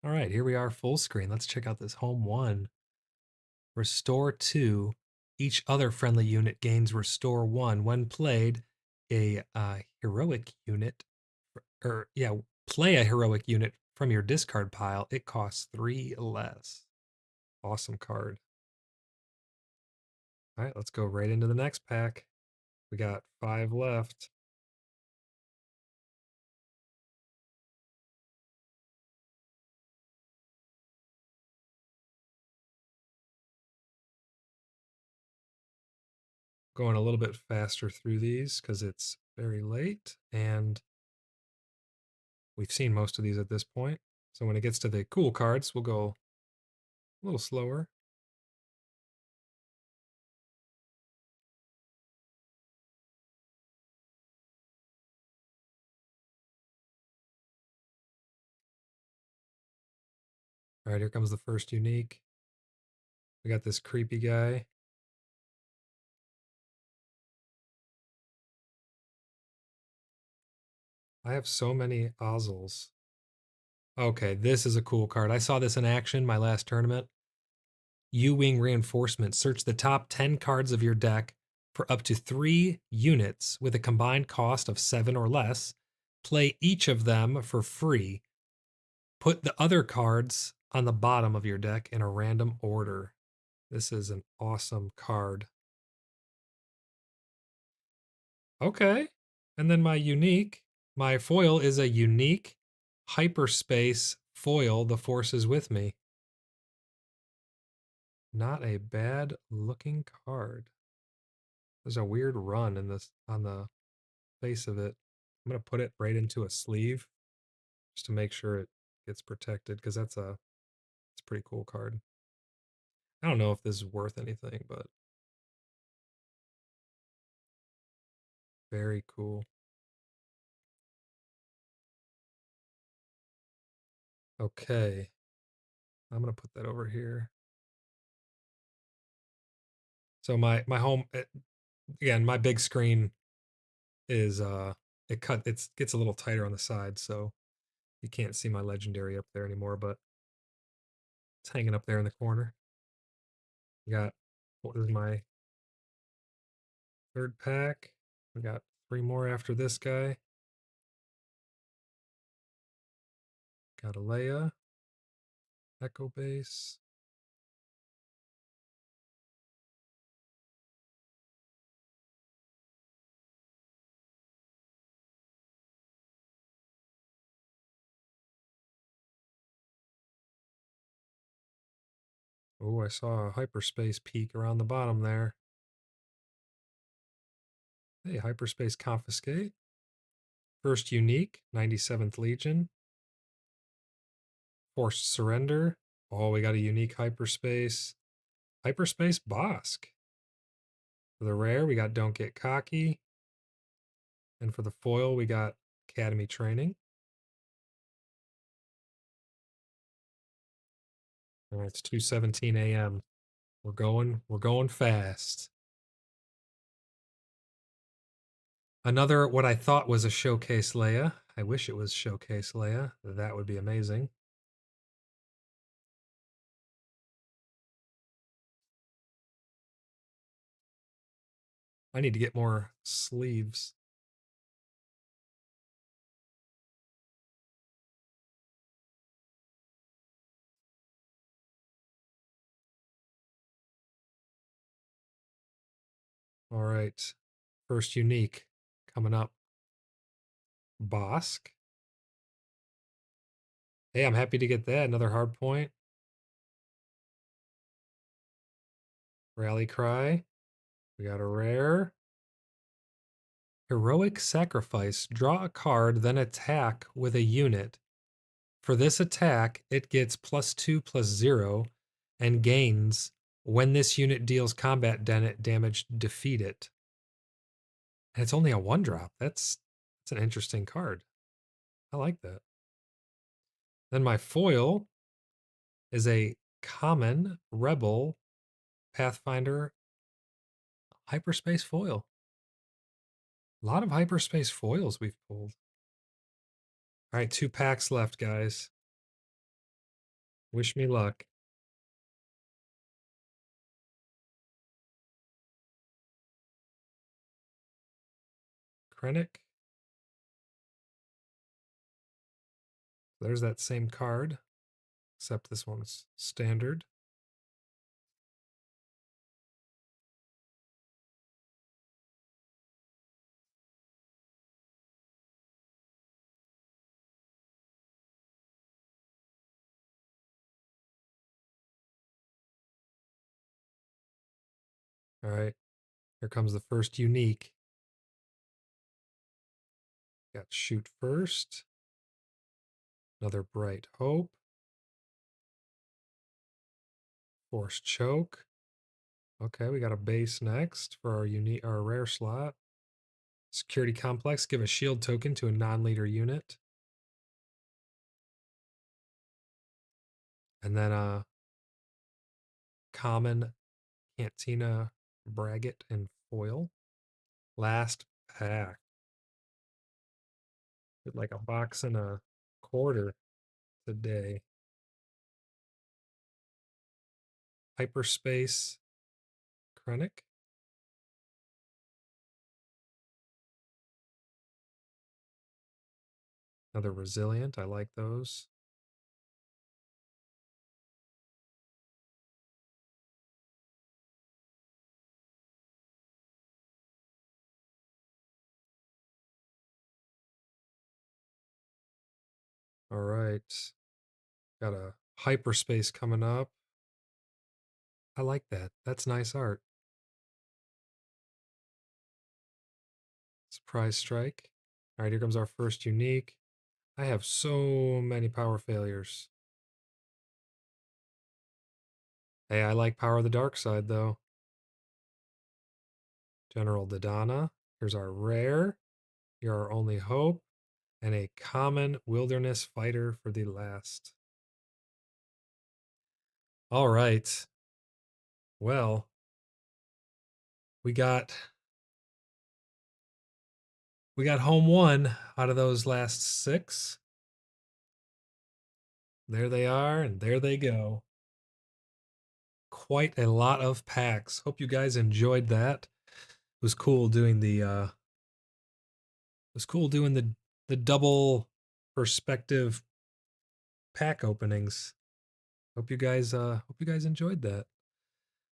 All right, here we are full screen. Let's check out this home 1. Restore 2. Each other friendly unit gains restore 1. When played, a heroic unit, play a heroic unit from your discard pile. It costs 3 less. Awesome card. All right, let's go right into the next pack. We got 5 left. Going a little bit faster through these because it's very late and we've seen most of these at this point. So when it gets to the cool cards, we'll go a little slower. All right, here comes the first unique. We got this creepy guy. I have so many Ozels. Okay, this is a cool card. I saw this in action my last tournament. U-Wing Reinforcement. Search the top 10 cards of your deck for up to 3 units with a combined cost of 7 or less. Play each of them for free. Put the other cards on the bottom of your deck in a random order. This is an awesome card. Okay. And then my foil is a unique Hyperspace foil. The Force is with me. Not a bad looking card. There's a weird run in this on the face of it. I'm gonna put it right into a sleeve just to make sure it gets protected because it's a pretty cool card. I don't know if this is worth anything, but very cool. Okay. I'm gonna put that over here. So my home again, my big screen is it gets a little tighter on the side, so you can't see my legendary up there anymore, but it's hanging up there in the corner. We got what is my third pack? We got 3 more after this guy. Got a Leia, Echo Base. Oh, I saw a hyperspace peak around the bottom there. Hey, hyperspace confiscate. First unique, 97th Legion. Forced surrender. Oh, we got a unique hyperspace. Hyperspace Bosk. For the rare, we got Don't Get Cocky. And for the foil, we got Academy Training. All right, it's 2:17 a.m. We're going fast. Another what I thought was a showcase Leia. I wish it was showcase Leia. That would be amazing. I need to get more sleeves. All right. First unique coming up. Bosk. Hey, I'm happy to get that. Another hard point. Rally Cry. We got a rare. Heroic Sacrifice. Draw a card, then attack with a unit. For this attack, it gets +2/+0 and gains when this unit deals combat damage, defeat it. And it's only a 1-drop. That's an interesting card. I like that. Then my foil is a common Rebel Pathfinder Hyperspace foil. A lot of Hyperspace foils we've pulled. All right, 2 packs left, guys. Wish me luck. Krennic. There's that same card, except this one's standard. All right, here comes the first unique. Got Shoot First. Another Bright Hope. Force Choke. Okay, we got a base next for our rare slot. Security Complex. Give a shield token to a non-leader unit. And then a common Cantina Braggot and foil. Last pack. Like a box and a quarter today. Hyperspace Krennic. Another Resilient. I like those. All right. Got a Hyperspace coming up. I like that. That's nice art. Surprise Strike. All right, here comes our first unique. I have so many power failures. Hey, I like Power of the Dark Side, though. General Dodonna. Here's our rare. You're our only hope. And a common Wilderness Fighter for the last. All right. Well, we got home 1 out of those last 6. There they are, and there they go. Quite a lot of packs. Hope you guys enjoyed that. It was cool doing the the double perspective pack openings. Hope you guys enjoyed that.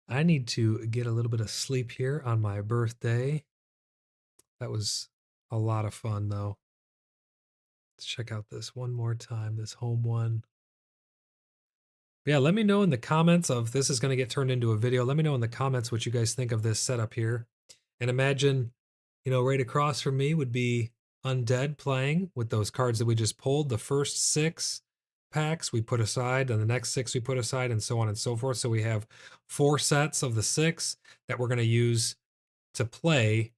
I need to get a little bit of sleep here on my birthday. That was a lot of fun though. Let's check out this one more time, this home one. But yeah, let me know in the comments of this is going to get turned into a video. Let me know in the comments what you guys think of this setup here. And imagine, right across from me would be Undead playing with those cards that we just pulled. The first 6 packs we put aside, and the next 6 we put aside, and so on and so forth. So we have 4 sets of the 6 that we're going to use to play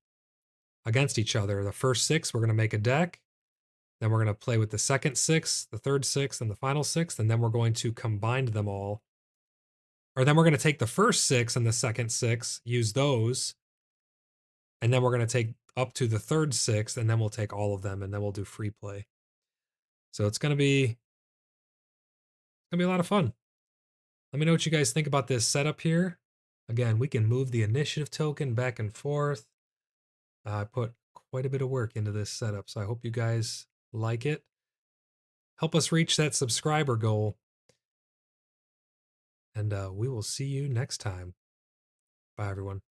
against each other. The first 6, we're going to make a deck. Then we're going to play with the second 6, the third 6, and the final 6, and then we're going to combine them all. Or then we're going to take the first 6 and the second 6, use those, and then we're going to take up to the third 6, and then we'll take all of them, and then we'll do free play. So it's going to be a lot of fun. Let me know what you guys think about this setup here. Again, we can move the initiative token back and forth. I put quite a bit of work into this setup, so I hope you guys like it. Help us reach that subscriber goal. And we will see you next time. Bye, everyone.